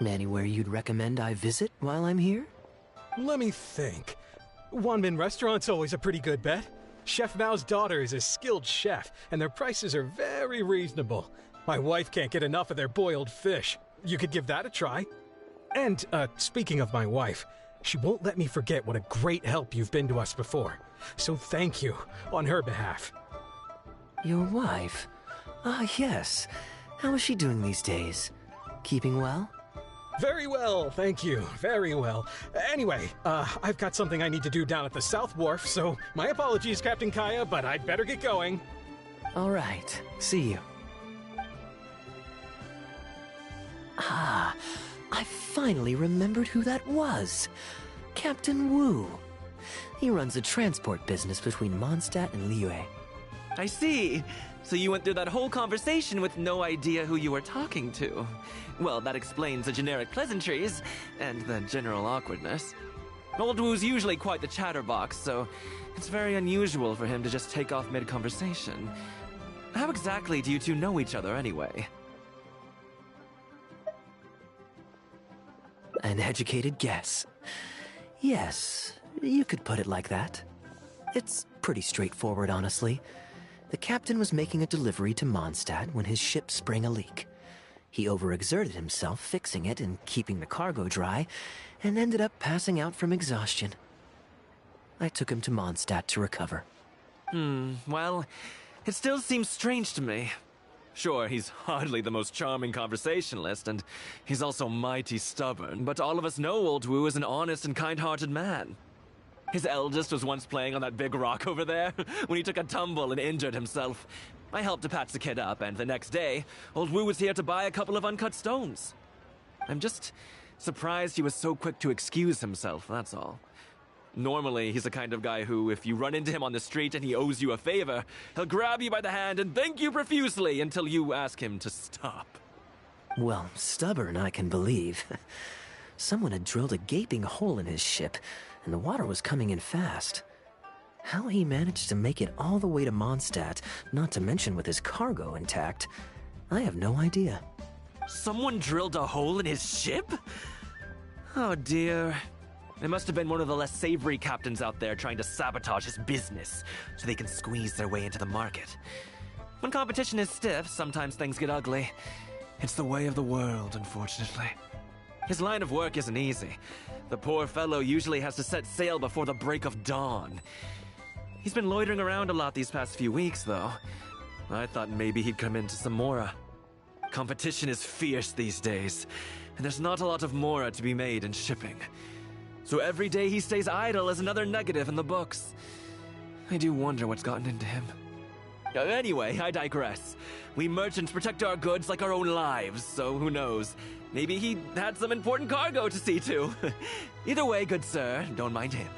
S8: Anywhere you'd recommend I visit while I'm here?
S11: Let me think. Wanmin Restaurant's always a pretty good bet. Chef Mao's daughter is a skilled chef, and their prices are very reasonable. My wife can't get enough of their boiled fish. You could give that a try. And, speaking of my wife, she won't let me forget what a great help you've been to us before. So thank you, on her behalf.
S8: Your wife? Ah, yes. How is she doing these days? Keeping well?
S11: Very well, thank you. Very well. Anyway, I've got something I need to do down at the South Wharf, so my apologies, Captain Kaya, but I'd better get going.
S8: All right. See you. Ah, I finally remembered who that was. Captain Wu. He runs a transport business between Mondstadt and Liyue.
S22: I see. So you went through that whole conversation with no idea who you were talking to. Well, that explains the generic pleasantries and the general awkwardness. Old Wu's usually quite the chatterbox, so it's very unusual for him to just take off mid-conversation. How exactly do you two know each other anyway?
S8: An educated guess. Yes, you could put it like that. It's pretty straightforward, honestly. The captain was making a delivery to Mondstadt when his ship sprang a leak. He overexerted himself fixing it and keeping the cargo dry, and ended up passing out from exhaustion. I took him to Mondstadt to recover.
S22: Well, it still seems strange to me. Sure, he's hardly the most charming conversationalist, and he's also mighty stubborn, but all of us know Old Wu is an honest and kind-hearted man. His eldest was once playing on that big rock over there when he took a tumble and injured himself. I helped to patch the kid up, and the next day, Old Wu was here to buy a couple of uncut stones. I'm just surprised he was so quick to excuse himself, that's all. Normally, he's the kind of guy who, if you run into him on the street and he owes you a favor, he'll grab you by the hand and thank you profusely until you ask him to stop.
S8: Well, stubborn, I can believe. Someone had drilled a gaping hole in his ship, and the water was coming in fast. How he managed to make it all the way to Mondstadt, not to mention with his cargo intact, I have no idea.
S22: Someone drilled a hole in his ship? Oh dear. It must have been one of the less savory captains out there trying to sabotage his business so they can squeeze their way into the market. When competition is stiff, sometimes things get ugly. It's the way of the world, unfortunately. His line of work isn't easy. The poor fellow usually has to set sail before the break of dawn. He's been loitering around a lot these past few weeks, though. I thought maybe he'd come into some Mora. Competition is fierce these days, and there's not a lot of Mora to be made in shipping. So every day he stays idle is another negative in the books. I do wonder what's gotten into him. Anyway, I digress. We merchants protect our goods like our own lives, so who knows? Maybe he had some important cargo to see to. Either way, good sir, don't mind him.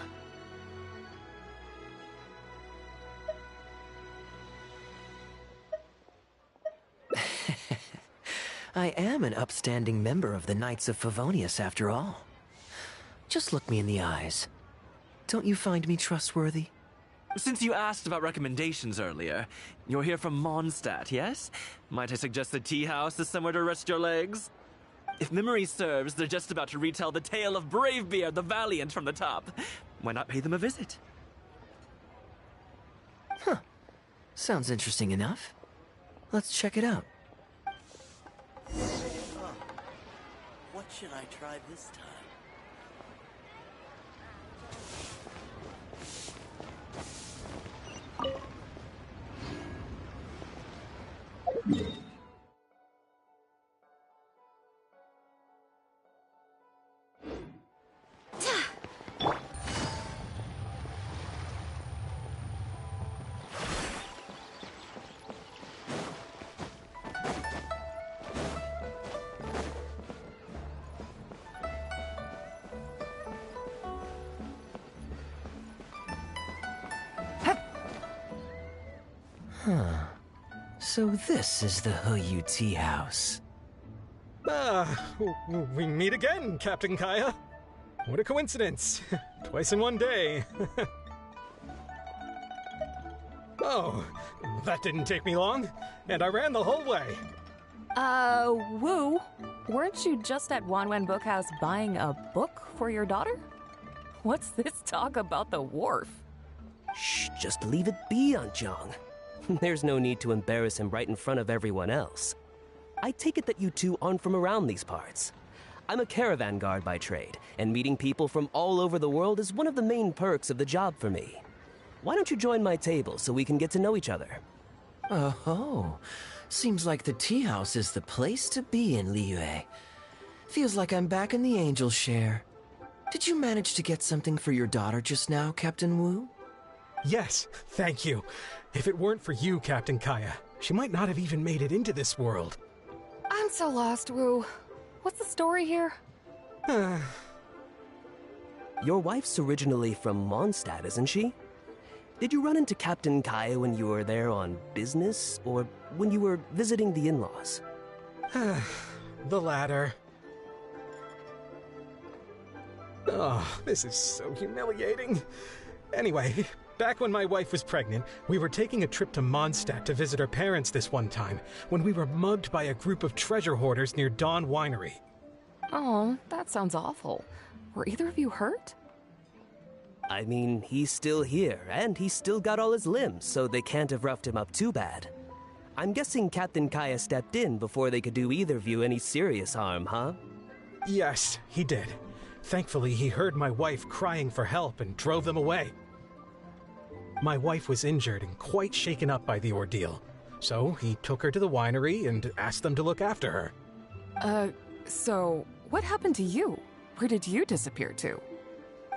S8: I am an upstanding member of the Knights of Favonius, after all. Just look me in the eyes. Don't you find me trustworthy?
S22: Since you asked about recommendations earlier, you're here from Mondstadt, yes? Might I suggest the tea house is somewhere to rest your legs? If memory serves, they're just about to retell the tale of Bravebeard the Valiant from the top. Why not pay them a visit?
S8: Huh. Sounds interesting enough. Let's check it out.
S15: What should I try this time?
S8: Huh. So this is the Hoyu tea house.
S11: We meet again, Captain Kaya. What a coincidence. Twice in one day. Oh, that didn't take me long, and I ran the whole way.
S9: Wu, weren't you just at Wanwen Bookhouse buying a book for your daughter? What's this talk about the wharf?
S12: Shh, just leave it be, Anjong. There's no need to embarrass him right in front of everyone else. I take it that you two aren't from around these parts. I'm a caravan guard by trade, and meeting people from all over the world is one of the main perks of the job for me. Why don't you join my table so we can get to know each other?
S8: Oh, seems like the tea house is the place to be in Liyue. Feels like I'm back in the angel share. Did you manage to get something for your daughter just now, Captain Wu?
S11: Yes, thank you. If it weren't for you, Captain Kaya, she might not have even made it into this world.
S9: I'm so lost, Wu. What's the story here?
S12: Your wife's originally from Mondstadt, isn't she? Did you run into Captain Kaya when you were there on business, or when you were visiting the in-laws?
S11: The latter. Oh, this is so humiliating. Anyway, back when my wife was pregnant, we were taking a trip to Mondstadt to visit her parents this one time, when we were mugged by a group of treasure hoarders near Dawn Winery.
S9: Oh, that sounds awful. Were either of you hurt?
S12: I mean, he's still here, and he's still got all his limbs, so they can't have roughed him up too bad. I'm guessing Captain Kaya stepped in before they could do either of you any serious harm, huh?
S11: Yes, he did. Thankfully, he heard my wife crying for help and drove them away. My wife was injured and quite shaken up by the ordeal, so he took her to the winery and asked them to look after her.
S9: So what happened to you? Where did you disappear to?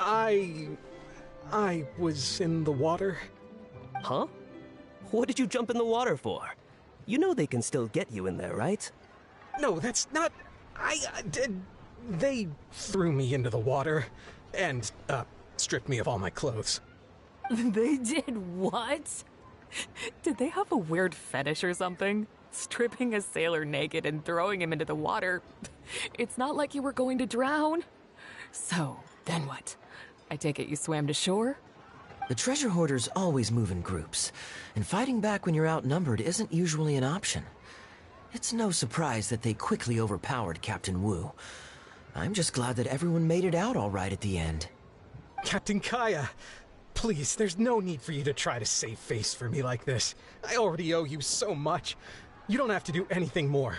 S11: I was in the water.
S12: Huh? What did you jump in the water for? You know they can still get you in there, right?
S11: No, that's not... They threw me into the water and, stripped me of all my clothes.
S9: They did what? Did they have a weird fetish or something? Stripping a sailor naked and throwing him into the water. It's not like you were going to drown. So, then what? I take it you swam to shore?
S8: The treasure hoarders always move in groups, and fighting back when you're outnumbered isn't usually an option. It's no surprise that they quickly overpowered Captain Wu. I'm just glad that everyone made it out all right at the end.
S11: Captain Kaya, please, there's no need for you to try to save face for me like this. I already owe you so much. You don't have to do anything more.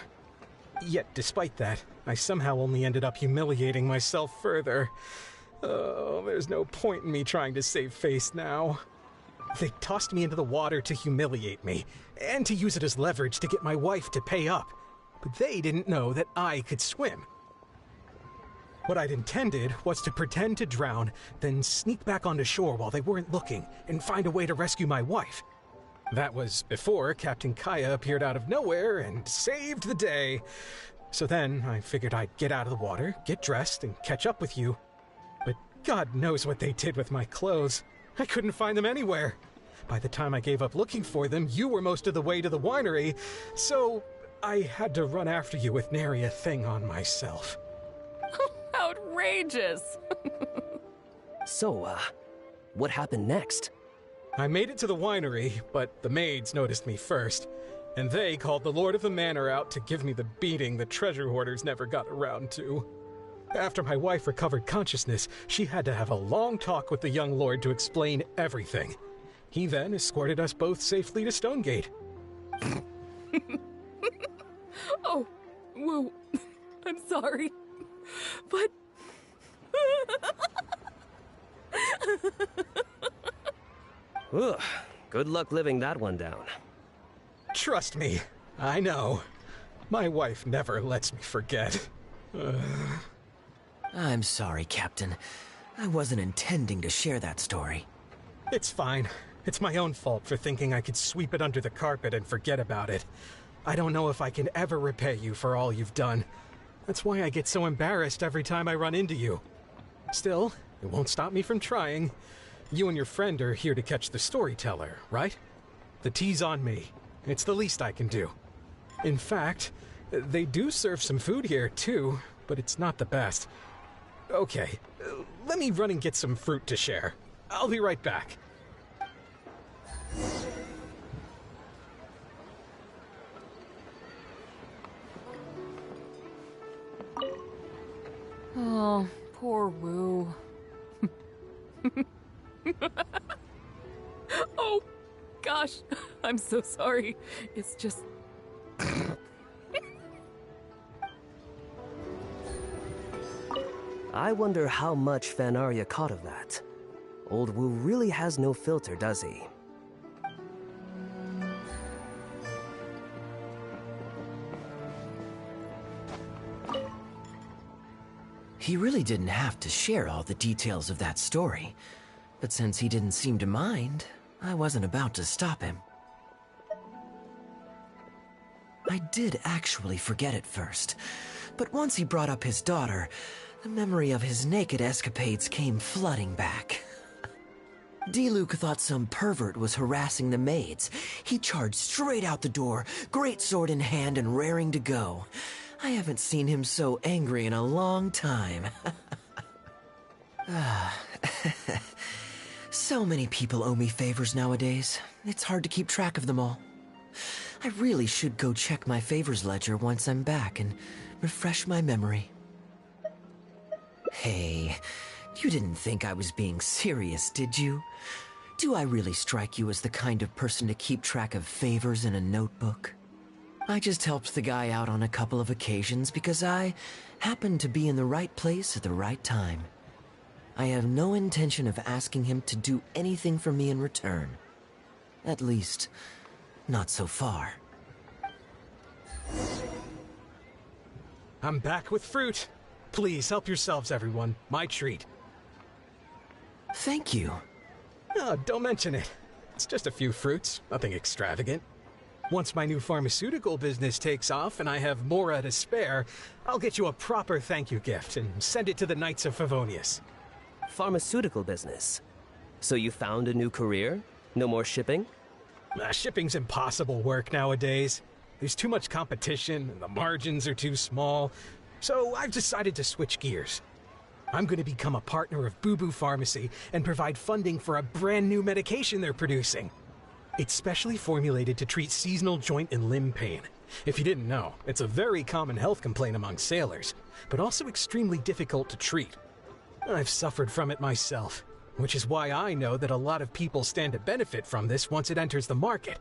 S11: Yet, despite that, I somehow only ended up humiliating myself further. Oh, there's no point in me trying to save face now. They tossed me into the water to humiliate me, and to use it as leverage to get my wife to pay up. But they didn't know that I could swim. What I'd intended was to pretend to drown, then sneak back onto shore while they weren't looking, and find a way to rescue my wife. That was before Captain Kaya appeared out of nowhere and saved the day. So then I figured I'd get out of the water, get dressed, and catch up with you. But God knows what they did with my clothes. I couldn't find them anywhere. By the time I gave up looking for them, you were most of the way to the winery, so I had to run after you with nary a thing on myself.
S9: Outrageous!
S12: So, what happened next?
S11: I made it to the winery, but the maids noticed me first, and they called the Lord of the Manor out to give me the beating the treasure hoarders never got around to. After my wife recovered consciousness, she had to have a long talk with the young lord to explain everything. He then escorted us both safely to Stonegate.
S9: Oh, Wu, I'm sorry, but...
S12: Ugh, good luck living that one down.
S11: Trust me, I know. My wife never lets me forget.
S8: I'm sorry, Captain. I wasn't intending to share that story.
S11: It's fine. It's my own fault for thinking I could sweep it under the carpet and forget about it. I don't know if I can ever repay you for all you've done. That's why I get so embarrassed every time I run into you. Still, it won't stop me from trying. You and your friend are here to catch the storyteller, right? The tea's on me. It's the least I can do. In fact, they do serve some food here, too, but it's not the best. Okay, let me run and get some fruit to share. I'll be right back.
S9: Oh, poor Wu. Oh, gosh. I'm so sorry. It's just...
S12: I wonder how much Fanaria caught of that. Old Wu really has no filter, does he?
S8: He really didn't have to share all the details of that story. But since he didn't seem to mind, I wasn't about to stop him. I did actually forget at first, but once he brought up his daughter, the memory of his naked escapades came flooding back. Diluc thought some pervert was harassing the maids. He charged straight out the door, great sword in hand and raring to go. I haven't seen him so angry in a long time. So many people owe me favors nowadays. It's hard to keep track of them all. I really should go check my favors ledger once I'm back and refresh my memory. Hey, you didn't think I was being serious, did you? Do I really strike you as the kind of person to keep track of favors in a notebook? I just helped the guy out on a couple of occasions because I happened to be in the right place at the right time. I have no intention of asking him to do anything for me in return. At least, not so far.
S11: I'm back with fruit. Please help yourselves, everyone. My treat.
S8: Thank you.
S11: Oh, don't mention it. It's just a few fruits, nothing extravagant. Once my new pharmaceutical business takes off and I have more to spare, I'll get you a proper thank you gift and send it to the Knights of Favonius.
S12: Pharmaceutical business? So you found a new career? No more shipping?
S11: Shipping's impossible work nowadays. There's too much competition and the margins are too small. So I've decided to switch gears. I'm going to become a partner of Boo Boo Pharmacy and provide funding for a brand new medication they're producing. It's specially formulated to treat seasonal joint and limb pain. If you didn't know, it's a very common health complaint among sailors, but also extremely difficult to treat. I've suffered from it myself, which is why I know that a lot of people stand to benefit from this once it enters the market.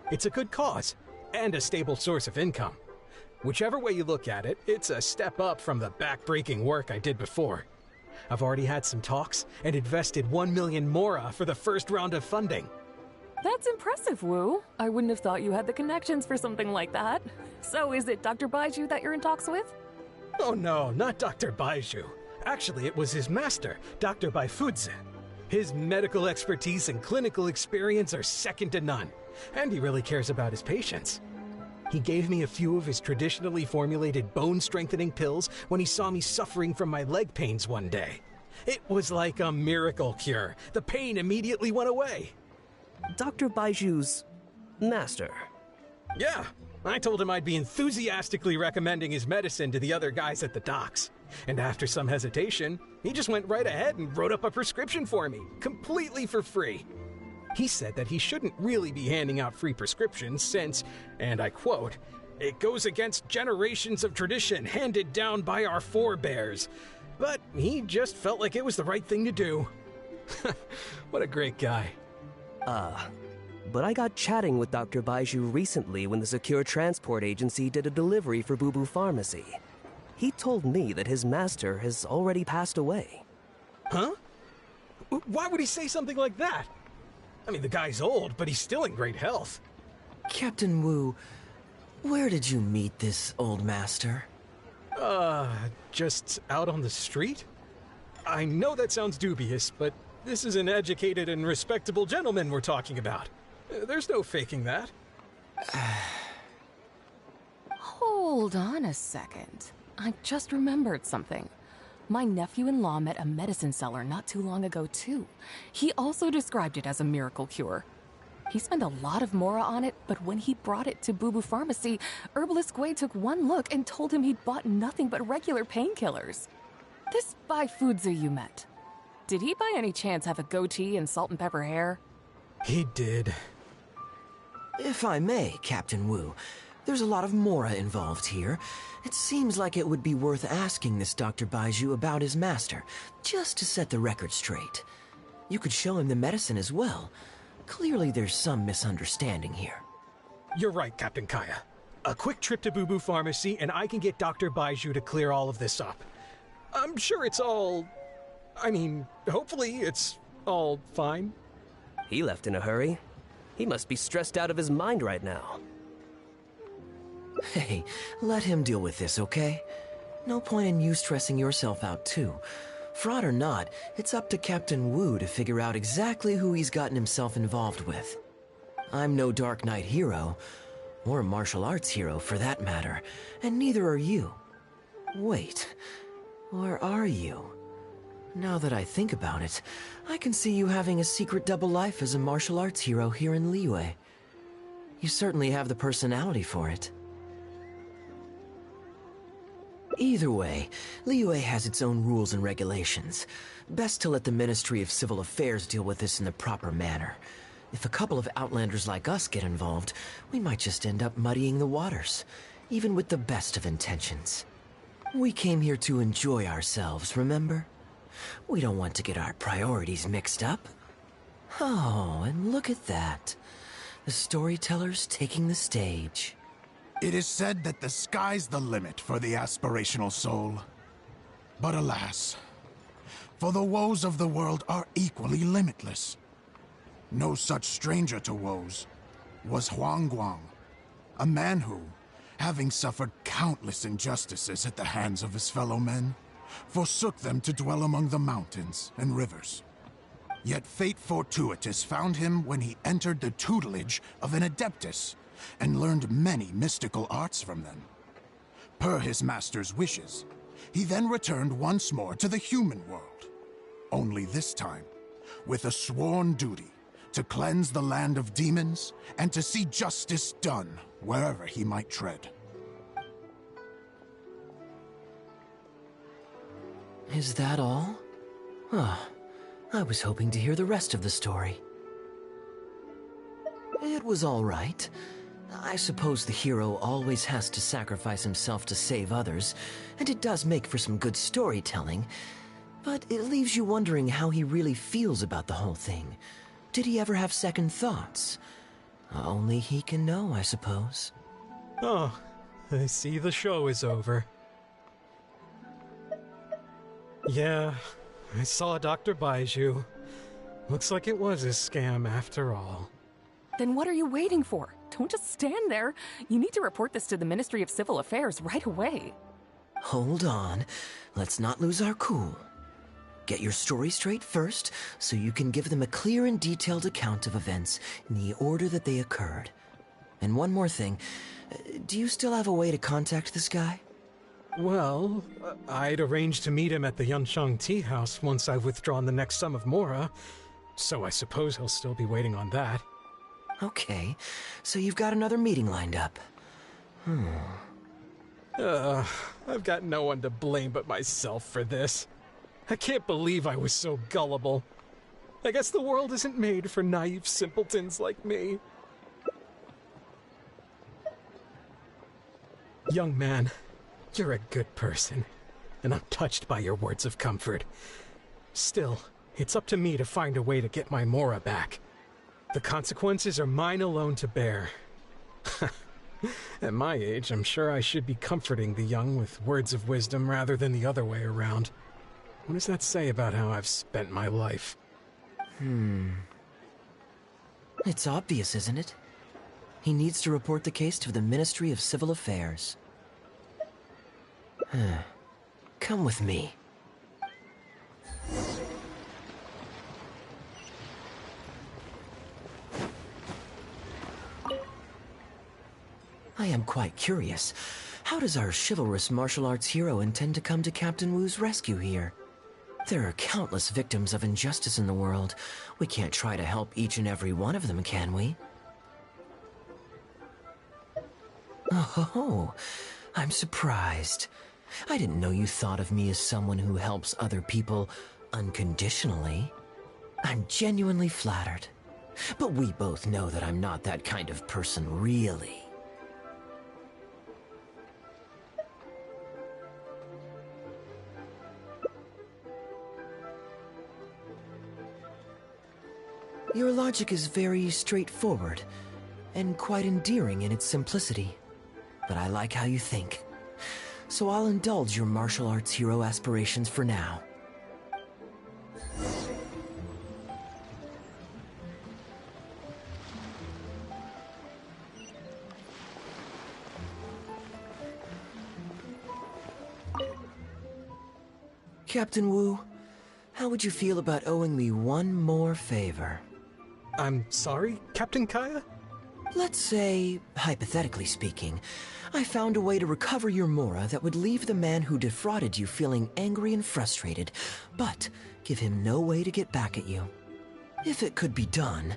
S11: It's a good cause, and a stable source of income. Whichever way you look at it, it's a step up from the back-breaking work I did before. I've already had some talks and invested 1 million mora for the first round of funding.
S9: That's impressive, Wu. I wouldn't have thought you had the connections for something like that. So is it Dr. Baiju that you're in talks with?
S11: Oh no, not Dr. Baiju. Actually, it was his master, Dr. Baifudze. His medical expertise and clinical experience are second to none, and he really cares about his patients. He gave me a few of his traditionally formulated bone-strengthening pills when he saw me suffering from my leg pains one day. It was like a miracle cure. The pain immediately went away.
S12: Dr. Baiju's master?
S11: Yeah, I told him I'd be enthusiastically recommending his medicine to the other guys at the docks. And after some hesitation, he just went right ahead and wrote up a prescription for me, completely for free. He said that he shouldn't really be handing out free prescriptions since, and I quote, "It goes against generations of tradition handed down by our forebears." But he just felt like it was the right thing to do. What a great guy.
S12: But I got chatting with Dr. Baiju recently when the Secure Transport Agency did a delivery for Boo Boo Pharmacy. He told me that his master has already passed away.
S11: Huh? Why would he say something like that? I mean, the guy's old, but he's still in great health.
S8: Captain Wu, where did you meet this old master?
S11: Just out on the street? I know that sounds dubious, but this is an educated and respectable gentleman we're talking about. There's no faking that.
S9: Hold on a second. I just remembered something. My nephew-in-law met a medicine seller not too long ago, too. He also described it as a miracle cure. He spent a lot of mora on it, but when he brought it to Boo Boo Pharmacy, Herbalist Gui took one look and told him he'd bought nothing but regular painkillers. This Bai Fuzi you met, did he by any chance have a goatee and salt and pepper hair?
S11: He did.
S8: If I may, Captain Wu, there's a lot of mora involved here. It seems like it would be worth asking this Dr. Baiju about his master, just to set the record straight. You could show him the medicine as well. Clearly there's some misunderstanding here.
S11: You're right, Captain Kaya. A quick trip to Boo Boo Pharmacy and I can get Dr. Baiju to clear all of this up. I'm sure it's all... hopefully it's all fine.
S12: He left in a hurry. He must be stressed out of his mind right now.
S8: Hey, let him deal with this, okay? No point in you stressing yourself out, too. Fraud or not, it's up to Captain Wu to figure out exactly who he's gotten himself involved with. I'm no Dark Knight hero, or a martial arts hero for that matter, and neither are you. Wait, or are you? Now that I think about it, I can see you having a secret double life as a martial arts hero here in Liyue. You certainly have the personality for it. Either way, Liyue has its own rules and regulations. Best to let the Ministry of Civil Affairs deal with this in the proper manner. If a couple of outlanders like us get involved, we might just end up muddying the waters, even with the best of intentions. We came here to enjoy ourselves, remember? We don't want to get our priorities mixed up. Oh, and look at that. The storyteller's taking the stage.
S13: It is said that the sky's the limit for the aspirational soul. But alas, for the woes of the world are equally limitless. No such stranger to woes was Huang Guang, a man who, having suffered countless injustices at the hands of his fellow men, forsook them to dwell among the mountains and rivers. Yet fate fortuitous found him when he entered the tutelage of an adeptus and learned many mystical arts from them. Per his master's wishes, he then returned once more to the human world, only this time with a sworn duty to cleanse the land of demons and to see justice done wherever he might tread.
S8: Is that all? Ah, I was hoping to hear the rest of the story. It was all right. I suppose the hero always has to sacrifice himself to save others, and it does make for some good storytelling. But it leaves you wondering how he really feels about the whole thing. Did he ever have second thoughts? Only he can know, I suppose.
S11: Oh, I see the show is over. Yeah, I saw Dr. Baiju. Looks like it was a scam after all.
S9: Then what are you waiting for? Don't just stand there. You need to report this to the Ministry of Civil Affairs right away.
S8: Hold on. Let's not lose our cool. Get your story straight first, so you can give them a clear and detailed account of events in the order that they occurred. And one more thing. Do you still have a way to contact this guy?
S11: Well, I'd arranged to meet him at the Yunsheng Tea House once I've withdrawn the next sum of Mora, so I suppose he'll still be waiting on that.
S8: Okay, so you've got another meeting lined up.
S11: I've got no one to blame but myself for this. I can't believe I was so gullible. I guess the world isn't made for naive simpletons like me. Young man, you're a good person, and I'm touched by your words of comfort. Still, it's up to me to find a way to get my Mora back. The consequences are mine alone to bear. At my age, I'm sure I should be comforting the young with words of wisdom rather than the other way around. What does that say about how I've spent my life?
S8: It's obvious, isn't it? He needs to report the case to the Ministry of Civil Affairs. Come with me. I am quite curious. How does our chivalrous martial arts hero intend to come to Captain Wu's rescue here? There are countless victims of injustice in the world. We can't try to help each and every one of them, can we? Oh, I'm surprised. I didn't know you thought of me as someone who helps other people unconditionally. I'm genuinely flattered. But we both know that I'm not that kind of person, really. Your logic is very straightforward, and quite endearing in its simplicity. But I like how you think. So I'll indulge your martial arts hero aspirations for now. Captain Wu, how would you feel about owing me one more favor?
S11: I'm sorry, Captain Kaya?
S8: Let's say, hypothetically speaking, I found a way to recover your Mora that would leave the man who defrauded you feeling angry and frustrated, but give him no way to get back at you. If it could be done,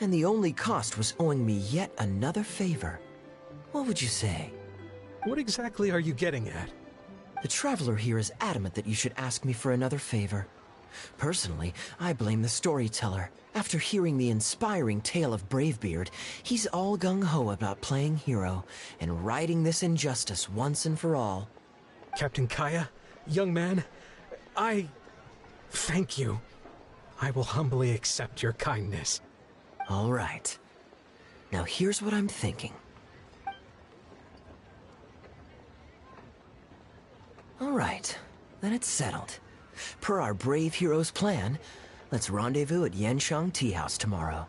S8: and the only cost was owing me yet another favor, what would you say?
S11: What exactly are you getting at?
S8: The Traveler here is adamant that you should ask me for another favor. Personally, I blame the storyteller. After hearing the inspiring tale of Bravebeard, he's all gung-ho about playing hero and righting this injustice once and for all.
S11: Captain Kaya, young man, I thank you. I will humbly accept your kindness.
S8: All right. Now here's what I'm thinking. All right, then it's settled. Per our brave hero's plan, let's rendezvous at Yanshang Tea House tomorrow.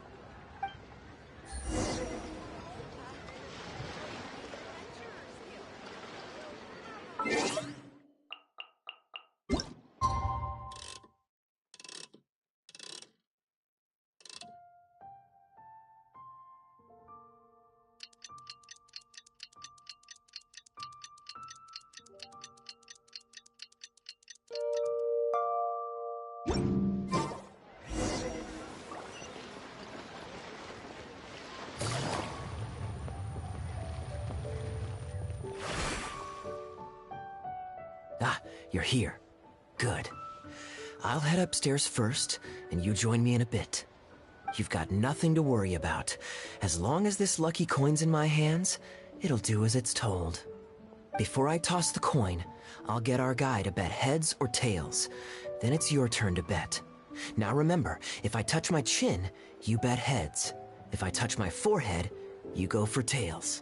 S8: Ah, you're here. Good. I'll head upstairs first, and you join me in a bit. You've got nothing to worry about. As long as this lucky coin's in my hands, it'll do as it's told. Before I toss the coin, I'll get our guy to bet heads or tails. Then it's your turn to bet. Now remember, if I touch my chin, you bet heads. If I touch my forehead, you go for tails.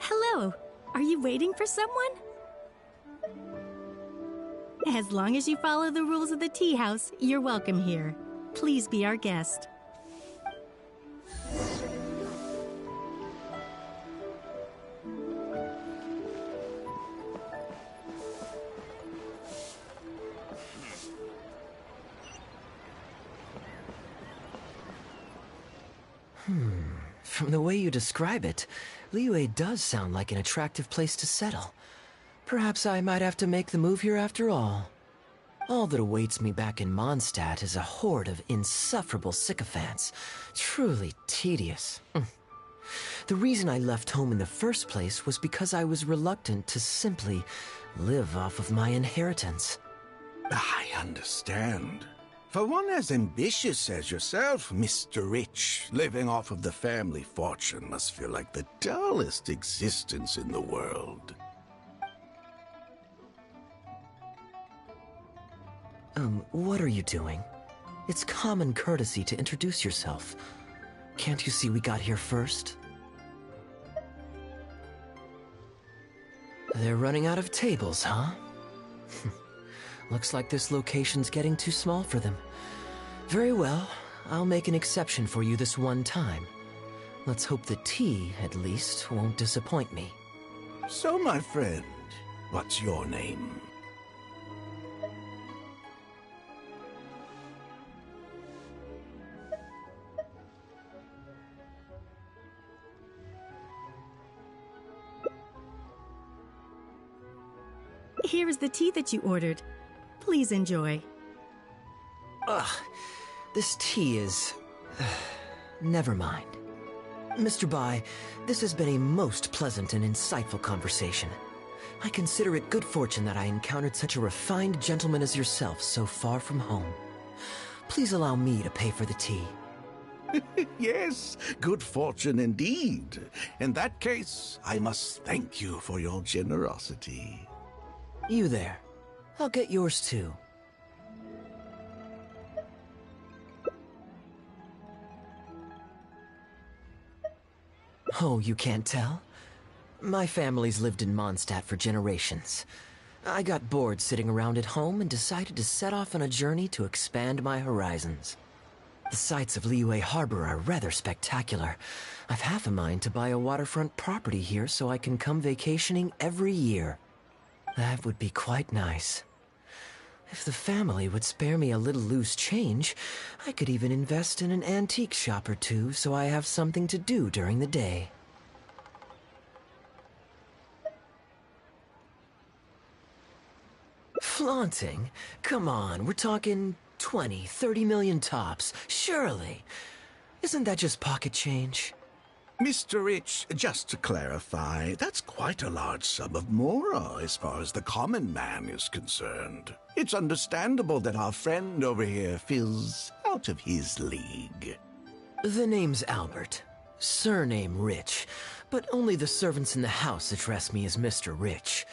S10: Hello. Are you waiting for someone? As long as you follow the rules of the tea house, you're welcome here. Please be our guest.
S8: From the way you describe it, Liyue does sound like an attractive place to settle. Perhaps I might have to make the move here after all. All that awaits me back in Mondstadt is a horde of insufferable sycophants. Truly tedious. The reason I left home in the first place was because I was reluctant to simply live off of my inheritance.
S14: I understand. For one as ambitious as yourself, Mr. Rich, living off of the family fortune must feel like the dullest existence in the world.
S8: What are you doing? It's common courtesy to introduce yourself. Can't you see we got here first? They're running out of tables, huh? Looks like this location's getting too small for them. Very well, I'll make an exception for you this one time. Let's hope the tea, at least, won't disappoint me.
S14: So, my friend, what's your name?
S10: Here is the tea that you ordered. Please enjoy.
S8: Ugh, this tea is... never mind. Mr. Bai, this has been a most pleasant and insightful conversation. I consider it good fortune that I encountered such a refined gentleman as yourself so far from home. Please allow me to pay for the tea.
S14: Yes, good fortune indeed. In that case, I must thank you for your generosity.
S8: You there. I'll get yours too. Oh, you can't tell? My family's lived in Mondstadt for generations. I got bored sitting around at home and decided to set off on a journey to expand my horizons. The sights of Liyue Harbor are rather spectacular. I've half a mind to buy a waterfront property here so I can come vacationing every year. That would be quite nice. If the family would spare me a little loose change, I could even invest in an antique shop or two so I have something to do during the day. Flaunting? Come on, we're talking 20, 30 million tops, surely. Isn't that just pocket change?
S14: Mr. Rich, just to clarify, that's quite a large sum of mora as far as the common man is concerned. It's understandable that our friend over here feels out of his league.
S8: The name's Albert. Surname Rich, but only the servants in the house address me as Mr. Rich.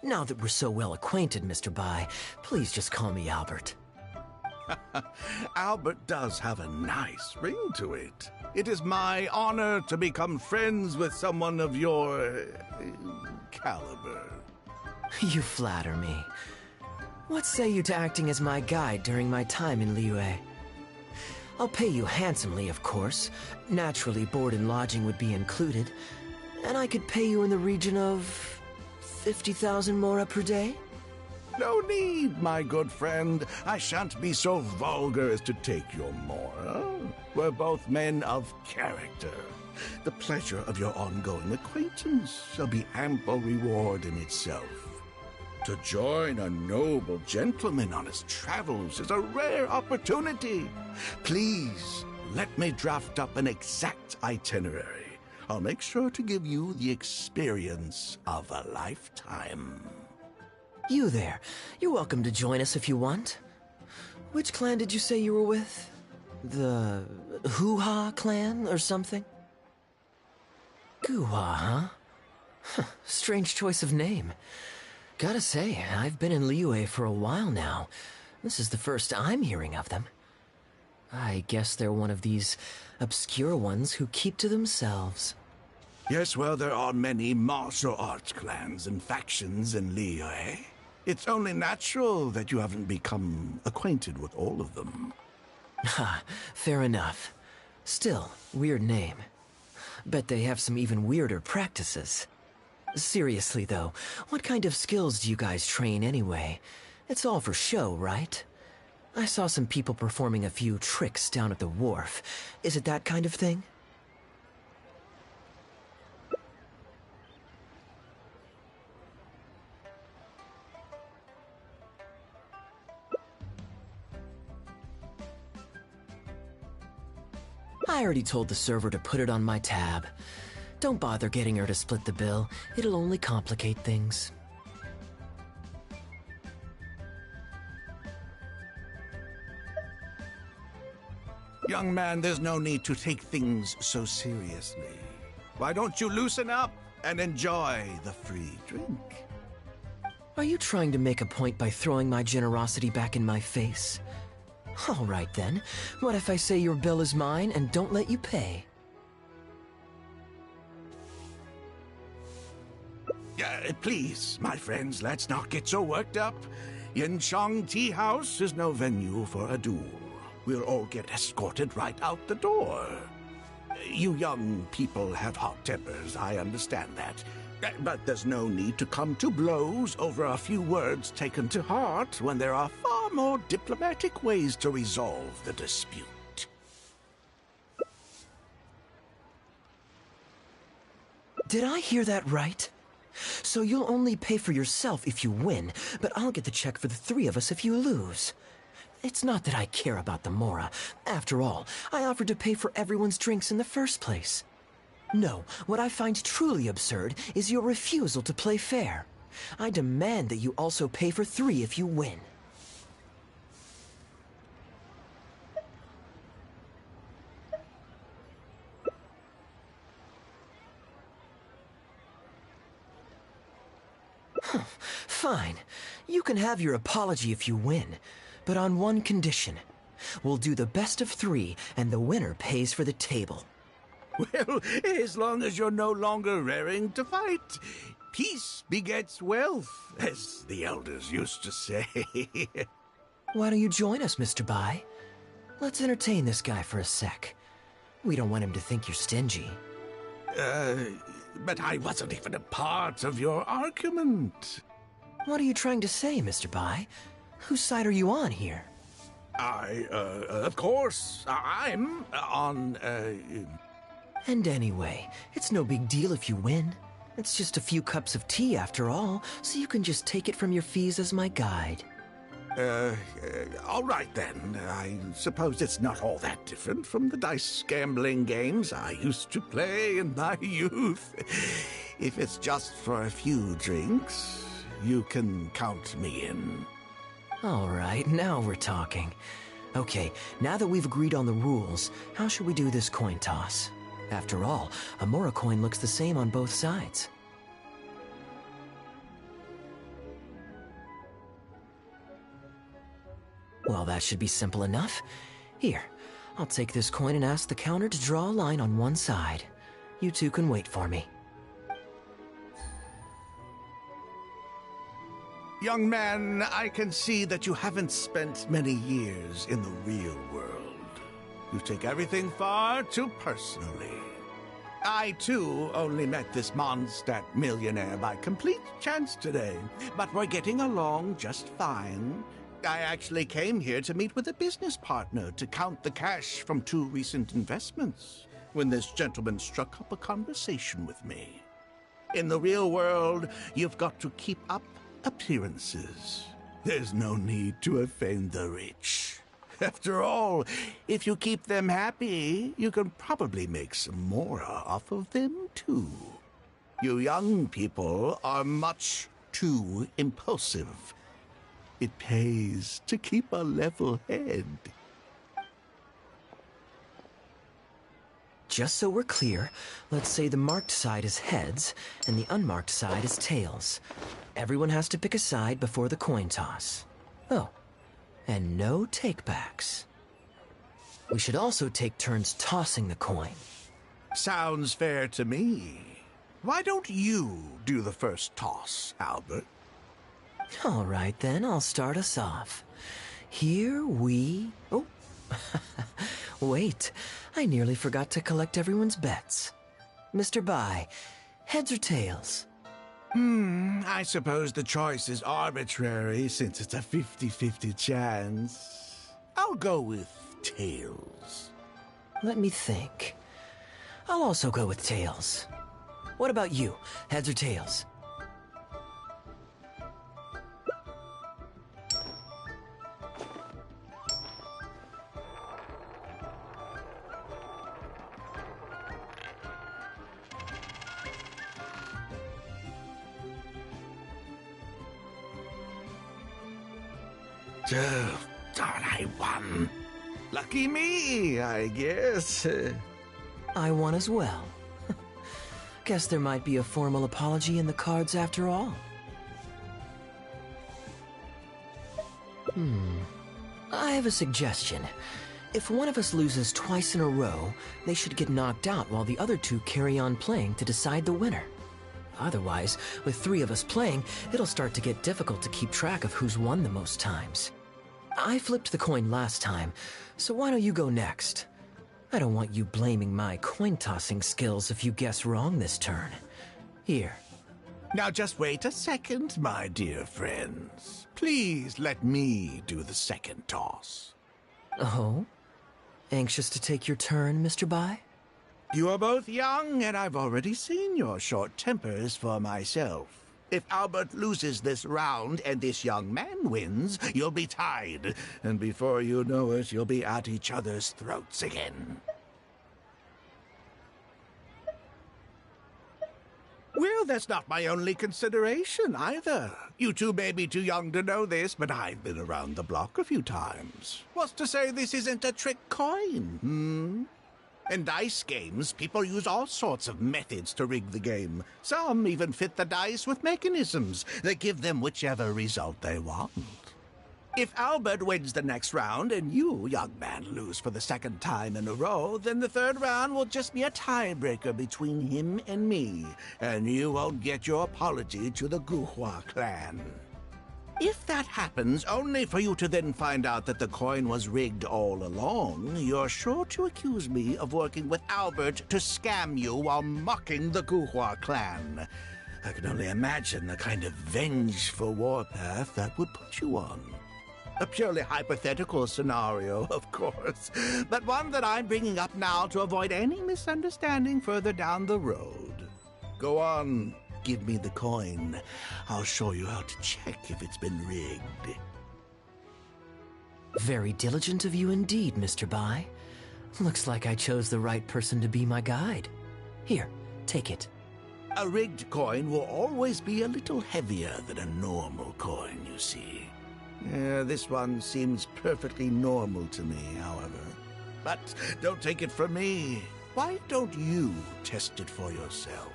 S8: Now that we're so well acquainted, Mr. Bai, please just call me Albert.
S14: Albert does have a nice ring to it. It is my honor to become friends with someone of your caliber.
S8: You flatter me. What say you to acting as my guide during my time in Liyue? I'll pay you handsomely, of course. Naturally, board and lodging would be included. And I could pay you in the region of 50,000 mora per day?
S14: No need, my good friend. I shan't be so vulgar as to take your mora. We're both men of character. The pleasure of your ongoing acquaintance shall be ample reward in itself. To join a noble gentleman on his travels is a rare opportunity. Please, let me draft up an exact itinerary. I'll make sure to give you the experience of a lifetime.
S8: You there. You're welcome to join us if you want. Which clan did you say you were with? The Hoo-Ha clan or something? Goo-Ha, huh? Strange choice of name. Gotta say, I've been in Liyue for a while now. This is the first I'm hearing of them. I guess they're one of these obscure ones who keep to themselves.
S14: Yes, well, there are many martial arts clans and factions in Liyue. It's only natural that you haven't become acquainted with all of them.
S8: Ha, fair enough. Still, weird name. Bet they have some even weirder practices. Seriously, though, what kind of skills do you guys train anyway? It's all for show, right? I saw some people performing a few tricks down at the wharf. Is it that kind of thing? I already told the server to put it on my tab. Don't bother getting her to split the bill. It'll only complicate things.
S14: Young man, there's no need to take things so seriously. Why don't you loosen up and enjoy the free drink?
S8: Are you trying to make a point by throwing my generosity back in my face? All right then. What if I say your bill is mine and don't let you pay?
S14: Please, my friends, let's not get so worked up. Yinchang Tea House is no venue for a duel. We'll all get escorted right out the door. You young people have hot tempers, I understand that. But there's no need to come to blows over a few words taken to heart when there are far more diplomatic ways to resolve the dispute.
S8: Did I hear that right? So you'll only pay for yourself if you win, but I'll get the check for the three of us if you lose. It's not that I care about the Mora. After all, I offered to pay for everyone's drinks in the first place. No, what I find truly absurd is your refusal to play fair. I demand that you also pay for three if you win. Fine. You can have your apology if you win, but on one condition. We'll do the best of three, and the winner pays for the table.
S14: Well, as long as you're no longer raring to fight, peace begets wealth, as the elders used to say.
S8: Why don't you join us, Mr. Bai? Let's entertain this guy for a sec. We don't want him to think you're stingy.
S14: But I wasn't even a part of your argument.
S8: What are you trying to say, Mr. Bai? Whose side are you on here?
S14: Of course, I'm on,
S8: And anyway, it's no big deal if you win. It's just a few cups of tea after all, so you can just take it from your fees as my guide.
S14: All right then. I suppose it's not all that different from the dice gambling games I used to play in my youth. If it's just for a few drinks, you can count me in.
S8: All right, now we're talking. Okay, now that we've agreed on the rules, how should we do this coin toss? After all, a Mora coin looks the same on both sides. Well, that should be simple enough. Here, I'll take this coin and ask the counter to draw a line on one side. You two can wait for me.
S14: Young man, I can see that you haven't spent many years in the real world. You take everything far too personally. I, too, only met this Mondstadt millionaire by complete chance today, but we're getting along just fine. I actually came here to meet with a business partner to count the cash from 2 recent investments, when this gentleman struck up a conversation with me. In the real world, you've got to keep up appearances. There's no need to offend the rich. After all, if you keep them happy, you can probably make some more off of them, too. You young people are much too impulsive. It pays to keep a level head.
S8: Just so we're clear, let's say the marked side is heads, and the unmarked side is tails. Everyone has to pick a side before the coin toss. Oh, and no takebacks. We should also take turns tossing the coin.
S14: Sounds fair to me. Why don't you do the first toss, Albert?
S8: All right, then, I'll start us off. Here we... Oh, wait, I nearly forgot to collect everyone's bets. Mr. Bai, heads or tails?
S14: I suppose the choice is arbitrary since it's a 50-50 chance. I'll go with tails.
S8: Let me think. I'll also go with tails. What about you, heads or tails?
S14: Oh, darn, I won. Lucky me, I guess.
S8: I won as well. Guess there might be a formal apology in the cards after all. I have a suggestion. If one of us loses twice in a row, they should get knocked out while the other two carry on playing to decide the winner. Otherwise, with 3 of us playing, it'll start to get difficult to keep track of who's won the most times. I flipped the coin last time, so why don't you go next? I don't want you blaming my coin-tossing skills if you guess wrong this turn. Here.
S14: Now just wait a second, my dear friends. Please let me do the second toss.
S8: Oh? Anxious to take your turn, Mr. Bai?
S14: You are both young, and I've already seen your short tempers for myself. If Albert loses this round and this young man wins, you'll be tied. And before you know it, you'll be at each other's throats again. Well, that's not my only consideration, either. You two may be too young to know this, but I've been around the block a few times. What's to say this isn't a trick coin, In dice games, people use all sorts of methods to rig the game. Some even fit the dice with mechanisms that give them whichever result they want. If Albert wins the next round and you, young man, lose for the second time in a row, then the third round will just be a tiebreaker between him and me, and you won't get your apology to the Guhua clan. If that happens, only for you to then find out that the coin was rigged all along, you're sure to accuse me of working with Albert to scam you while mocking the Guhua clan. I can only imagine the kind of vengeful warpath that would put you on. A purely hypothetical scenario, of course, but one that I'm bringing up now to avoid any misunderstanding further down the road. Go on. Give me the coin. I'll show you how to check if it's been rigged.
S8: Very diligent of you indeed, Mr. Bai. Looks like I chose the right person to be my guide. Here, take it.
S14: A rigged coin will always be a little heavier than a normal coin, you see. This one seems perfectly normal to me, however. But don't take it from me. Why don't you test it for yourself?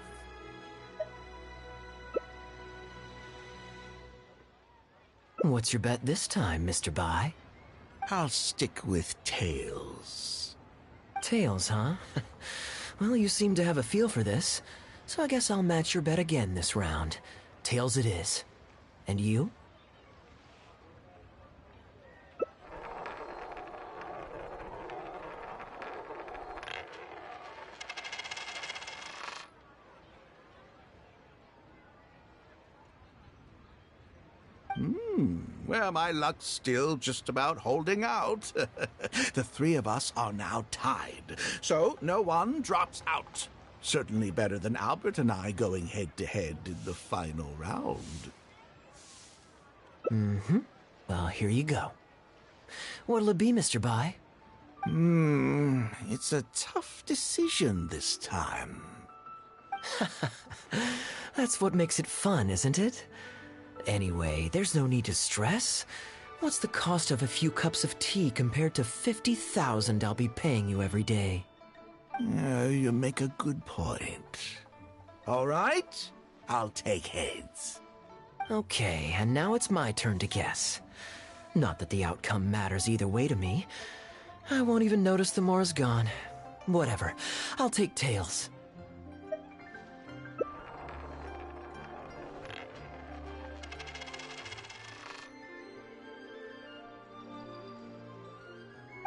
S8: What's your bet this time, Mr. Bai?
S14: I'll stick with tails.
S8: Tails, huh? Well, you seem to have a feel for this, so I guess I'll match your bet again this round. Tails it is. And you?
S14: Well, my luck's still just about holding out. The 3 of us are now tied, so no one drops out. Certainly better than Albert and I going head-to-head in the final round.
S8: Well, here you go. What'll it be, Mr. Bai?
S14: It's a tough decision this time.
S8: That's what makes it fun, isn't it? Anyway, there's no need to stress. What's the cost of a few cups of tea compared to 50,000 I'll be paying you every day?
S14: You make a good point. All right, I'll take heads.
S8: Okay, and now it's my turn to guess. Not that the outcome matters either way to me. I won't even notice the more is gone. Whatever, I'll take tails.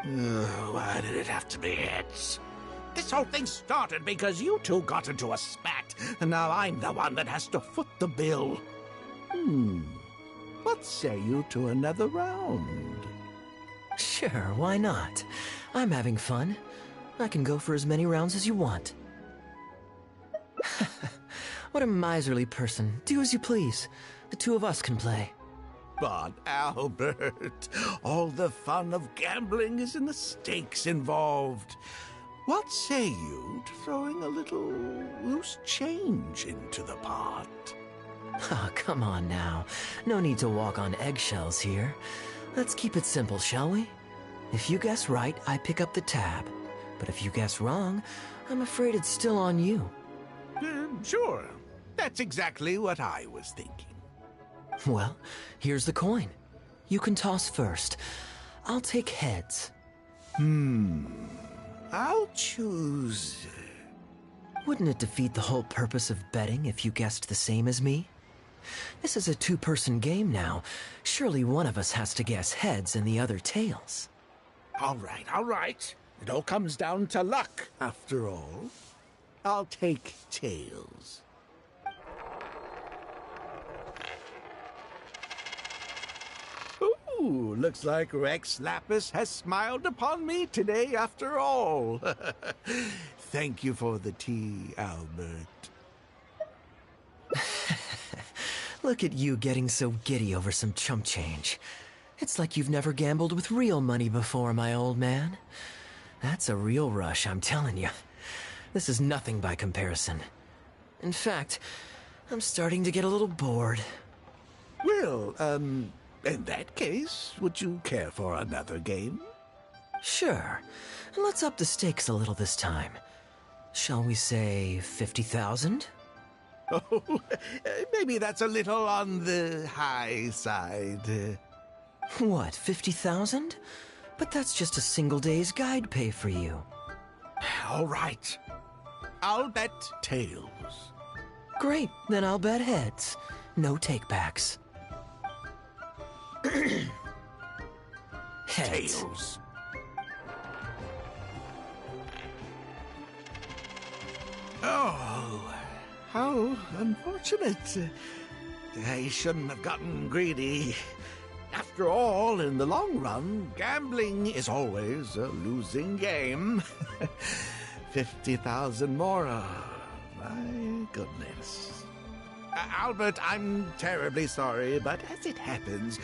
S14: Why did it have to be heads? This whole thing started because you two got into a spat, and now I'm the one that has to foot the bill. What say you to another round?
S8: Sure, why not? I'm having fun. I can go for as many rounds as you want. What a miserly person. Do as you please. The 2 of us can play.
S14: But Albert, all the fun of gambling is in the stakes involved. What say you to throwing a little loose change into the pot?
S8: Oh, come on now. No need to walk on eggshells here. Let's keep it simple, shall we? If you guess right, I pick up the tab. But if you guess wrong, I'm afraid it's still on you.
S14: Sure. That's exactly what I was thinking.
S8: Well, here's the coin. You can toss first. I'll take heads.
S14: I'll choose...
S8: Wouldn't it defeat the whole purpose of betting if you guessed the same as me? This is a two-person game now. Surely one of us has to guess heads and the other tails.
S14: All right. It all comes down to luck, after all. I'll take tails. Ooh, looks like Rex Lapis has smiled upon me today after all. Thank you for the tea, Albert.
S8: Look at you getting so giddy over some chump change. It's like you've never gambled with real money before, my old man. That's a real rush, I'm telling you. This is nothing by comparison. In fact, I'm starting to get a little bored.
S14: Well, in that case, would you care for another game?
S8: Sure. And let's up the stakes a little this time. Shall we say 50,000?
S14: Oh, maybe that's a little on the high side.
S8: What, 50,000? But that's just a single day's guide pay for you.
S14: All right. I'll bet tails.
S8: Great, then I'll bet heads. No takebacks. Heads.
S14: Tails. Oh, how unfortunate. I shouldn't have gotten greedy. After all, in the long run, gambling is always a losing game. 50,000 more. My goodness. Albert, I'm terribly sorry, but as it happens,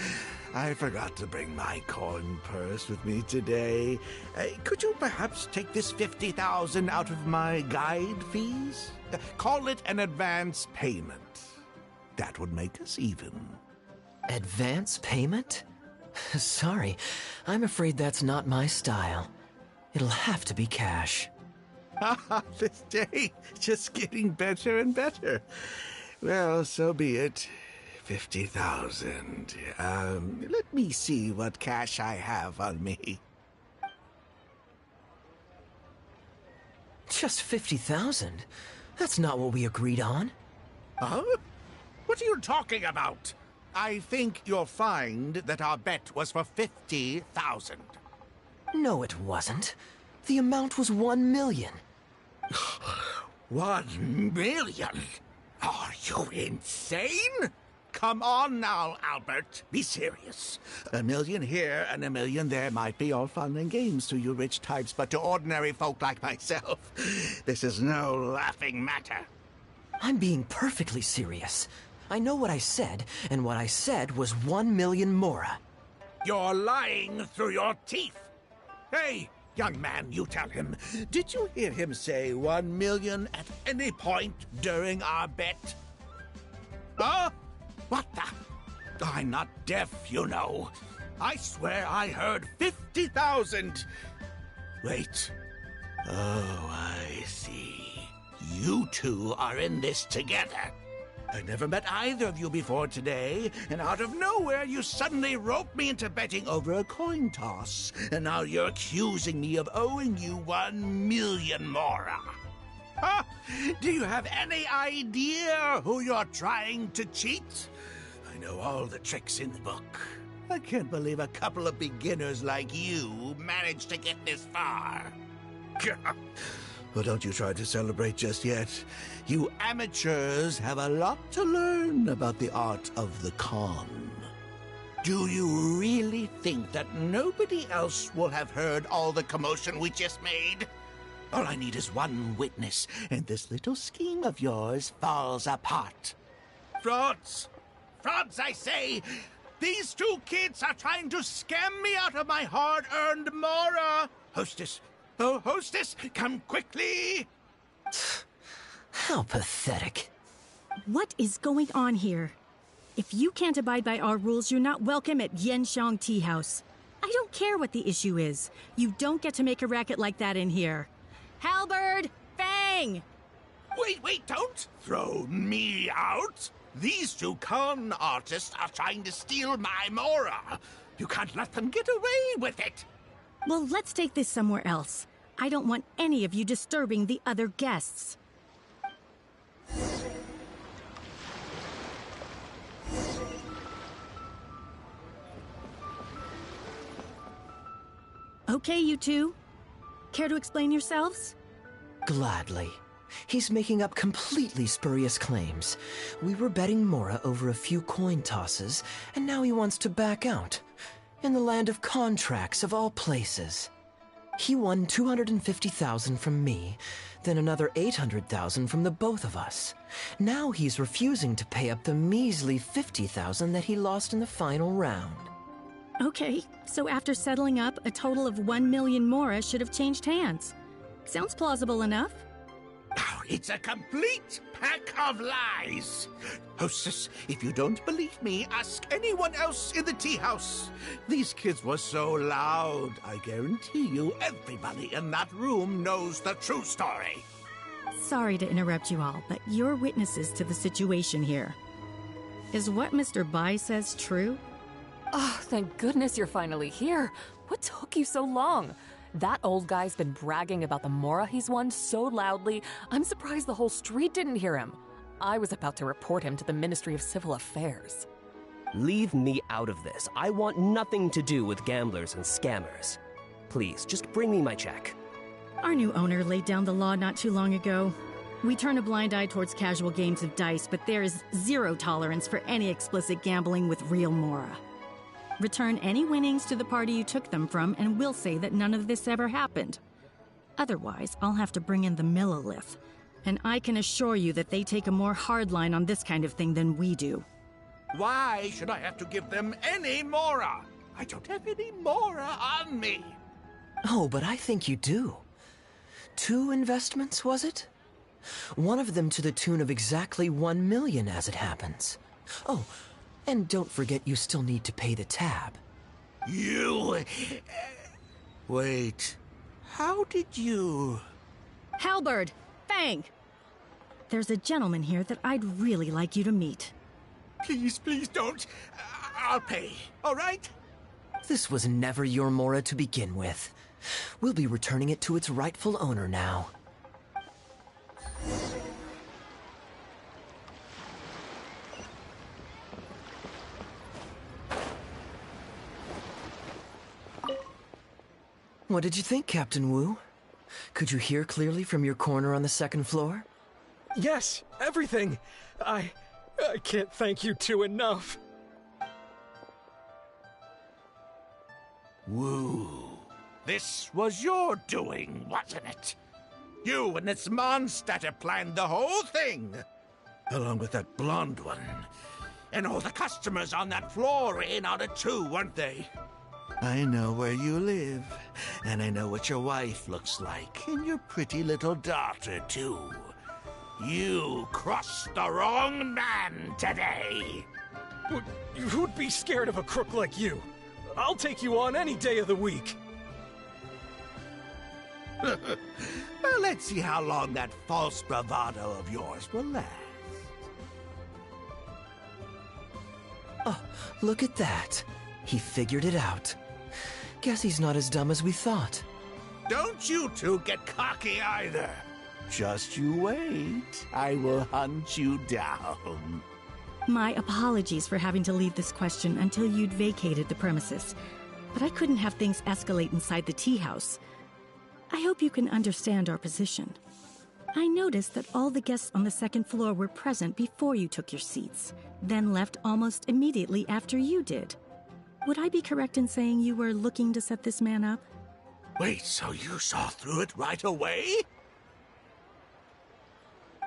S14: I forgot to bring my coin purse with me today. Could you perhaps take this 50,000 out of my guide fees? Call it an advance payment. That would make us even.
S8: Advance payment? Sorry, I'm afraid that's not my style. It'll have to be cash.
S14: This day, just getting better and better. Well, so be it. 50,000. Let me see what cash I have on me.
S8: Just 50,000? That's not what we agreed on.
S14: Huh? What are you talking about? I think you'll find that our bet was for 50,000.
S8: No, it wasn't. The amount was 1 million.
S14: 1 million? Are you insane? Come on now, Albert. Be serious. 1 million here and 1 million there might be all fun and games to you rich types, but to ordinary folk like myself, this is no laughing matter.
S8: I'm being perfectly serious. I know what I said, and what I said was 1 million mora.
S14: You're lying through your teeth. Hey, young man, you tell him. Did you hear him say 1 million at any point during our bet? Huh? What the? I'm not deaf, you know. I swear I heard 50,000. Wait. Oh, I see. You two are in this together. I never met either of you before today, and out of nowhere you suddenly roped me into betting over a coin toss, and now you're accusing me of owing you 1 million mora. Huh? Do you have any idea who you're trying to cheat? I know all the tricks in the book. I can't believe a couple of beginners like you managed to get this far. Well, don't you try to celebrate just yet. You amateurs have a lot to learn about the art of the con. Do you really think that nobody else will have heard all the commotion we just made? All I need is one witness, and this little scheme of yours falls apart. Frauds! Frauds, I say! These two kids are trying to scam me out of my hard-earned mora! Hostess! Oh, hostess, come quickly!
S8: How pathetic.
S10: What is going on here? If you can't abide by our rules, you're not welcome at Yenshang Tea House. I don't care what the issue is. You don't get to make a racket like that in here. Halberd! Fang!
S14: Wait, don't throw me out! These two con artists are trying to steal my mora. You can't let them get away with it.
S10: Well, let's take this somewhere else. I don't want any of you disturbing the other guests. Okay, you two. Care to explain yourselves?
S8: Gladly. He's making up completely spurious claims. We were betting Mora over a few coin tosses, and now he wants to back out. In the land of contracts, of all places. He won 250,000 from me, then another 800,000 from the both of us. Now he's refusing to pay up the measly 50,000 that he lost in the final round.
S10: Okay, so after settling up, a total of 1 million Mora should have changed hands. Sounds plausible enough.
S14: It's a complete pack of lies. Hostess, if you don't believe me, ask anyone else in the tea house. These kids were so loud. I guarantee you everybody in that room knows the true story.
S10: Sorry to interrupt you all, but you're witnesses to the situation here. Is what Mr. Bai says true?
S9: Oh, thank goodness you're finally here. What took you so long? That old guy's been bragging about the Mora he's won so loudly, I'm surprised the whole street didn't hear him. I was about to report him to the Ministry of Civil Affairs.
S12: Leave me out of this. I want nothing to do with gamblers and scammers. Please, just bring me my check.
S10: Our new owner laid down the law not too long ago. We turn a blind eye towards casual games of dice, but there is zero tolerance for any explicit gambling with real Mora. Return any winnings to the party you took them from, and we'll say that none of this ever happened. Otherwise, I'll have to bring in the Millilith, and I can assure you that they take a more hard line on this kind of thing than we do.
S14: Why should I have to give them any Mora? I don't have any Mora on me.
S8: Oh, but I think you do. 2 investments, was it? One of them to the tune of exactly 1 million, as it happens. Oh, and don't forget you still need to pay the tab.
S14: You... Wait. How did you...
S10: Halberd! Fang! There's a gentleman here that I'd really like you to meet.
S14: Please, please don't. I'll pay, all right?
S8: This was never your Mora to begin with. We'll be returning it to its rightful owner now. What did you think, Captain Wu? Could you hear clearly from your corner on the 2nd floor?
S11: Yes, everything. I can't thank you two enough.
S14: Wu, this was your doing, wasn't it? You and this Mondstatter planned the whole thing. Along with that blonde one. And all the customers on that floor in on it too, weren't they? I know where you live, and I know what your wife looks like, and your pretty little daughter, too. You crossed the wrong man today.
S11: Who'd be scared of a crook like you? I'll take you on any day of the week.
S14: Well, let's see how long that false bravado of yours will last.
S8: Oh, look at that. He figured it out. Guess he's not as dumb as we thought.
S14: Don't you two get cocky either. Just you wait. I will hunt you down.
S10: My apologies for having to leave this question until you'd vacated the premises, but I couldn't have things escalate inside the tea house. I hope you can understand our position. I noticed that all the guests on the 2nd floor were present before you took your seats, then left almost immediately after you did. Would I be correct in saying you were looking to set this man up?
S14: Wait, so you saw through it right away?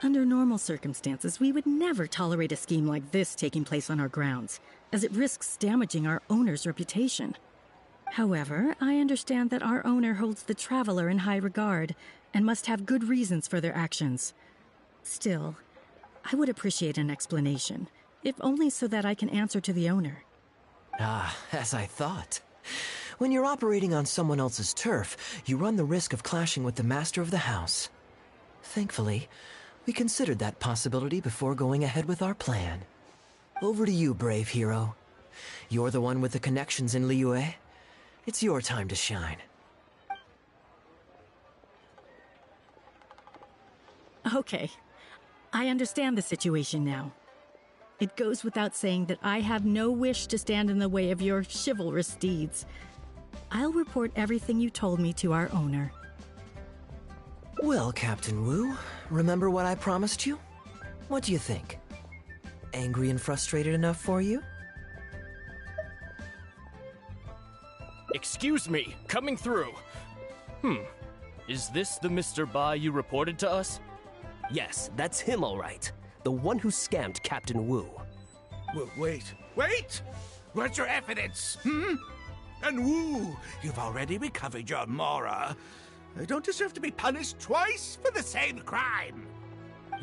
S10: Under normal circumstances, we would never tolerate a scheme like this taking place on our grounds, as it risks damaging our owner's reputation. However, I understand that our owner holds the Traveler in high regard, and must have good reasons for their actions. Still, I would appreciate an explanation, if only so that I can answer to the owner.
S8: Ah, as I thought. When you're operating on someone else's turf, you run the risk of clashing with the master of the house. Thankfully, we considered that possibility before going ahead with our plan. Over to you, brave hero. You're the one with the connections in Liyue. It's your time to shine.
S10: Okay. I understand the situation now. It goes without saying that I have no wish to stand in the way of your chivalrous deeds. I'll report everything you told me to our owner.
S8: Well, Captain Wu, remember what I promised you? What do you think? Angry and frustrated enough for you?
S16: Excuse me, coming through. Is this the Mr. Bai you reported to us?
S12: Yes, that's him all right. The one who scammed Captain Wu.
S14: Wait! Where's your evidence? And Wu, you've already recovered your Mora. I don't deserve to be punished twice for the same crime.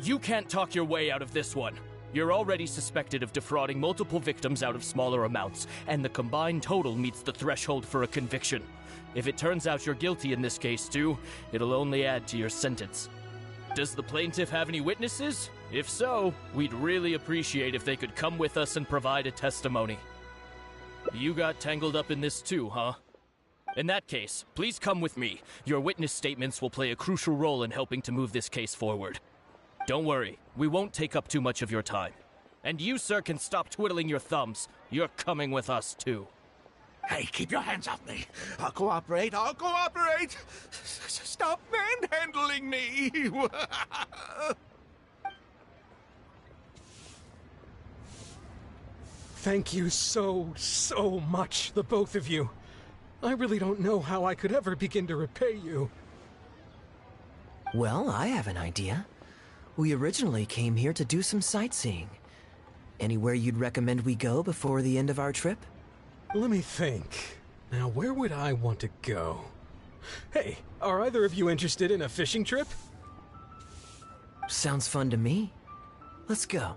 S16: You can't talk your way out of this one. You're already suspected of defrauding multiple victims out of smaller amounts, and the combined total meets the threshold for a conviction. If it turns out you're guilty in this case too, it'll only add to your sentence. Does the plaintiff have any witnesses? If so, we'd really appreciate if they could come with us and provide a testimony. You got tangled up in this too, huh? In that case, please come with me. Your witness statements will play a crucial role in helping to move this case forward. Don't worry, we won't take up too much of your time. And you, sir, can stop twiddling your thumbs. You're coming with us too.
S14: Hey, keep your hands off me. I'll cooperate. Stop manhandling me.
S11: Thank you so much, the both of you. I really don't know how I could ever begin to repay you.
S8: Well, I have an idea. We originally came here to do some sightseeing. Anywhere you'd recommend we go before the end of our trip?
S11: Let me think. Now, where would I want to go? Hey, are either of you interested in a fishing trip?
S8: Sounds fun to me. Let's go.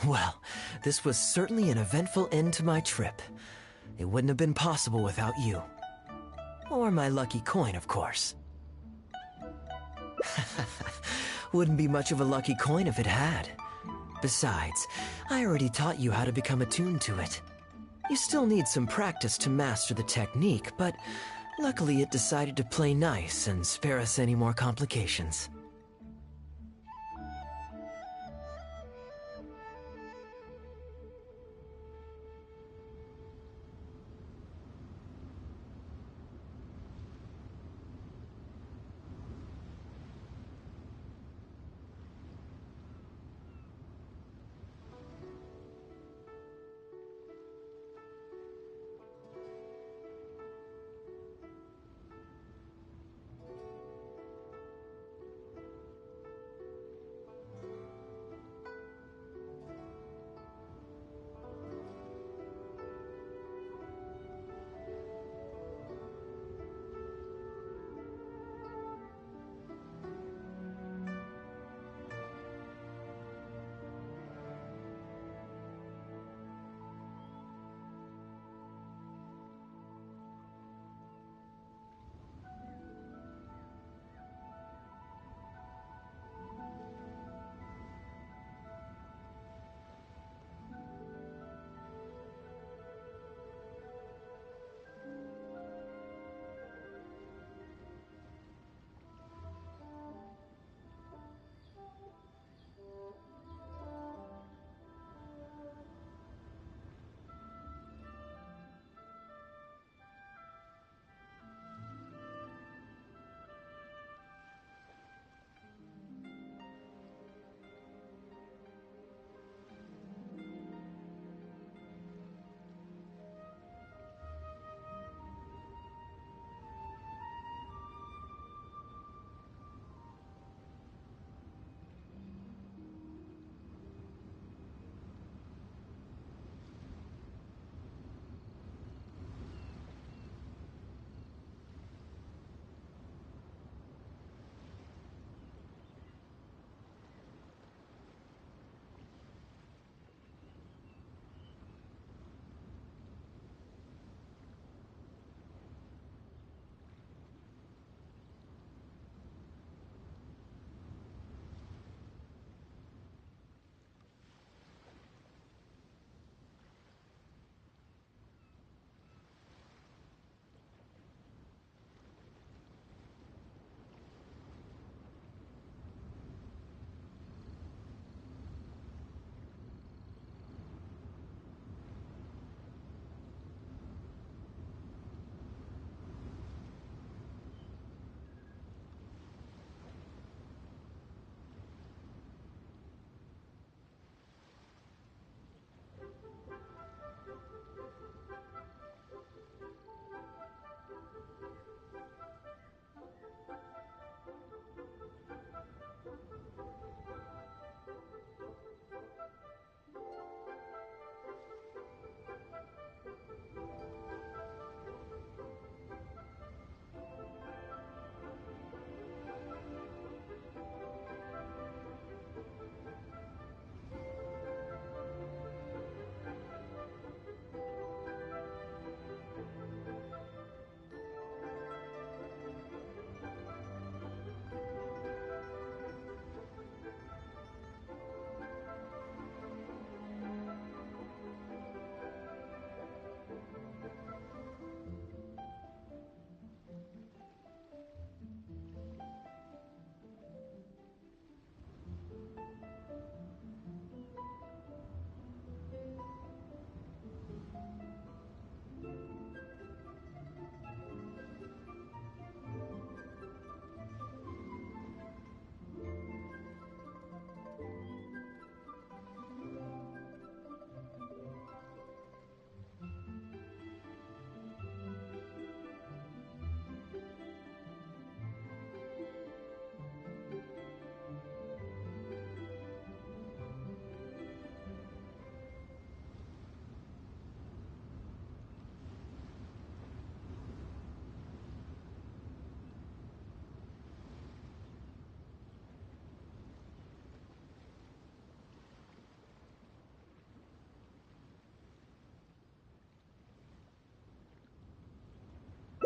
S8: Well, this was certainly an eventful end to my trip. It wouldn't have been possible without you. Or my lucky coin, of course. Wouldn't be much of a lucky coin if it had. Besides, I already taught you how to become attuned to it. You still need some practice to master the technique, but luckily it decided to play nice and spare us any more complications.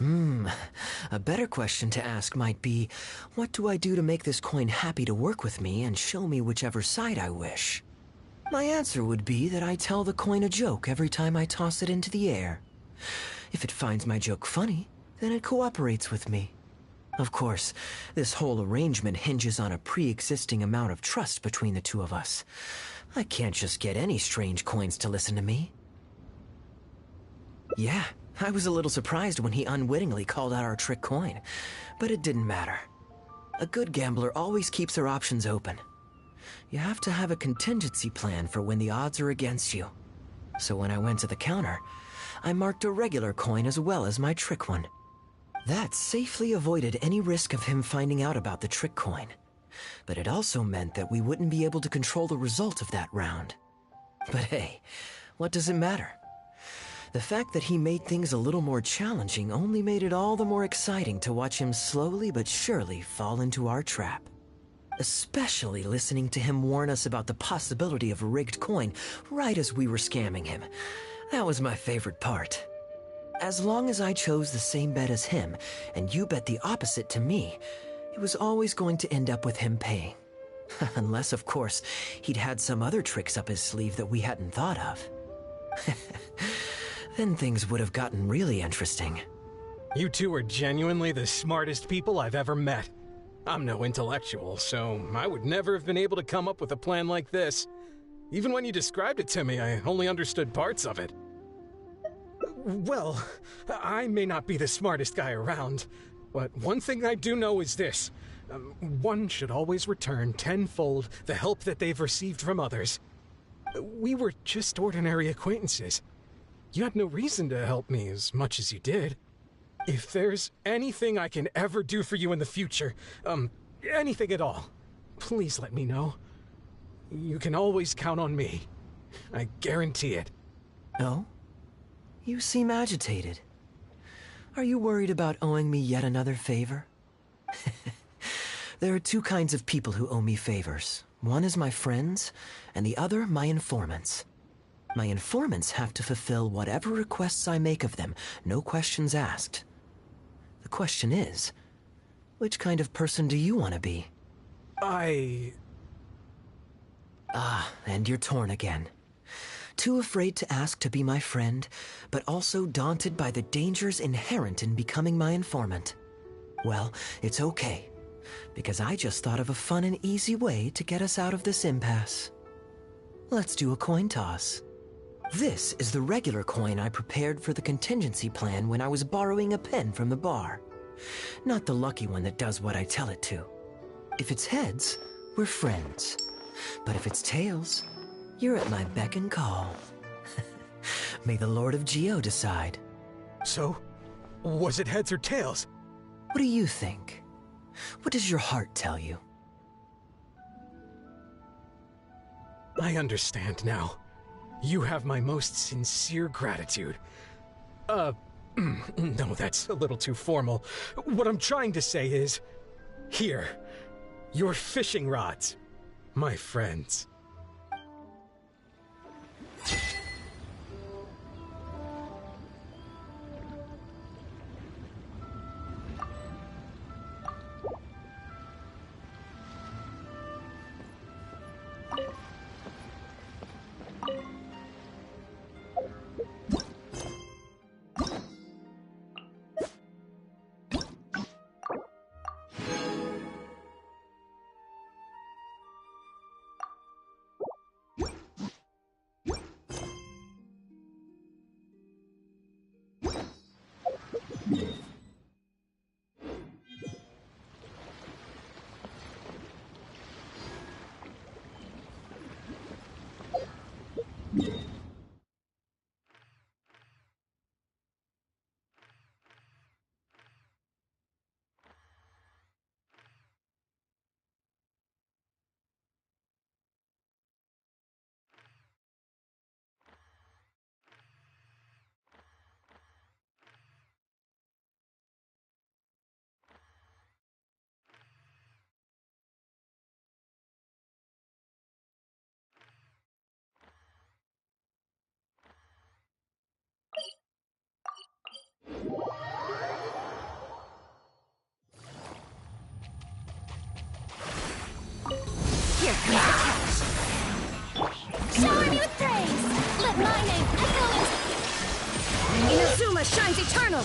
S8: A better question to ask might be, what do I do to make this coin happy to work with me and show me whichever side I wish? My answer would be that I tell the coin a joke every time I toss it into the air. If it finds my joke funny, then it cooperates with me. Of course, this whole arrangement hinges on a pre-existing amount of trust between the two of us. I can't just get any strange coins to listen to me. Yeah, I was a little surprised when he unwittingly called out our trick coin, but it didn't matter. A good gambler always keeps their options open. You have to have a contingency plan for when the odds are against you. So when I went to the counter, I marked a regular coin as well as my trick one. That safely avoided any risk of him finding out about the trick coin. But it also meant that we wouldn't be able to control the result of that round. But hey, what does it matter? The fact that he made things a little more challenging only made it all the more exciting to watch him slowly but surely fall into our trap. Especially listening to him warn us about the possibility of a rigged coin right as we were scamming him. That was my favorite part. As long as I chose the same bet as him, and you bet the opposite to me, it was always going to end up with him paying. Unless, of course, he'd had some other tricks up his sleeve that we hadn't thought of. Then things would have gotten really interesting.
S11: You two are genuinely the smartest people I've ever met. I'm no intellectual, so I would never have been able to come up with a plan like this. Even when you described it to me, I only understood parts of it. Well, I may not be the smartest guy around, but one thing I do know is this. One should always return tenfold the help that they've received from others. We were just ordinary acquaintances. You had no reason to help me as much as you did. If there's anything I can ever do for you in the future, anything at all, please let me know. You can always count on me. I guarantee it.
S8: Oh? You seem agitated. Are you worried about owing me yet another favor? There are two kinds of people who owe me favors. One is my friends, and the other my informants. My informants have to fulfill whatever requests I make of them, no questions asked. The question is, which kind of person do you want to be? And you're torn again. Too afraid to ask to be my friend, but also daunted by the dangers inherent in becoming my informant. Well, it's okay, because I just thought of a fun and easy way to get us out of this impasse. Let's do a coin toss. This is the regular coin I prepared for the contingency plan when I was borrowing a pen from the bar. Not the lucky one that does what I tell it to. If it's heads, we're friends. But if it's tails, you're at my beck and call. May the Lord of Geo decide.
S11: So, was it heads or tails?
S8: What do you think? What does your heart tell you?
S11: I understand now. You have my most sincere gratitude. No, that's a little too formal. What I'm trying to say is, here, your fishing rods, my friends.
S18: Gala shines eternal!